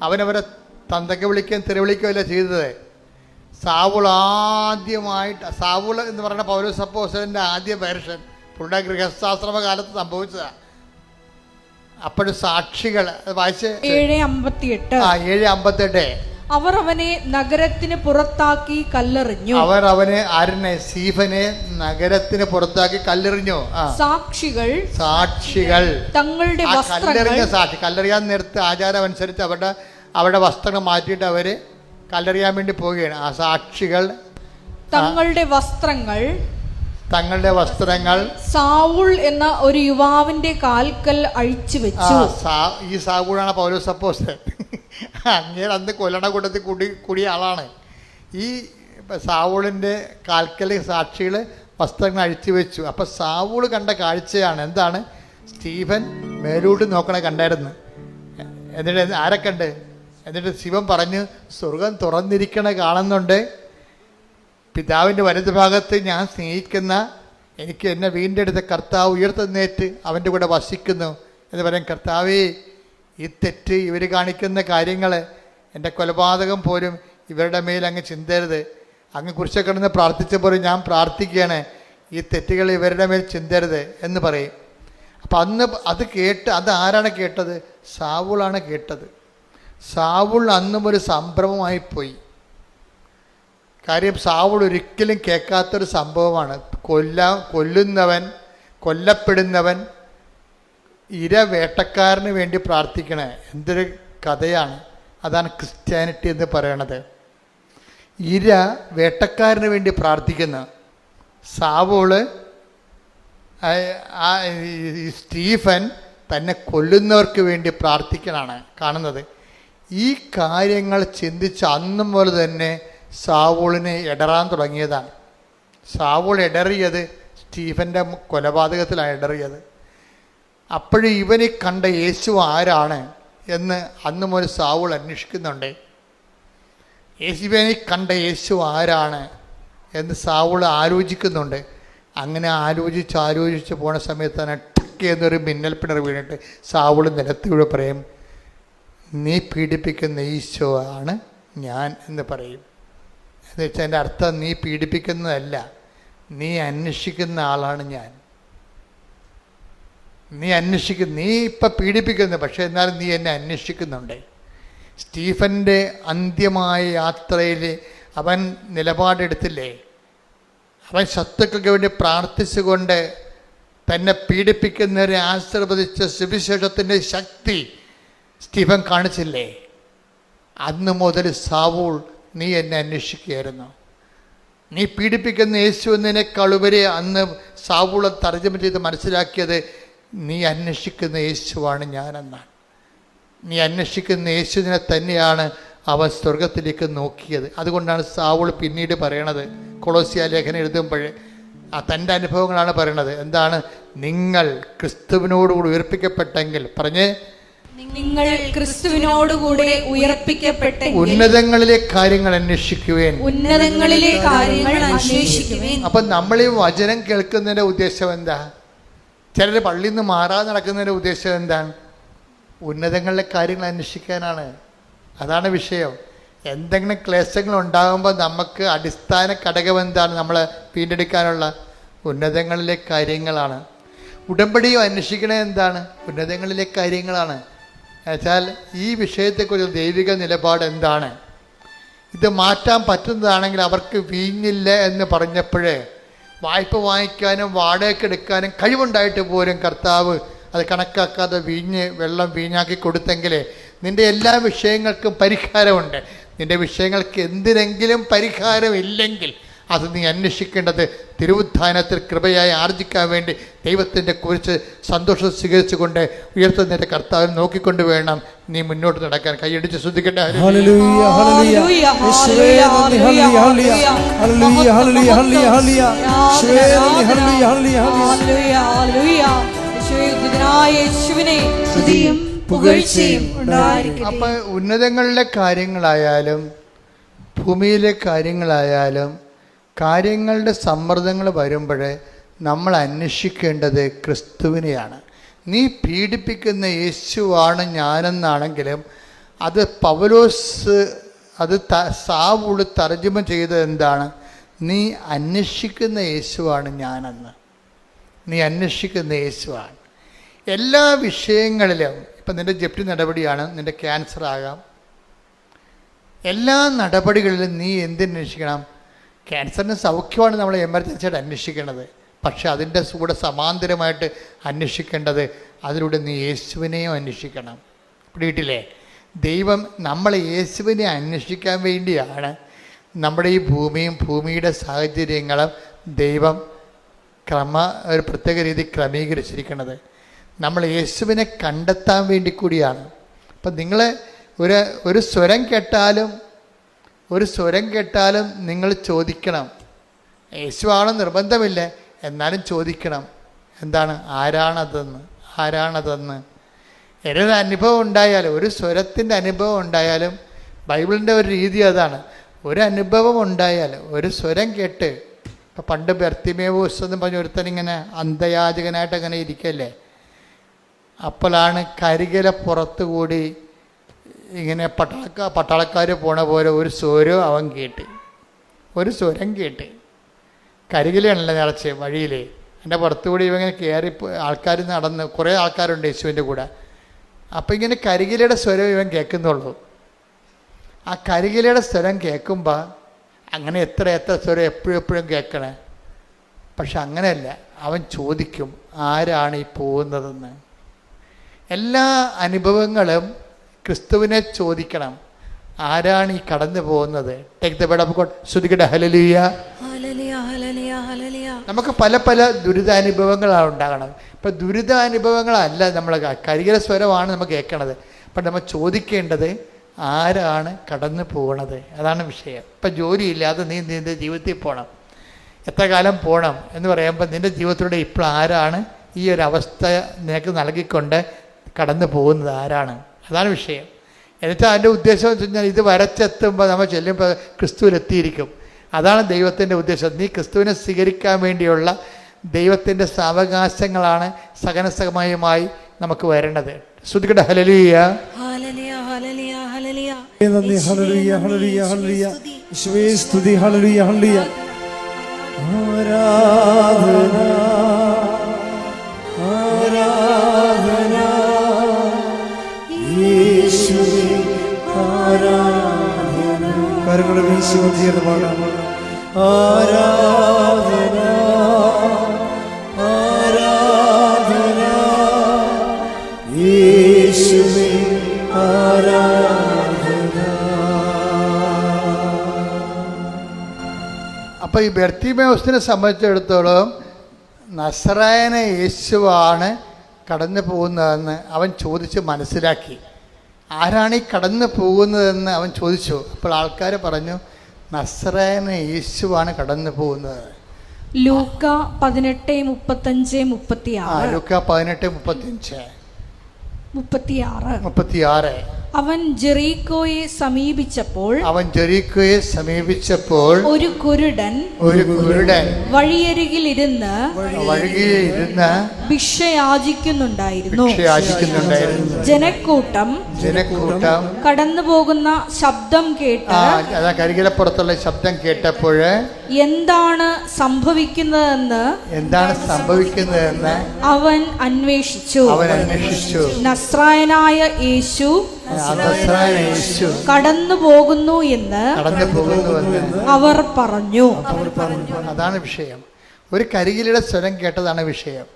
അവനവരെ തന്തയ്ക്ക് വിളിക്കുകയും തെറിവിളിക്കുകയല്ല ചെയ്തത്. സാവുൾ എന്ന് പറയുന്ന പൗലോസ് അപ്പോസ്തലൻ്റെ ആദ്യ വേർഷൻ പുള്ളിയുടെ ഗൃഹസ്ഥാശ്രമ കാലത്ത് സംഭവിച്ചതാണ്. അപ്പോഴും സാക്ഷികൾ വായിച്ച് 7:58 അവർ അവനെ നഗരത്തിന് പുറത്താക്കി കല്ലെറിഞ്ഞു. സ്റ്റീഫനെ നഗരത്തിന് പുറത്താക്കി കല്ലെറിഞ്ഞു. സാക്ഷികൾ തങ്ങളുടെ കല്ലെറിയാൻ നേരത്തെ ആചാരം അനുസരിച്ച് അവരുടെ വസ്ത്രങ്ങൾ മാറ്റിയിട്ട് അവര് കല്ലെറിയാൻ വേണ്ടി പോവുകയാണ്. ആ സാക്ഷികൾ തങ്ങളുടെ വസ്ത്രങ്ങൾ സാവുൾ എന്ന ഒരു യുവാവിന്റെ കാൽക്കൽ അഴിച്ചു വെച്ചു. ഈ സാവുളാണ് പൗലോസ് അപ്പോസ്തലൻ. അങ്ങേര് അന്ന് കൊല്ലണ കൂട്ടത്തിൽ കൂടിയ ആളാണ്. ഈ സാവുളിൻ്റെ കാൽക്കൽ സാക്ഷികൾ വസ്ത്രങ്ങൾ അഴിച്ചു വെച്ചു. അപ്പം സാവൂൾ കണ്ട കാഴ്ചയാണ് എന്താണ്? സ്റ്റീഫൻ മേലോട്ട് നോക്കണ കണ്ടായിരുന്നു. എന്നിട്ട് ആരെ കണ്ട്? എന്നിട്ട് ശിവൻ പറഞ്ഞു, സ്വർഗം തുറന്നിരിക്കണ കാണുന്നുണ്ട്, പിതാവിൻ്റെ വലതുഭാഗത്ത് ഞാൻ സ്നേഹിക്കുന്ന, എനിക്ക് എന്നെ വീണ്ടെടുത്ത കർത്താവ് ഉയർത്തെഴുന്നേറ്റ് അവൻ്റെ കൂടെ വസിക്കുന്നു എന്ന് പറയും. കർത്താവേ, ഈ തെറ്റ്, ഇവർ കാണിക്കുന്ന കാര്യങ്ങൾ, എൻ്റെ കൊലപാതകം പോലും ഇവരുടെ മേൽ അങ്ങ് ചിന്തരുത്. അങ്ങ് കുറിച്ച് കിടന്ന് പ്രാർത്ഥിച്ചപ്പോൾ ഞാൻ പ്രാർത്ഥിക്കുകയാണ്, ഈ തെറ്റുകൾ ഇവരുടെ മേൽ ചിന്തരുത് എന്ന് പറയും. അപ്പം അന്ന് അത് കേട്ട്, അത് ആരാണ് കേട്ടത്? സാവൂളാണ് കേട്ടത്. സാവൂൾ അന്നും ഒരു സംഭ്രമമായിപ്പോയി. കാര്യം സാവൂൾ ഒരിക്കലും കേൾക്കാത്തൊരു സംഭവമാണ്. കൊല്ലുന്നവൻ, കൊല്ലപ്പെടുന്നവൻ ഇര വേട്ടക്കാരന് വേണ്ടി പ്രാർത്ഥിക്കണേ, എന്തൊരു കഥയാണ്! അതാണ് ക്രിസ്ത്യാനിറ്റി എന്ന് പറയണത്. ഇര വേട്ടക്കാരന് വേണ്ടി പ്രാർത്ഥിക്കുന്ന സാവൂള്, സ്റ്റീഫൻ തന്നെ കൊല്ലുന്നവർക്ക് വേണ്ടി പ്രാർത്ഥിക്കണാണ് കാണുന്നത്. ഈ കാര്യങ്ങൾ ചിന്തിച്ച് അന്നും പോലെ തന്നെ സാവൂളിനെ ഇടറാൻ തുടങ്ങിയതാണ്. സാവൂൾ ഇടറിയത് സ്റ്റീഫൻ്റെ കൊലപാതകത്തിലാണ് ഇടറിയത്. അപ്പോഴും ഇവനെ കണ്ട യേശു ആരാണ് എന്ന് അന്ന് മുതൽ സാവൂൾ അന്വേഷിക്കുന്നുണ്ട്. യേശുവിനെ കണ്ട യേശു ആരാണ് എന്ന് സാവൂൾ ആലോചിക്കുന്നുണ്ട്. അങ്ങനെ ആലോചിച്ച് പോണ സമയത്ത് തന്നെ ടക്ക് എന്നൊരു മിന്നൽ പിണർ വീണിട്ട് സാവൂൾ നിലത്തൂടെ പറയും, നീ പീഡിപ്പിക്കുന്ന ഈശോ ആണ് ഞാൻ എന്ന് പറയും. എന്ന് വെച്ചാൽ എൻ്റെ അർത്ഥം, നീ പീഡിപ്പിക്കുന്നതല്ല, നീ അന്വേഷിക്കുന്ന ആളാണ് ഞാൻ. നീ ഇപ്പം പീഡിപ്പിക്കുന്നു, പക്ഷേ എന്നാലും നീ എന്നെ അന്വേഷിക്കുന്നുണ്ട്. സ്റ്റീഫൻ്റെ അന്ത്യമായ യാത്രയിൽ അവൻ നിലപാടെടുത്തില്ലേ? അവൻ ശത്രുക്കൾക്ക് വേണ്ടി പ്രാർത്ഥിച്ചുകൊണ്ട് തന്നെ പീഡിപ്പിക്കുന്നവരെ ആശീർവദിച്ച സുവിശേഷത്തിൻ്റെ ശക്തി സ്റ്റീഫൻ കാണിച്ചില്ലേ? അന്ന് മുതൽ സാവൂൾ, നീ എന്നെ അന്വേഷിക്കുകയായിരുന്നു. നീ പീഡിപ്പിക്കുന്ന യേശു എന്നതിനേക്കാളുപരി അന്ന് സാവൂൾ തർജ്ജമ ചെയ്ത് മനസ്സിലാക്കിയത്, നീ അന്വേഷിക്കുന്ന യേശുവാണ് ഞാനെന്നാണ്. നീ അന്വേഷിക്കുന്ന യേശുവിനെ തന്നെയാണ് അവൻ സ്വർഗത്തിലേക്ക് നോക്കിയത്. അതുകൊണ്ടാണ് സാവൂൾ പിന്നീട് പറയണത്, കൊളോസ്യ ലേഖനം എഴുതുമ്പോൾ തൻ്റെ അനുഭവങ്ങളാണ് പറയണത്. എന്താണ്? നിങ്ങൾ ക്രിസ്തുവിനോടുകൂടി ഉയർപ്പിക്കപ്പെട്ടെങ്കിൽ, പറഞ്ഞ്, നിങ്ങൾ ക്രിസ്തുവിനോടുകൂടെ ഉയർപ്പിക്കപ്പെട്ടെങ്കിൽ ഉന്നതങ്ങളിലെ കാര്യങ്ങൾ അന്വേഷിക്കുവേൻ. ഉന്നതങ്ങളിലെ കാര്യങ്ങൾ അന്വേഷിക്കുവേൻ. അപ്പം നമ്മൾ ഈ വചനം കേൾക്കുന്നതിൻ്റെ ഉദ്ദേശം എന്താ? ചിലർ പള്ളിയിൽ നിന്ന് മാറാതെ നടക്കുന്നതിൻ്റെ ഉദ്ദേശം എന്താണ്? ഉന്നതങ്ങളിലെ കാര്യങ്ങൾ അന്വേഷിക്കാനാണ്. അതാണ് വിഷയം. എന്തെങ്കിലും ക്ലേശങ്ങൾ ഉണ്ടാകുമ്പോൾ നമുക്ക് അടിസ്ഥാന ഘടകം എന്താണ്? നമ്മളെ വീണ്ടെടുക്കാനുള്ള ഉന്നതങ്ങളിലെ കാര്യങ്ങളാണ്. ഉടമ്പടിയും അന്വേഷിക്കണത് എന്താണ്? ഉന്നതങ്ങളിലെ കാര്യങ്ങളാണ്. എന്നുവെച്ചാൽ ഈ വിഷയത്തെക്കുറിച്ച് ദൈവിക നിലപാട് എന്താണ്? ഇത് മാറ്റാൻ പറ്റുന്നതാണെങ്കിൽ അവർക്ക് വീഞ്ഞില്ല എന്ന് പറഞ്ഞപ്പോഴേ വായ്പ വാങ്ങിക്കാനും വാടകയ്ക്ക് എടുക്കാനും കഴിവുണ്ടായിട്ട് പോലും കർത്താവ് അത് കണക്കാക്കാതെ വെള്ളം വീഞ്ഞാക്കി കൊടുത്തെങ്കിലേ നിൻ്റെ എല്ലാ വിഷയങ്ങൾക്കും പരിഹാരമുണ്ട്. നിൻ്റെ വിഷയങ്ങൾക്ക് എന്തിനെങ്കിലും പരിഹാരമില്ലെങ്കിൽ അത് നീ അന്വേഷിക്കേണ്ടത് തിരുവുദ്ധാനത്തിൽ കൃപയായി ആർജിക്കാൻ വേണ്ടി ദൈവത്തിൻ്റെ കുറിച്ച് സന്തോഷം സ്വീകരിച്ചുകൊണ്ട് ഉയർത്തുന്നതിൻ്റെ കർത്താവിനെ നോക്കിക്കൊണ്ട് വേണം നീ മുന്നോട്ട് നടക്കാൻ. കൈയടിച്ച് ശ്രദ്ധിക്കട്ടെ. അപ്പൊ ഉന്നതങ്ങളിലെ കാര്യങ്ങളായാലും ഭൂമിയിലെ കാര്യങ്ങളായാലും കാര്യങ്ങളുടെ സമ്മർദ്ദങ്ങൾ വരുമ്പോൾ നമ്മൾ അന്വേഷിക്കേണ്ടത് ക്രിസ്തുവിനെയാണ്. നീ പീഡിപ്പിക്കുന്ന യേശുവാണ് ഞാനെന്നാണെങ്കിലും അത് പൗലോസ്, അത് സാവൂൾ തർജ്ജമ ചെയ്തത് എന്താണ്? നീ അന്വേഷിക്കുന്ന യേശുവാണ് ഞാനെന്ന്. നീ അന്വേഷിക്കുന്ന യേശുവാണ്. എല്ലാ വിഷയങ്ങളിലും, ഇപ്പം നിൻ്റെ ജപ്തി നടപടിയാണ്, നിൻ്റെ ക്യാൻസർ ആകാം, എല്ലാ നടപടികളിലും നീ എന്തന്വേഷിക്കണം? ക്യാൻസറിന് സൗഖ്യമാണ് നമ്മൾ എമർജൻസിയായിട്ട് അന്വേഷിക്കേണ്ടത്. പക്ഷെ അതിൻ്റെ കൂടെ സമാന്തരമായിട്ട് അന്വേഷിക്കേണ്ടത്, അതിലൂടെ നീ യേശുവിനെയും അന്വേഷിക്കണം. പിടിയിട്ടില്ലേ? ദൈവം നമ്മളെ യേശുവിനെ അന്വേഷിക്കാൻ വേണ്ടിയാണ് നമ്മുടെ ഈ ഭൂമിയും ഭൂമിയുടെ സാഹചര്യങ്ങളും ദൈവം ഒരു പ്രത്യേക രീതി ക്രമീകരിച്ചിരിക്കുന്നത്. നമ്മൾ യേശുവിനെ കണ്ടെത്താൻ വേണ്ടി കൂടിയാണ്. അപ്പം നിങ്ങൾ ഒരു സ്വരം കേട്ടാലും നിങ്ങൾ ചോദിക്കണം, യേശുവാണ് നിർബന്ധമില്ല, എന്നാലും ചോദിക്കണം. എന്താണ്? ആരാണതെന്ന്. ഒരു അനുഭവം ഉണ്ടായാലും, ഒരു സ്വരത്തിൻ്റെ അനുഭവം ഉണ്ടായാലും, ബൈബിളിൻ്റെ ഒരു രീതി അതാണ്. ഒരു അനുഭവം ഉണ്ടായാൽ, ഒരു സ്വരം കേട്ട്, ഇപ്പം പണ്ട് ബർത്തിമേവൂസ് എന്ന് പറഞ്ഞ ഒരുത്തനിങ്ങനെ അന്ധയാചകനായിട്ട് അങ്ങനെ ഇരിക്കല്ലേ, അപ്പോഴാണ് കരികില പുറത്തു കൂടി ഇങ്ങനെ പട്ടാളക്കാർ പോണ പോലെ ഒരു സ്വരം അവൻ കേട്ട്, ഒരു സ്വരം കേട്ട്. കരികിലാണല്ലോ നിറച്ച് വഴിയിൽ, എൻ്റെ പുറത്തുകൂടി ഇവങ്ങനെ കയറി ആൾക്കാർ നടന്ന്, കുറേ ആൾക്കാരുണ്ട് യേശുവിൻ്റെ കൂടെ. അപ്പം ഇങ്ങനെ കരികിലയുടെ സ്വരം ഇവൻ കേൾക്കുന്നുള്ളൂ. ആ കരികിലയുടെ സ്വരം കേൾക്കുമ്പോൾ അങ്ങനെ എത്ര സ്വരം എപ്പോഴും കേൾക്കണേ. പക്ഷെ അങ്ങനെയല്ല, അവൻ ചോദിക്കും ആരാണ് ഈ പോകുന്നതെന്ന്. എല്ലാ അനുഭവങ്ങളും ക്രിസ്തുവിനെ ചോദിക്കണം, ആരാണ് ഈ കടന്നു പോകുന്നത്. Take the word of God, ശ്രുതികട ഹല്ലേലൂയ. നമുക്ക് പല ദുരിതാനുഭവങ്ങളാണ് ഉണ്ടാകണം. ഇപ്പം ദുരിതാനുഭവങ്ങളല്ല നമ്മൾ കരികില സ്വരമാണ് നമ്മൾ കേൾക്കണത്. അപ്പം നമ്മൾ ചോദിക്കേണ്ടത് ആരാണ് കടന്നു പോകണത്, അതാണ് വിഷയം. ഇപ്പം ജോലിയില്ലാതെ നീ നിൻ്റെ ജീവിതത്തിൽ പോകണം, എത്ര കാലം പോകണം എന്ന് പറയുമ്പോൾ നിൻ്റെ ജീവിതത്തിലൂടെ ഇപ്പോൾ ആരാണ് ഈ ഒരു അവസ്ഥ നിനക്ക് നൽകിക്കൊണ്ട് കടന്നു പോകുന്നത്, ആരാണ്, അതാണ് വിഷയം. എന്നിട്ട് അതിൻ്റെ ഉദ്ദേശം എന്ന് വെച്ച് കഴിഞ്ഞാൽ ഇത് വരച്ചെത്തുമ്പോൾ നമ്മൾ ചെല്ലുമ്പോൾ ക്രിസ്തുവിലെത്തിയിരിക്കും. അതാണ് ദൈവത്തിൻ്റെ ഉദ്ദേശം. നീ ക്രിസ്തുവിനെ സ്വീകരിക്കാൻ വേണ്ടിയുള്ള ദൈവത്തിൻ്റെ സാവകാശങ്ങളാണ് സഹനസമയമായി നമുക്ക് വരേണ്ടത്. ശ്രുതികട ഹല്ലേലൂയ. നന്ദി, ഹല്ലേലൂയ, ഹല്ലേലൂയ, ഹല്ലേലൂയ. യേശുവേ സ്തുതി, ഹല്ലേലൂയ, ഹല്ലേലൂയ. ആരാധന, ആരാധന യേശുവേ, ആരാധന. കരങ്ങളെ വീശി വന്ദിയത് പാടാം. ആരാധന, ആരാധന യേശുവേ, ആരാധന. അപ്പോൾ ഈ ബർത്തിമേവൂസിനെ സംബന്ധിച്ചിടത്തോളം നസറായന യേശുവാണ് കടന്നു പോകുന്നതെന്ന് അവൻ ചോദിച്ച് മനസ്സിലാക്കി. ആരാണ് ഈ കടന്നു പോകുന്നതെന്ന് അവൻ ചോദിച്ചു. അപ്പോൾ ആൾക്കാർ പറഞ്ഞു നസറായന യേശുവാണ് കടന്നു പോകുന്നത്. ലൂക്ക 18:35-36. ലൂക്ക 18:35-36. അവൻ ജെറീക്കോയെ സമീപിച്ചപ്പോൾ ഒരു കുരുടൻ വഴിയരികിലിരുന്ന് ഭിക്ഷ യാചിക്കുന്നുണ്ടായിരുന്നു. ജനക്കൂട്ടം കടന്നു പോകുന്ന ശബ്ദം കേട്ട് കരികിലപ്പുറത്തുള്ള ശബ്ദം കേട്ടപ്പോൾ എന്താണ് സംഭവിക്കുന്നതെന്ന് അവൻ അന്വേഷിച്ചു. നസ്രായനായ യേശു കടന്നു പോകുന്നു എന്ന് അവർ പറഞ്ഞു. അതാണ് വിഷയം. ഒരു കരികിലയുടെ സ്വരം കേട്ടതാണ് വിഷയം.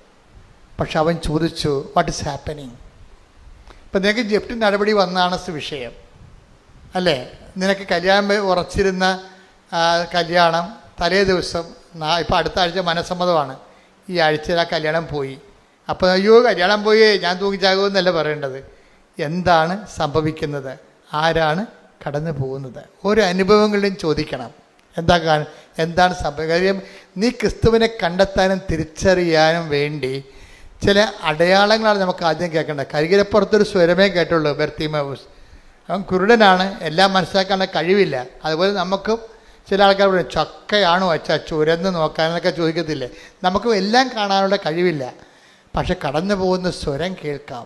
പക്ഷെ അവൻ ചോദിച്ചു വാട്ട് ഈസ് ഹാപ്പനിങ്. ഇപ്പം നിനക്ക് ജപ്തി നടപടി വന്നാണ് വിഷയം അല്ലേ? നിനക്ക് കല്യാണം ഉറച്ചിരുന്ന കല്യാണം തലേ ദിവസം, ഇപ്പം അടുത്ത ആഴ്ച മനസ്സമ്മതമാണ്, ഈ ആഴ്ചയിൽ ആ കല്യാണം പോയി. അപ്പോൾ അയ്യോ കല്യാണം പോയി ഞാൻ തൂങ്ങിച്ചാകുമെന്നല്ല പറയേണ്ടത്. എന്താണ് സംഭവിക്കുന്നത്, ആരാണ് കടന്നു പോകുന്നത്, ഓരോ അനുഭവങ്ങളിലും ചോദിക്കണം. എന്താണ് സംഭവിക്കുക. നീ ക്രിസ്തുവിനെ കണ്ടെത്താനും തിരിച്ചറിയാനും വേണ്ടി ചില അടയാളങ്ങളാണ് നമുക്ക് ആദ്യം കേൾക്കേണ്ടത്. കരികിലപ്പുറത്തൊരു സ്വരമേ കേട്ടുള്ളൂ ബർത്തിമേവൂസ്. അവൻ കുരുടനാണ്, എല്ലാം മനസ്സിലാക്കാനുള്ള കഴിവില്ല. അതുപോലെ നമുക്കും ചില ആൾക്കാർ പറയും ചക്കയാണോ അച്ഛാ ചുരന്ന് നോക്കാനെന്നൊക്കെ ചോദിക്കത്തില്ലേ. നമുക്കും എല്ലാം കാണാനുള്ള കഴിവില്ല, പക്ഷെ കടന്നു പോകുന്ന സ്വരം കേൾക്കാം.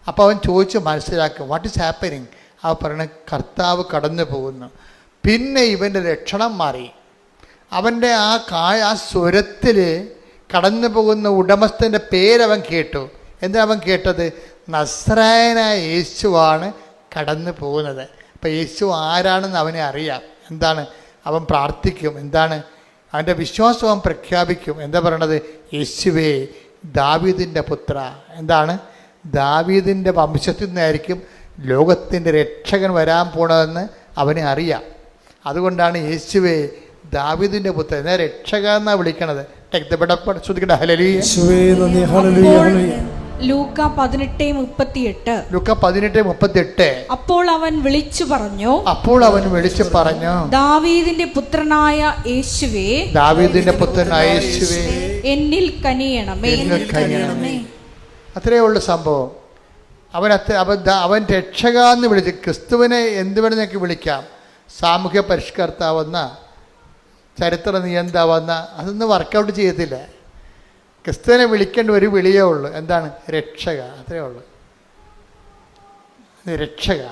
അപ്പോൾ അവൻ ചോദിച്ച് മനസ്സിലാക്കും വാട്ട് ഈസ് ഹാപ്പനിങ്. അവ പറയണ കർത്താവ് കടന്നു പോകുന്നു. പിന്നെ ഇവൻ്റെ ലക്ഷണം മാറി. അവൻ്റെ ആ സ്വരത്തിൽ കടന്നു പോകുന്ന ഉടമസ്ഥൻ്റെ പേരവൻ കേട്ടു. എന്താ അവൻ കേട്ടത്? നസ്രായനായ യേശുവാണ് കടന്നു പോകുന്നത്. അപ്പം യേശു ആരാണെന്ന് അവനെ അറിയാം. എന്താണ് അവൻ പ്രാർത്ഥിക്കും, എന്താണ് അവൻ്റെ വിശ്വാസം അവൻ പ്രഖ്യാപിക്കും. എന്താ പറയണത്? യേശുവേ ദാവീദിൻ്റെ പുത്ര. എന്താണ്? ദാവീദിൻ്റെ വംശത്തിൽ നിന്നായിരിക്കും ലോകത്തിൻ്റെ രക്ഷകൻ വരാൻ പോണതെന്ന് അവനെ അറിയാം. അതുകൊണ്ടാണ് യേശുവേ ദാവീദിൻ്റെ പുത്രൻ, രക്ഷക എന്നാണ് വിളിക്കണത്. ലൂക്ക 18:38. ലൂക്ക 18:38. അപ്പോൾ അവൻ വിളിച്ചു പറഞ്ഞു, ദാവീദിന്റെ പുത്രനായ യേശുവേ, എന്നിൽ കനിയണമേ. അത്രയേ ഉള്ളു സംഭവം. അവൻ രക്ഷകാന്ന് വിളിച്ച്, ക്രിസ്തുവിനെ എന്ത് വേണമെന്നൊക്കെ വിളിക്കാം. സാമൂഹ്യ പരിഷ്കർത്താവെന്ന, ചരിത്ര നിയന്താവെന്ന, അതൊന്നും വർക്കൗട്ട് ചെയ്യത്തില്ല. ക്രിസ്തുവിനെ വിളിക്കേണ്ട ഒരു വിളിയേ ഉള്ളൂ. എന്താണ്? രക്ഷക. അത്രയേ ഉള്ളൂ, രക്ഷക.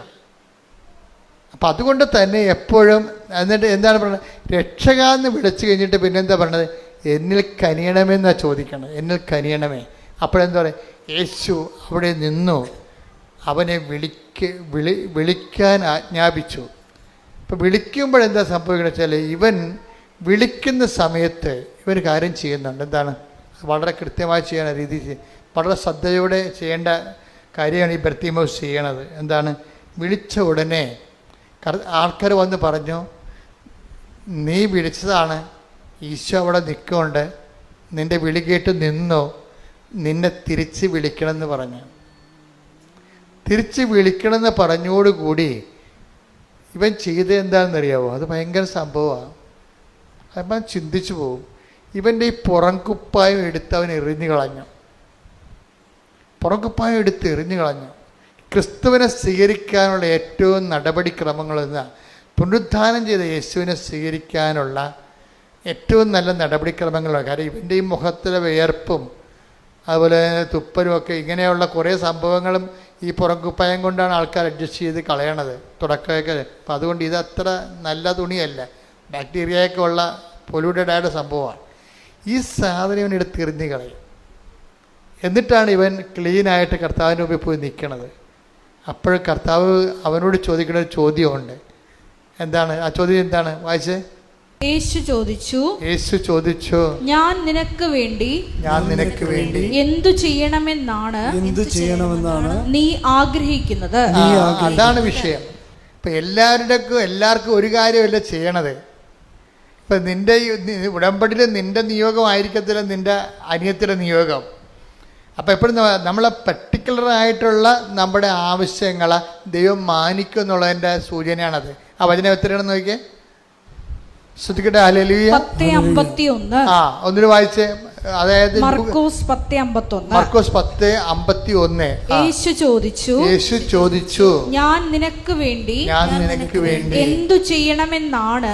അപ്പം അതുകൊണ്ട് തന്നെ എപ്പോഴും എന്നിട്ട് എന്താണ് പറയുന്നത്? രക്ഷക എന്ന് വിളിച്ചു കഴിഞ്ഞിട്ട് പിന്നെന്താ പറയണത്? എന്നിൽ കനിയണമെന്നാണ് ചോദിക്കണം. എന്നിൽ കനിയണമേ. അപ്പോഴെന്താ പറയുക? യേശു അവിടെ നിന്നു അവനെ വിളിക്കാൻ ആജ്ഞാപിച്ചു. ഇപ്പം വിളിക്കുമ്പോഴെന്താ സംഭവിക്കുന്നത് വെച്ചാൽ, ഇവൻ വിളിക്കുന്ന സമയത്ത് ഇവൻ കാര്യം ചെയ്യുന്നുണ്ട്. എന്താണ്? വളരെ കൃത്യമായി ചെയ്യണ രീതി, വളരെ ശ്രദ്ധയോടെ ചെയ്യേണ്ട കാര്യമാണ് ഈ ബർത്തിമേവ്സ് ചെയ്യണത്. എന്താണ്? വിളിച്ച ഉടനെ ആൾക്കാർ വന്ന് പറഞ്ഞു, നീ വിളിച്ചതാണ്, ഈശോ അവിടെ നിൽക്കുന്നുണ്ട്, നിൻ്റെ വിളി കേട്ട് നിന്നോ, നിന്നെ തിരിച്ച് വിളിക്കണമെന്ന് പറഞ്ഞു. തിരിച്ച് വിളിക്കണമെന്ന് പറഞ്ഞോടുകൂടി ഇവൻ ചെയ്തത് എന്താണെന്നറിയാവോ? അത് ഭയങ്കര സംഭവമാണ്. അപ്പം ചിന്തിച്ചു പോകും. ഇവൻ്റെ ഈ പുറംകുപ്പായം എടുത്ത് അവൻ എറിഞ്ഞു കളഞ്ഞു. പുറംകുപ്പായം എടുത്ത് എറിഞ്ഞു കളഞ്ഞു. ക്രിസ്തുവിനെ സ്വീകരിക്കാനുള്ള ഏറ്റവും നടപടിക്രമങ്ങളെന്ന്, പുനരുദ്ധാനം ചെയ്ത യേശുവിനെ സ്വീകരിക്കാനുള്ള ഏറ്റവും നല്ല നടപടിക്രമങ്ങളാണ്. കാരണം ഇവൻ്റെ ഈ മുഖത്തിലെ വിയർപ്പും അതുപോലെ തുപ്പലും ഒക്കെ, ഇങ്ങനെയുള്ള കുറേ സംഭവങ്ങളും ഈ പുറംകുപ്പായം കൊണ്ടാണ് ആൾക്കാർ അഡ്ജസ്റ്റ് ചെയ്ത് കളയണത് തുടക്കമൊക്കെ. അപ്പം അതുകൊണ്ട് ഇതത്ര നല്ല തുണിയല്ല, ബാക്ടീരിയയൊക്കെ ഉള്ള പൊല്യൂട്ടഡ് ആയ സംഭവമാണ്. ഈ സാധനം ഇവനെടുത്ത് എറിഞ്ഞ് കളയും. എന്നിട്ടാണ് ഇവൻ ക്ലീനായിട്ട് കർത്താവിൻ്റെ മുമ്പിൽ പോയി നിൽക്കണത്. അപ്പോൾ കർത്താവ് അവനോട് ചോദിക്കുന്ന ഒരു ചോദ്യമുണ്ട്. എന്താണ് ആ ചോദ്യം? എന്താണ്? വായിച്ചേ. യേശു ചോദിച്ചു, ഞാൻ നിനക്ക് വേണ്ടി എന്തു ചെയ്യണമെന്നാണ് നീ ആഗ്രഹിക്കുന്നത്? അതാണ് വിഷയം. ഇപ്പം എല്ലാവർക്കും ഒരു കാര്യമല്ല ചെയ്യണത്. ഇപ്പം നിൻ്റെ ഉടമ്പടിയിൽ നിൻ്റെ നിയോഗമായിരിക്കത്തില്ല നിൻ്റെ അനിയത്തിൻ്റെ നിയോഗം. അപ്പം എപ്പോഴും നമ്മളെ പർട്ടിക്കുലറായിട്ടുള്ള നമ്മുടെ ആവശ്യങ്ങളെ ദൈവം മാനിക്കും എന്നുള്ളതിൻ്റെ സൂചനയാണത്. ആ വചനം എത്രയാണെന്ന് നോക്കിയേ. ശ്രദ്ധിക്കട്ടെ. ഹല്ലേലൂയ. 10:51. ഒന്നിന് വായിച്ചേ. അതായത് മർക്കോസ് 10:51. യേശു ചോദിച്ചു, ഞാൻ നിനക്ക് വേണ്ടി എന്തു ചെയ്യണമെന്നാണ്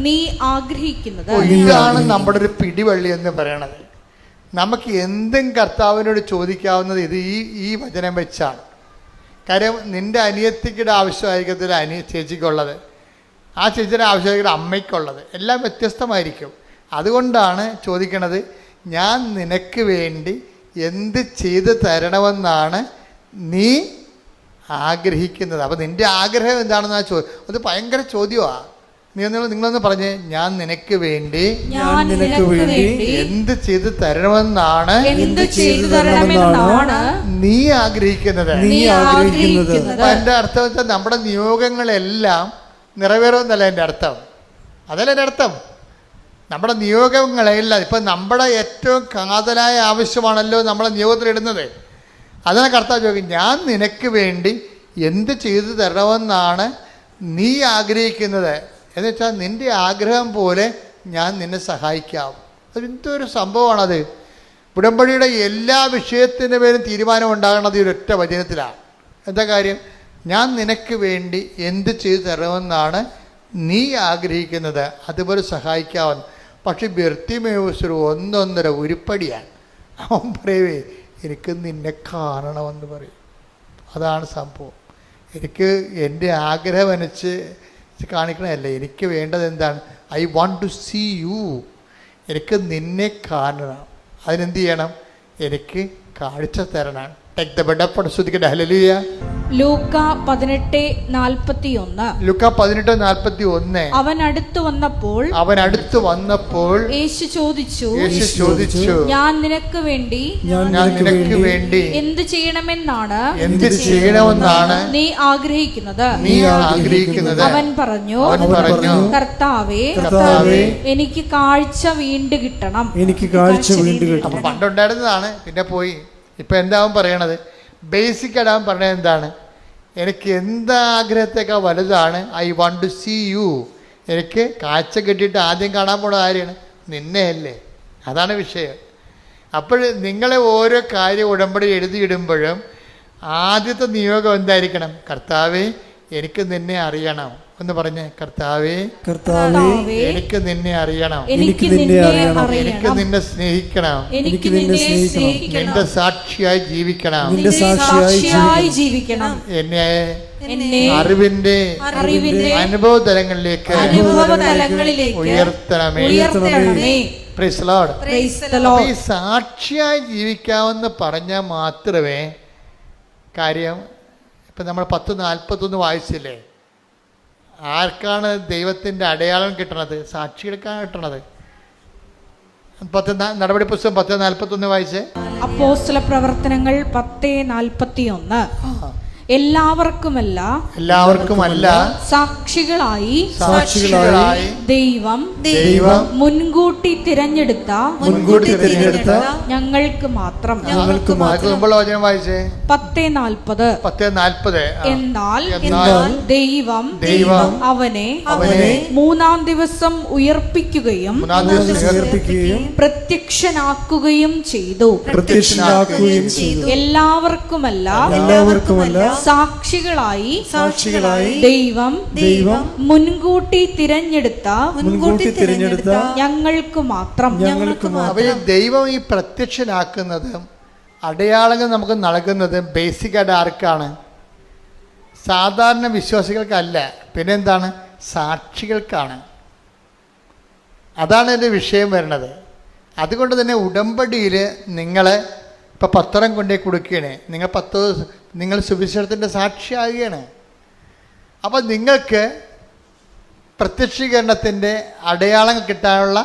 നീ ആഗ്രഹിക്കുന്നത്? ഇതാണ് നമ്മുടെ ഒരു പിടിവള്ളി എന്ന് പറയണത്. നമുക്ക് എന്തും കർത്താവിനോട് ചോദിക്കാവുന്നത് ഈ വചനം വെച്ചാണ്. കാര്യം നിന്റെ അനിയത്തിയുടെ ആവശ്യമായിരിക്കത്തില്ല ചേച്ചിക്കുള്ളത്, ആ ചേച്ചിയുടെ ആവശ്യമായിരിക്കും അമ്മയ്ക്കുള്ളത്, എല്ലാം വ്യത്യസ്തമായിരിക്കും. അതുകൊണ്ടാണ് ചോദിക്കണത്, ഞാൻ നിനക്ക് വേണ്ടി എന്ത് ചെയ്ത് തരണമെന്നാണ് നീ ആഗ്രഹിക്കുന്നത്. അപ്പം നിൻ്റെ ആഗ്രഹം എന്താണെന്നാ അത് ഭയങ്കര ചോദ്യമാണ്. നിങ്ങളൊന്ന് പറഞ്ഞേ. ഞാൻ നിനക്ക് വേണ്ടി എന്ത് ചെയ്ത് തരണമെന്നാണ് നീ ആഗ്രഹിക്കുന്നത്. എൻ്റെ അർത്ഥം വെച്ചാൽ നമ്മുടെ നിയോഗങ്ങളെല്ലാം നിറവേറുമെന്നല്ല എൻ്റെ അർത്ഥം. അതല്ല എൻ്റെ അർത്ഥം. നമ്മുടെ നിയോഗങ്ങളെല്ലാം ഇപ്പം നമ്മുടെ ഏറ്റവും കാതലായ ആവശ്യമാണല്ലോ നമ്മളെ നിയോഗത്തിലിടുന്നത്. അതിനെ കർത്താവ് ചോദിക്കും, ഞാൻ നിനക്ക് വേണ്ടി എന്ത് ചെയ്തു തരണമെന്നാണ് നീ ആഗ്രഹിക്കുന്നത്. എന്ന് വെച്ചാൽ നിൻ്റെ ആഗ്രഹം പോലെ ഞാൻ നിന്നെ സഹായിക്കാം. അതെന്തൊരു സംഭവമാണത്. ഉടമ്പടിയുടെ എല്ലാ വിഷയത്തിൻ്റെ പേരും തീരുമാനം ഉണ്ടാകുന്നത് ഈ ഒരൊറ്റ വചനത്തിലാണ്. എന്താ കാര്യം? ഞാൻ നിനക്ക് വേണ്ടി എന്ത് ചെയ്തു തരണമെന്നാണ് നീ ആഗ്രഹിക്കുന്നത്, അതുപോലെ സഹായിക്കാമെന്ന്. പക്ഷെ ബർത്തിമേവ്സ് ഒന്നൊന്നര ഉരുപ്പടിയാണ്. അവൻ പറയുവേ, എനിക്ക് നിന്നെ കാണണമെന്ന് പറയും. അതാണ് സംഭവം. എനിക്ക് എൻ്റെ ആഗ്രഹം അനുസരിച്ച് കാണിക്കണമല്ല, എനിക്ക് വേണ്ടത് എന്താണ്? I want to see you. എനിക്ക് നിന്നെ കാണണം. അതിനെന്ത് ചെയ്യണം? എനിക്ക് കാഴ്ച തരണം. Take the word up. ശ്രദ്ധിക്കട്ടെ. ഹല്ലേലൂയ. ലൂക്ക 18:41. ലുക്ക 18:41. അവൻ അടുത്തു വന്നപ്പോൾ യേശു ചോദിച്ചു, ഞാൻ നിനക്ക് വേണ്ടി എന്ത് ചെയ്യണമെന്നാണ് നീ ആഗ്രഹിക്കുന്നത്? അവൻ പറഞ്ഞു, കർത്താവേ, എനിക്ക് കാഴ്ച വീണ്ടും കിട്ടണം. അപ്പൊ പണ്ടുണ്ടായിരുന്നതാണ്, പിന്നെ പോയി. ഇപ്പൊ എന്താവും പറയണത്? ബേസിക് ആയിട്ട് അവൻ പറഞ്ഞത് എന്താണ്? എനിക്ക് എന്താഗ്രഹത്തേക്കാൾ വലുതാണ് I want to see you. എനിക്ക് കാഴ്ച കിട്ടിയിട്ട് ആദ്യം കാണാൻ പോണത് ആരെയാണ്? നിന്നെയല്ലേ. അതാണ് വിഷയം. അപ്പോൾ നിങ്ങളെ ഓരോ കാര്യം ഉടമ്പടി എഴുതിയിടുമ്പോഴും ആദ്യത്തെ നിയോഗം എന്തായിരിക്കണം? കർത്താവേ, എനിക്ക് നിന്നെ അറിയണം എന്ന് പറഞ്ഞ്, കർത്താവേ, എനിക്ക് നിന്നെ അറിയണം, എനിക്ക് നിന്നെ സ്നേഹിക്കണം, നിന്റെ സാക്ഷിയായി ജീവിക്കണം, എന്നെ അറിവിന്റെ അനുഭവ തലങ്ങളിലേക്ക് ഉയർത്തണമേ. Price the Lord. ഈ സാക്ഷിയായി ജീവിക്കാമെന്ന് പറഞ്ഞാൽ മാത്രമേ കാര്യം. ഇപ്പം നമ്മൾ 10:41 വായിച്ചില്ലേ? ആർക്കാണ് ദൈവത്തിൻ്റെ അടയാളം കിട്ടണത്? സാക്ഷികൾക്കാണ് കിട്ടണത്. നടപടി പുസ്തകം 10:41 വായിച്ചേ. അപ്പോസ്തല പ്രവർത്തനങ്ങൾ 10:41. എല്ലാവർക്കുമല്ല സാക്ഷികളായി ദൈവം മുൻകൂട്ടി തിരഞ്ഞെടുത്ത ഞങ്ങൾക്ക് മാത്രം. 10:40. എന്നാൽ ദൈവം അവനെ 3-ാം ദിവസം ഉയർപ്പിക്കുകയും പ്രത്യക്ഷനാക്കുകയും ചെയ്തു. എല്ലാവർക്കുമല്ല സാക്ഷികളായി ദൈവം മുൻകൂട്ടി തിരഞ്ഞെടുത്ത ഞങ്ങൾക്ക് മാത്രം. ദൈവം ഈ പ്രത്യക്ഷനാക്കുന്നതും അടയാളങ്ങൾ നമുക്ക് നൽകുന്നത് ബേസിക്കായിട്ട് ആർക്കാണ്? സാധാരണ വിശ്വാസികൾക്കല്ല. പിന്നെന്താണ്? സാക്ഷികൾക്കാണ്. അതാണ് എൻ്റെ വിഷയം വരുന്നത്. അതുകൊണ്ട് തന്നെ ഉടമ്പടിയിൽ നിങ്ങൾ ഇപ്പോൾ പത്രം കൊണ്ടേ കൊടുക്കുകയാണ്. നിങ്ങൾ സുവിശേഷത്തിൻ്റെ സാക്ഷിയാകുകയാണ്. അപ്പോൾ നിങ്ങൾക്ക് പ്രത്യക്ഷീകരണത്തിൻ്റെ അടയാളം കിട്ടാനുള്ള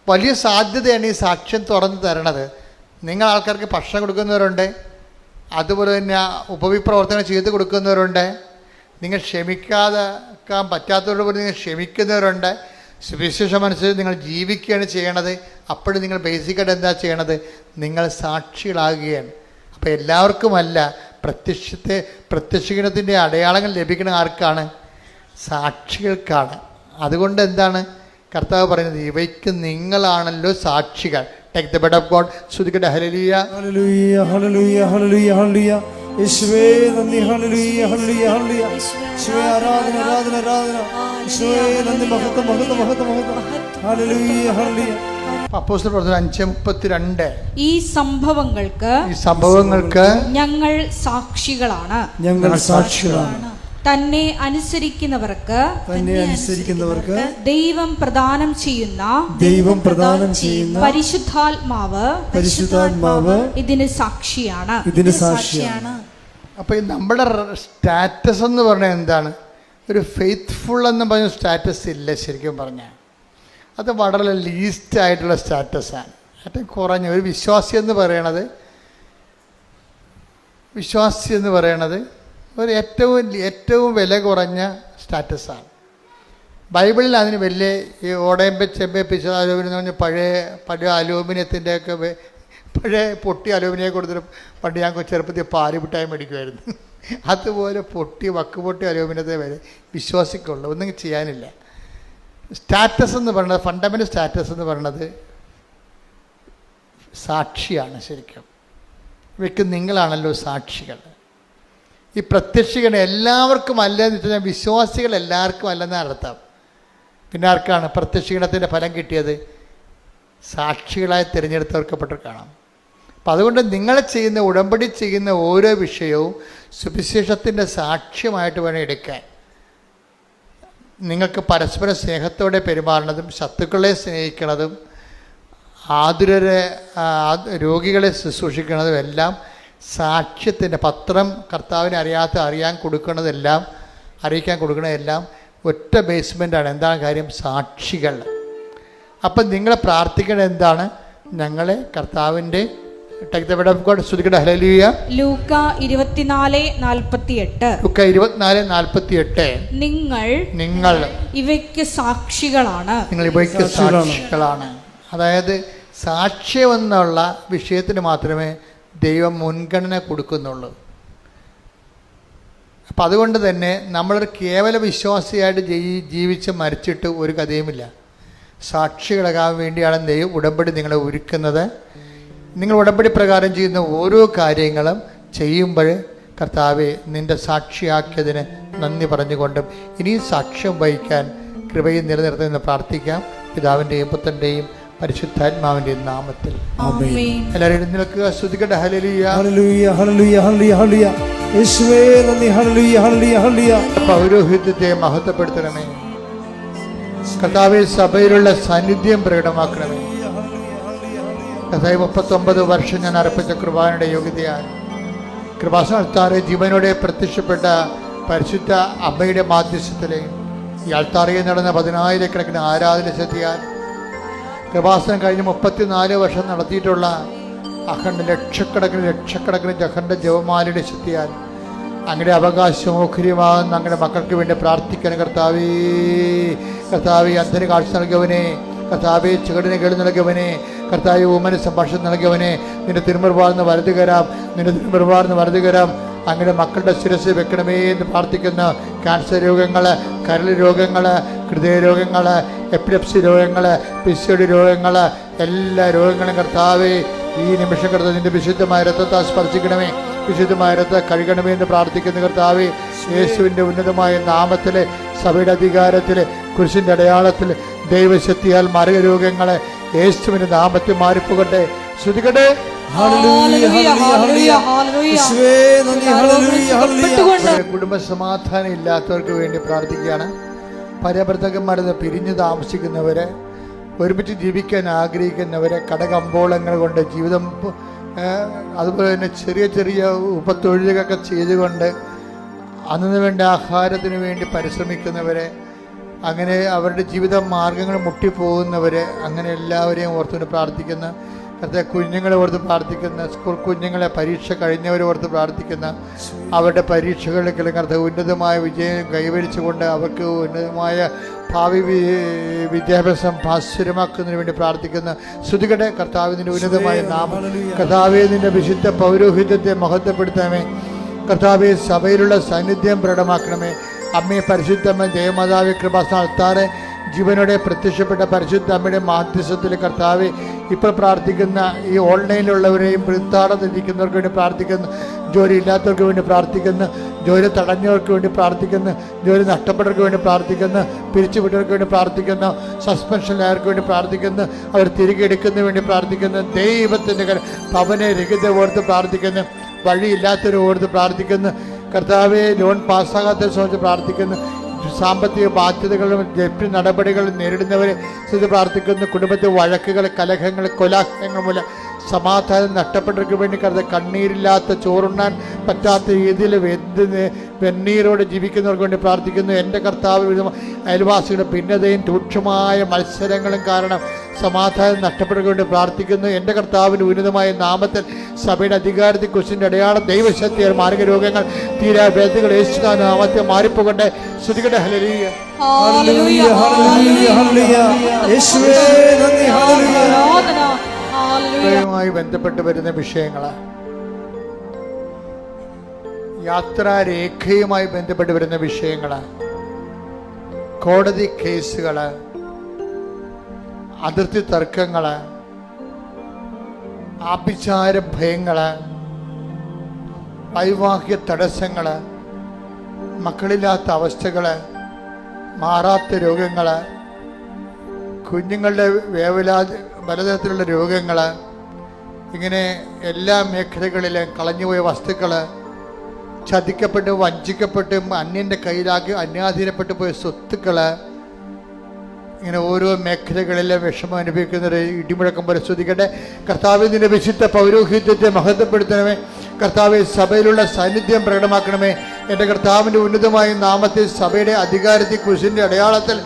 വലിയ സാധ്യതയാണ് ഈ സാക്ഷ്യം തുറന്നു തരണത്. നിങ്ങൾ ആൾക്കാർക്ക് ഭക്ഷണം കൊടുക്കുന്നവരുണ്ട്, അതുപോലെ തന്നെ ഉപവിപ്രവർത്തനം ചെയ്ത് കൊടുക്കുന്നവരുണ്ട്, നിങ്ങൾ ക്ഷമിക്കാതെക്കാൻ പറ്റാത്തവരോട് പോലും നിങ്ങൾ ക്ഷമിക്കുന്നവരുണ്ട്. സുവിശേഷം അനുസരിച്ച് നിങ്ങൾ ജീവിക്കുകയാണ് ചെയ്യണത്. അപ്പോഴും നിങ്ങൾ ബേസിക്കായിട്ട് എന്താ ചെയ്യണത്? നിങ്ങൾ സാക്ഷികളാകുകയാണ്. അപ്പോൾ എല്ലാവർക്കുമല്ല. പ്രത്യക്ഷീകരണത്തിൻ്റെ അടയാളങ്ങൾ ലഭിക്കുന്ന ആർക്കാണ്? സാക്ഷികൾക്കാണ്. അതുകൊണ്ട് എന്താണ് കർത്താവ് പറയുന്നത്? ഇവയ്ക്ക് നിങ്ങളാണല്ലോ സാക്ഷികൾ. Take the word of God. ശ്രുതിക്കട്ടെ. ഹല്ലേലൂയ, ഹല്ലേലൂയ, ഹല്ലേലൂയ, ഹല്ലേലൂയ, ഹല്ലേലൂയ. യേശുവേ നന്ദി. ഹല്ലേലൂയ, ഹല്ലേലൂയ, ഹല്ലേലൂയ. യേശുവേ ആരാധന, ആരാധന, ആരാധന. യേശുവേ നന്ദി. മഹത്വം, മഹത്വം, മഹത്വം, മഹത്വം. Hallelujah, hallelujah. അപ്പോസ്തല പ്രവർത്തനം 5:32. ഈ സംഭവങ്ങൾക്ക് ഞങ്ങൾ സാക്ഷികളാണ്. തന്നെ അനുസരിക്കുന്നവർക്ക് ദൈവം പ്രദാനം ചെയ്യുന്ന പരിശുദ്ധാത്മാവ് ഇതിന് സാക്ഷിയാണ്. അപ്പൊ നമ്മുടെ സ്റ്റാറ്റസ് എന്ന് പറഞ്ഞാൽ എന്താണ്? ഒരു ഫെയ്ത്ത്ഫുൾ എന്ന് പറഞ്ഞ സ്റ്റാറ്റസ് ഇല്ല. ശരിക്കും പറഞ്ഞാൽ അത് വളരെ ലീസ്റ്റ് ആയിട്ടുള്ള സ്റ്റാറ്റസാണ്. ഏറ്റവും കുറഞ്ഞ ഒരു വിശ്വാസി എന്ന് പറയണത് ഒരു ഏറ്റവും വില കുറഞ്ഞ സ്റ്റാറ്റസാണ്. ബൈബിളിൽ അതിന് വലിയ ഈ ഓടയമ്പ ചെമ്പ പിച്ച അലൂമിനിയം എന്ന് പറഞ്ഞാൽ പഴയ അലൂമിനിയത്തിൻ്റെയൊക്കെ പഴയ പൊട്ടി അലൂമിനിയം കൊടുത്തിട്ട് പണ്ട് ഞാൻ ചെറുപ്പത്തിൽ പാല് മിഠായി മേടിക്കുമായിരുന്നു. അതുപോലെ വക്കുപൊട്ടി അലൂമിനിയത്തെ വരെ വിശ്വാസിക്കുള്ളൂ. ഒന്നും ചെയ്യാനില്ല. സ്റ്റാറ്റസ് എന്ന് പറയുന്നത്, ഫണ്ടമെൻ്റൽ സ്റ്റാറ്റസ് എന്ന് പറയുന്നത് സാക്ഷിയാണ്. ശരിക്കും ഇവയ്ക്ക് നിങ്ങളാണല്ലോ സാക്ഷികൾ. ഈ പ്രത്യക്ഷീകരണം എല്ലാവർക്കും അല്ലെന്ന് വെച്ചാൽ വിശ്വാസികൾ എല്ലാവർക്കും അല്ലെന്നാണ് അർത്ഥം. പിന്നെ ആർക്കാണ് പ്രത്യക്ഷീകരണത്തിൻ്റെ ഫലം കിട്ടിയത്? സാക്ഷികളായി തിരഞ്ഞെടുത്തവർക്കപ്പെട്ട് കാണാം. അപ്പം അതുകൊണ്ട് നിങ്ങൾ ചെയ്യുന്ന ഉടമ്പടി ചെയ്യുന്ന ഓരോ വിഷയവും സുവിശേഷത്തിൻ്റെ സാക്ഷ്യമായിട്ട് വേണം എടുക്കാൻ. നിങ്ങൾക്ക് പരസ്പര സ്നേഹത്തോടെ പെരുമാറുന്നതും ശത്രുക്കളെ സ്നേഹിക്കുന്നതും രോഗികളെ ശുശ്രൂഷിക്കുന്നതും എല്ലാം സാക്ഷ്യത്തിൻ്റെ പത്രം കർത്താവിനെ അറിയാൻ കൊടുക്കുന്നതെല്ലാം ഒറ്റ ബേസ്മെൻ്റാണ്. എന്താണ് കാര്യം? സാക്ഷികൾ. അപ്പം നിങ്ങൾ പ്രാർത്ഥിക്കേണ്ടത് എന്താണ്? ഞങ്ങളെ കർത്താവിൻ്റെ ലൂക്ക 24:48 നിങ്ങൾ ഇവയ്ക്ക് സാക്ഷികളാണ്. അതായത് സാക്ഷ്യം എന്നുള്ള വിഷയത്തിന് മാത്രമേ ദൈവം മുൻഗണന കൊടുക്കുന്നുള്ളൂ. അപ്പം അതുകൊണ്ട് തന്നെ നമ്മളൊരു കേവല വിശ്വാസിയായിട്ട് ജീവിച്ച് മരിച്ചിട്ട് ഒരു കഥയുമില്ല. സാക്ഷികളാകാൻ വേണ്ടിയാണ് ദൈവം ഉടമ്പടി നിങ്ങളെ ഒരുക്കുന്നത്. നിങ്ങൾ ഉടമ്പടി പ്രകാരം ചെയ്യുന്ന ഓരോ കാര്യങ്ങളും ചെയ്യുമ്പോൾ കർത്താവെ നിൻ്റെ സാക്ഷിയാക്കിയതിന് നന്ദി പറഞ്ഞുകൊണ്ടും ഇനിയും സാക്ഷ്യം വഹിക്കാൻ കൃപയും നിലനിർത്തുമെന്ന് പ്രാർത്ഥിക്കാം. പിതാവിൻ്റെയും പുത്രൻ്റെയും പരിശുദ്ധാത്മാവിൻ്റെയും നാമത്തിൽ എല്ലാവരും എഴുന്നേൽക്കുക. സ്തുതിക്കട്ടെ. ഹല്ലേലൂയ, ഹല്ലേലൂയ, ഹല്ലേലൂയ, ഹല്ലേലൂയ. യേശുവേ നന്ദി. ഹല്ലേലൂയ, ഹല്ലേലൂയ, ഹല്ലേലൂയ. പൗരോഹിത്യത്തെ മഹത്വപ്പെടുത്തണമേ. കർത്താവെ സഭയിലുള്ള സാന്നിധ്യം പ്രകടമാക്കണമേ. കർത്താവ് 39 വർഷം ഞാൻ അർപ്പിച്ച കൃപാനയുടെ യോഗ്യതയാണ്. കൃപാസനത്താറെ ജീവനോടെ പ്രത്യക്ഷപ്പെട്ട പരിശുദ്ധ അമ്മയുടെ മാധ്യസ്ഥത്തിലെ ഈ അൾത്താറയിൽ നടന്ന 10,000 ആരാധന ശക്തിയാൽ കൃപാസനം കഴിഞ്ഞ് 34 വർഷം നടത്തിയിട്ടുള്ള ലക്ഷക്കണക്കിന് അഖണ്ഡ ജപമാലയുടെ ശക്തിയാൽ അങ്ങയുടെ അവകാശമോഖര്യമാകുന്ന അങ്ങയുടെ മക്കൾക്ക് വേണ്ടി പ്രാർത്ഥിക്കാൻ കർത്താവേ, അന്ധന് കാഴ്ച നൽകിയവനെ, കർത്താവെ ചെകിടിന് കേട് നൽകിയവനെ, കർത്താവ് ഊമന് സംഭാഷണം നൽകിയവനെ, നിന്റെ തിരുമുറിവാർന്ന് വലതു കരം അങ്ങയുടെ മക്കളുടെ ശിരസ് വെക്കണമേ എന്ന് പ്രാർത്ഥിക്കുന്ന ക്യാൻസർ രോഗങ്ങൾ, കരൾ രോഗങ്ങൾ, ഹൃദയരോഗങ്ങൾ, എപ്പിലെപ്സി രോഗങ്ങൾ, പിസിഒഡി രോഗങ്ങൾ, എല്ലാ രോഗങ്ങളും കർത്താവെ ഈ നിമിഷം കർത്താവ് നിന്റെ വിശുദ്ധമായ രക്തത്താൽ സ്പർശിക്കണമേ, വിശുദ്ധമായ രക്തം കഴുകണമേ എന്ന് പ്രാർത്ഥിക്കുന്ന കർത്താവെ, യേശുവിൻ്റെ ഉന്നതമായ നാമത്തിൽ, സഭയുടെ അധികാരത്തിൽ, കുരിശിൻ്റെ അടയാളത്തിൽ, ദൈവശക്തിയാൽ മാരകരോഗങ്ങളെ യേശുവിൻ്റെ നാമത്തിൽ മാറിപ്പോകട്ടെ. ശ്രുതികട്ടെ. കുടുംബ സമാധാനം ഇല്ലാത്തവർക്ക് വേണ്ടി പ്രാർത്ഥിക്കുകയാണ്. ഭാര്യാഭർത്താക്കന്മാരെ പിരിഞ്ഞ് താമസിക്കുന്നവരെ, ഒരുമിച്ച് ജീവിക്കാൻ ആഗ്രഹിക്കുന്നവരെ, കടകമ്പോളങ്ങൾ കൊണ്ട് ജീവിതം, അതുപോലെ തന്നെ ചെറിയ ഉപത്തൊഴിലുകളൊക്കെ ചെയ്തുകൊണ്ട് അന്നു വേണ്ട ആഹാരത്തിന് വേണ്ടി പരിശ്രമിക്കുന്നവരെ, അങ്ങനെ അവരുടെ ജീവിത മാർഗങ്ങൾ മുട്ടിപ്പോകുന്നവരെ, അങ്ങനെ എല്ലാവരെയും ഓർത്തുകൊണ്ട് പ്രാർത്ഥിക്കുന്ന കർത്താവേ, കുഞ്ഞുങ്ങളെ ഓർത്ത് പ്രാർത്ഥിക്കുന്ന, സ്കൂൾ കുഞ്ഞുങ്ങളെ പരീക്ഷ കഴിഞ്ഞവരെ ഓർത്ത് പ്രാർത്ഥിക്കുന്ന, അവരുടെ പരീക്ഷകളിൽ കർത്താവ് ഉന്നതമായ വിജയം കൈവരിച്ചുകൊണ്ട് അവർക്ക് ഉന്നതമായ ഭാവി വിദ്യാഭ്യാസം ഭാസ്വരമാക്കുന്നതിന് വേണ്ടി പ്രാർത്ഥിക്കുന്ന ശ്രുതികട്ടെ. കർത്താവിൻ്റെ ഉന്നതമായ നാമം, കർത്താവേ നിൻ്റെ വിശുദ്ധ പൗരോഹിത്യത്തെ മഹത്വപ്പെടുത്തണമേ. കർത്താവേ സഭയിലുള്ള സാന്നിധ്യം പ്രകടമാക്കണമേ. അമ്മയെ പരിശുദ്ധമ്മ ദേവമാതാവെ കൃപാസ്ഥാനത്താറെ ജീവനോടെ പ്രത്യക്ഷപ്പെട്ട പരിശുദ്ധ അമ്മയുടെ മാധ്യസ്ഥത്തിൽ കർത്താവെ ഇപ്പോൾ പ്രാർത്ഥിക്കുന്ന ഈ ഓൺലൈനിലുള്ളവരെയും വൃത്താടത്തിരിക്കുന്നവർക്ക് വേണ്ടി പ്രാർത്ഥിക്കുന്നു, ജോലി ഇല്ലാത്തവർക്ക് വേണ്ടി പ്രാർത്ഥിക്കുന്നു, ജോലി തടഞ്ഞവർക്ക് വേണ്ടി പ്രാർത്ഥിക്കുന്നു, ജോലി നഷ്ടപ്പെട്ടവർക്ക് വേണ്ടി പ്രാർത്ഥിക്കുന്നു, പിരിച്ചുവിട്ടവർക്ക് വേണ്ടി പ്രാർത്ഥിക്കുന്നു, സസ്പെൻഷനിലായവർക്ക് വേണ്ടി പ്രാർത്ഥിക്കുന്നു, അവർ തിരികെ എടുക്കുന്നതിന് വേണ്ടി പ്രാർത്ഥിക്കുന്നു, ദൈവത്തിൻ്റെ ഭവനെ രഹിത ഓർത്ത് പ്രാർത്ഥിക്കുന്നു, വഴിയില്ലാത്തവരെ ഓർത്ത് പ്രാർത്ഥിക്കുന്നു, കർത്താവെ ലോൺ പാസ്സാകാത്തവരെ സംബന്ധിച്ച് പ്രാർത്ഥിക്കുന്നു, സാമ്പത്തിക ബാധ്യതകളും ജപ്തി നടപടികളും നേരിടുന്നവരെ സ്ഥിതി പ്രാർത്ഥിക്കുന്നു, കുടുംബത്തിൽ വഴക്കുകൾ, കലഹങ്ങൾ, കോലാഹലങ്ങൾ മൂലം സമാധാനം നഷ്ടപ്പെട്ടവർക്ക് വേണ്ടി കണ്ണീരില്ലാത്ത, ചോറുണ്ണാൻ പറ്റാത്ത രീതിയിൽ വെണ്ണീരോടെ ജീവിക്കുന്നവർക്ക് വേണ്ടി പ്രാർത്ഥിക്കുന്നു. എൻ്റെ കർത്താവ് അയൽവാസികളുടെ ഭിന്നതയും രൂക്ഷമായ മത്സരങ്ങളും കാരണം സമാധാനം നഷ്ടപ്പെട്ടവർക്ക് വേണ്ടി പ്രാർത്ഥിക്കുന്നു. എൻ്റെ കർത്താവിൻ്റെ ഉന്നതമായ നാമത്തിൽ സഭയുടെ അധികാരത്തിൽ കുരിശിൻ്റെ അടയാളം, ദൈവശക്തിയാൽ മാർഗരോഗങ്ങൾ, തീരാ വേദനകൾ യേശുവിന്റെ നാമത്തിൽ മാറിപ്പോകട്ടെ. ശ്രുതികട്ടെ. ഹല്ലേലൂയ, ഹല്ലേലൂയ, ഹല്ലേലൂയ, ഹല്ലേലൂയ. യേശുവേ നന്ദി. ഹല്ലേലൂയ. യുമായി ബന്ധപ്പെട്ട് വരുന്ന വിഷയങ്ങൾ, യാത്രാരേഖയുമായി ബന്ധപ്പെട്ട് വരുന്ന വിഷയങ്ങൾ, കോടതി കേസുകൾ, അതിർത്തി തർക്കങ്ങൾ, ആഭിചാര ഭയങ്ങൾ, വൈവാഹിക തടസ്സങ്ങൾ, മക്കളില്ലാത്ത അവസ്ഥകൾ, മാറാത്ത രോഗങ്ങൾ, കുഞ്ഞുങ്ങളുടെ പലതരത്തിലുള്ള രോഗങ്ങൾ, ഇങ്ങനെ എല്ലാ മേഖലകളിലും കളഞ്ഞുപോയ വസ്തുക്കൾ, ചതിക്കപ്പെട്ട് വഞ്ചിക്കപ്പെട്ടും അന്യൻ്റെ കയ്യിലാക്കി അന്യാധീനപ്പെട്ടു പോയ സ്വത്തുക്കൾ, ഇങ്ങനെ ഓരോ മേഖലകളിലെ വിഷമം അനുഭവിക്കുന്നവരെ ഇടിമുഴക്കം പോലെ ശ്രദ്ധിക്കട്ടെ. കർത്താവിൻ്റെ വിശുദ്ധ പൗരോഹിത്യത്തെ മഹത്വപ്പെടുത്തണമേ. കർത്താവെ സഭയിലുള്ള സാന്നിധ്യം പ്രകടമാക്കണമേ. എൻ്റെ കർത്താവിൻ്റെ ഉന്നതമായ നാമത്തിൽ സഭയുടെ അധികാരത്തിൽ കുരിശിൻ്റെ അടയാളത്തിൽ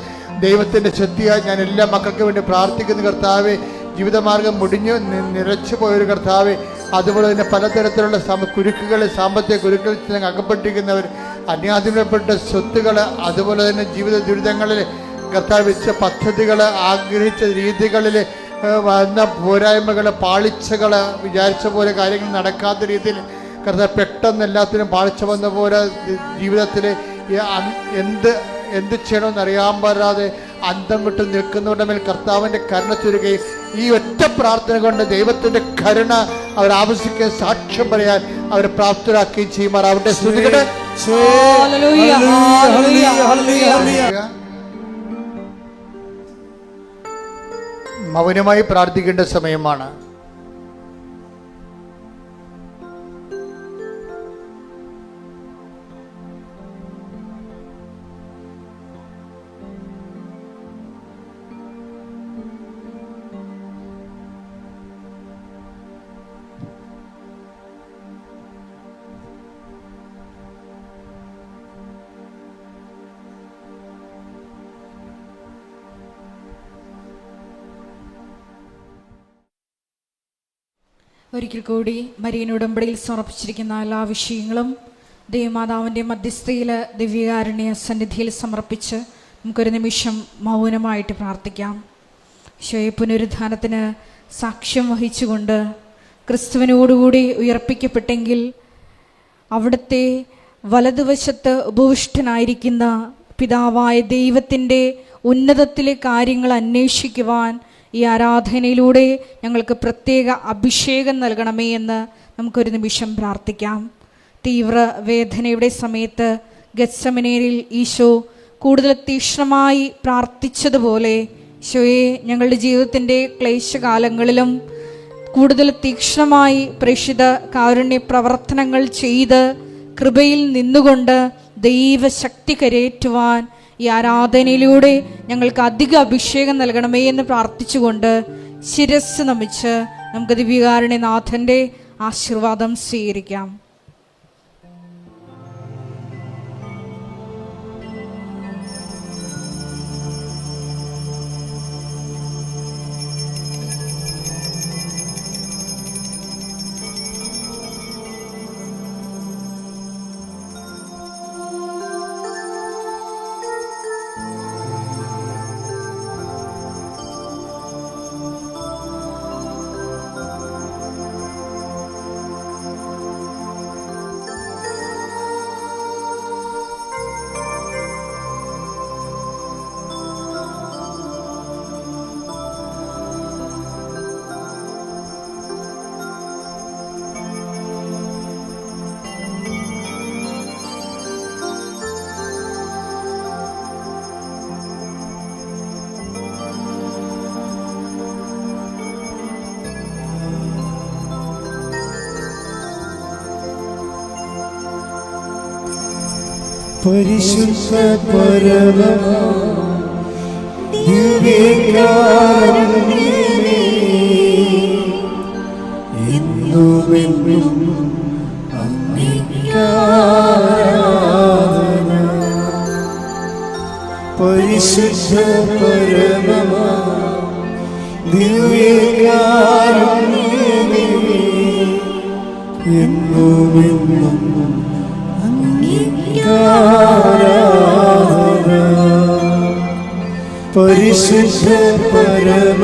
ദൈവത്തിൻ്റെ ശക്തിയായി ഞാൻ എല്ലാ മക്കൾക്കും വേണ്ടി പ്രാർത്ഥിക്കുന്നു. കർത്താവെ ജീവിതമാർഗം മുടിഞ്ഞു നിറച്ചു പോയൊരു കർത്താവെ, അതുപോലെ തന്നെ പലതരത്തിലുള്ള കുരുക്കുകൾ, സാമ്പത്തിക കുരുക്കളിൽ അകപ്പെട്ടിരിക്കുന്നവർ, അന്യാധീനപ്പെട്ട സ്വത്തുകൾ, അതുപോലെ തന്നെ ജീവിത ദുരിതങ്ങളിൽ കർത്താവ് വെച്ച പദ്ധതികൾ, ആഗ്രഹിച്ച രീതികളിൽ വന്ന പോരായ്മകൾ, പാളിച്ചകൾ, വിചാരിച്ച പോലെ കാര്യങ്ങൾ നടക്കാത്ത രീതിയിൽ കർത്താവ് പെട്ടെന്ന് എല്ലാത്തിനും പാളിച്ച വന്ന പോലെ ജീവിതത്തിൽ എന്ത് ചെയ്യണമെന്ന് അറിയാൻ പാടാതെ അന്തം വിട്ട് നിൽക്കുന്നവരുടെ മേൽ കർത്താവിൻ്റെ കരുണ ചൊരിയുകയും ഈ ഒറ്റ പ്രാർത്ഥന കൊണ്ട് ദൈവത്തിൻ്റെ കരുണ അവർ ആവശ്യിക്കാൻ സാക്ഷ്യം പറയാൻ അവരെ പ്രാപ്തരാക്കുകയും ചെയ്യുമാറാവട്ടെ. സ്തുതിക്കട്ടെ. മൗനമായി പ്രാർത്ഥിക്കേണ്ട സമയമാണ്. ഒരിക്കൽ കൂടി മരിയൻ ഉടമ്പടിയിൽ സമർപ്പിച്ചിരിക്കുന്ന എല്ലാ വിഷയങ്ങളും ദൈവമാതാവിൻ്റെ മധ്യസ്ഥയിൽ ദിവ്യകാരുണ്യ സന്നിധിയിൽ സമർപ്പിച്ച് നമുക്കൊരു നിമിഷം മൗനമായിട്ട് പ്രാർത്ഥിക്കാം. ഈശോയെ പുനരുദ്ധാനത്തിന് സാക്ഷ്യം വഹിച്ചുകൊണ്ട് ക്രിസ്തുവിനോടുകൂടി ഉയർപ്പിക്കപ്പെട്ടെങ്കിൽ അവിടുത്തെ വലതുവശത്ത് ഉപവിഷ്ടനായിരിക്കുന്ന പിതാവായ ദൈവത്തിൻ്റെ ഉന്നതത്തിലെ കാര്യങ്ങൾ അന്വേഷിക്കുവാൻ ഈ ആരാധനയിലൂടെ ഞങ്ങൾക്ക് പ്രത്യേക അഭിഷേകം നൽകണമേ എന്ന് നമുക്കൊരു നിമിഷം പ്രാർത്ഥിക്കാം. തീവ്ര വേദനയുടെ സമയത്ത് ഗത്സമനേരിൽ ഈശോ കൂടുതൽ തീക്ഷ്ണമായി പ്രാർത്ഥിച്ചതുപോലെ ഈശോയെ ഞങ്ങളുടെ ജീവിതത്തിൻ്റെ ക്ലേശകാലങ്ങളിലും കൂടുതൽ തീക്ഷ്ണമായി പ്രേക്ഷിത കാരുണ്യ പ്രവർത്തനങ്ങൾ ചെയ്ത് കൃപയിൽ നിന്നുകൊണ്ട് ദൈവശക്തി കരയേറ്റുവാൻ ഈ ആരാധനയിലൂടെ ഞങ്ങൾക്ക് അധിക അഭിഷേകം നൽകണമേ എന്ന് പ്രാർത്ഥിച്ചുകൊണ്ട് ശിരസ് നമിച്ച് നമുക്ക് ദിവ്യകാരുണ്യനാഥൻ്റെ ആശീർവാദം സ്വീകരിക്കാം. പരിശുദ്ധ പരമ ദിവ്യകാരുണ്യമേ, എന്നുമെന്നും അങ്ങേക്ക് ആരാധന. പരിശുദ്ധ പരമ ദിവ്യകാരുണ്യമേ, എന്നുമെന്നും ആരാധന. പരിശുദ്ധ പരമ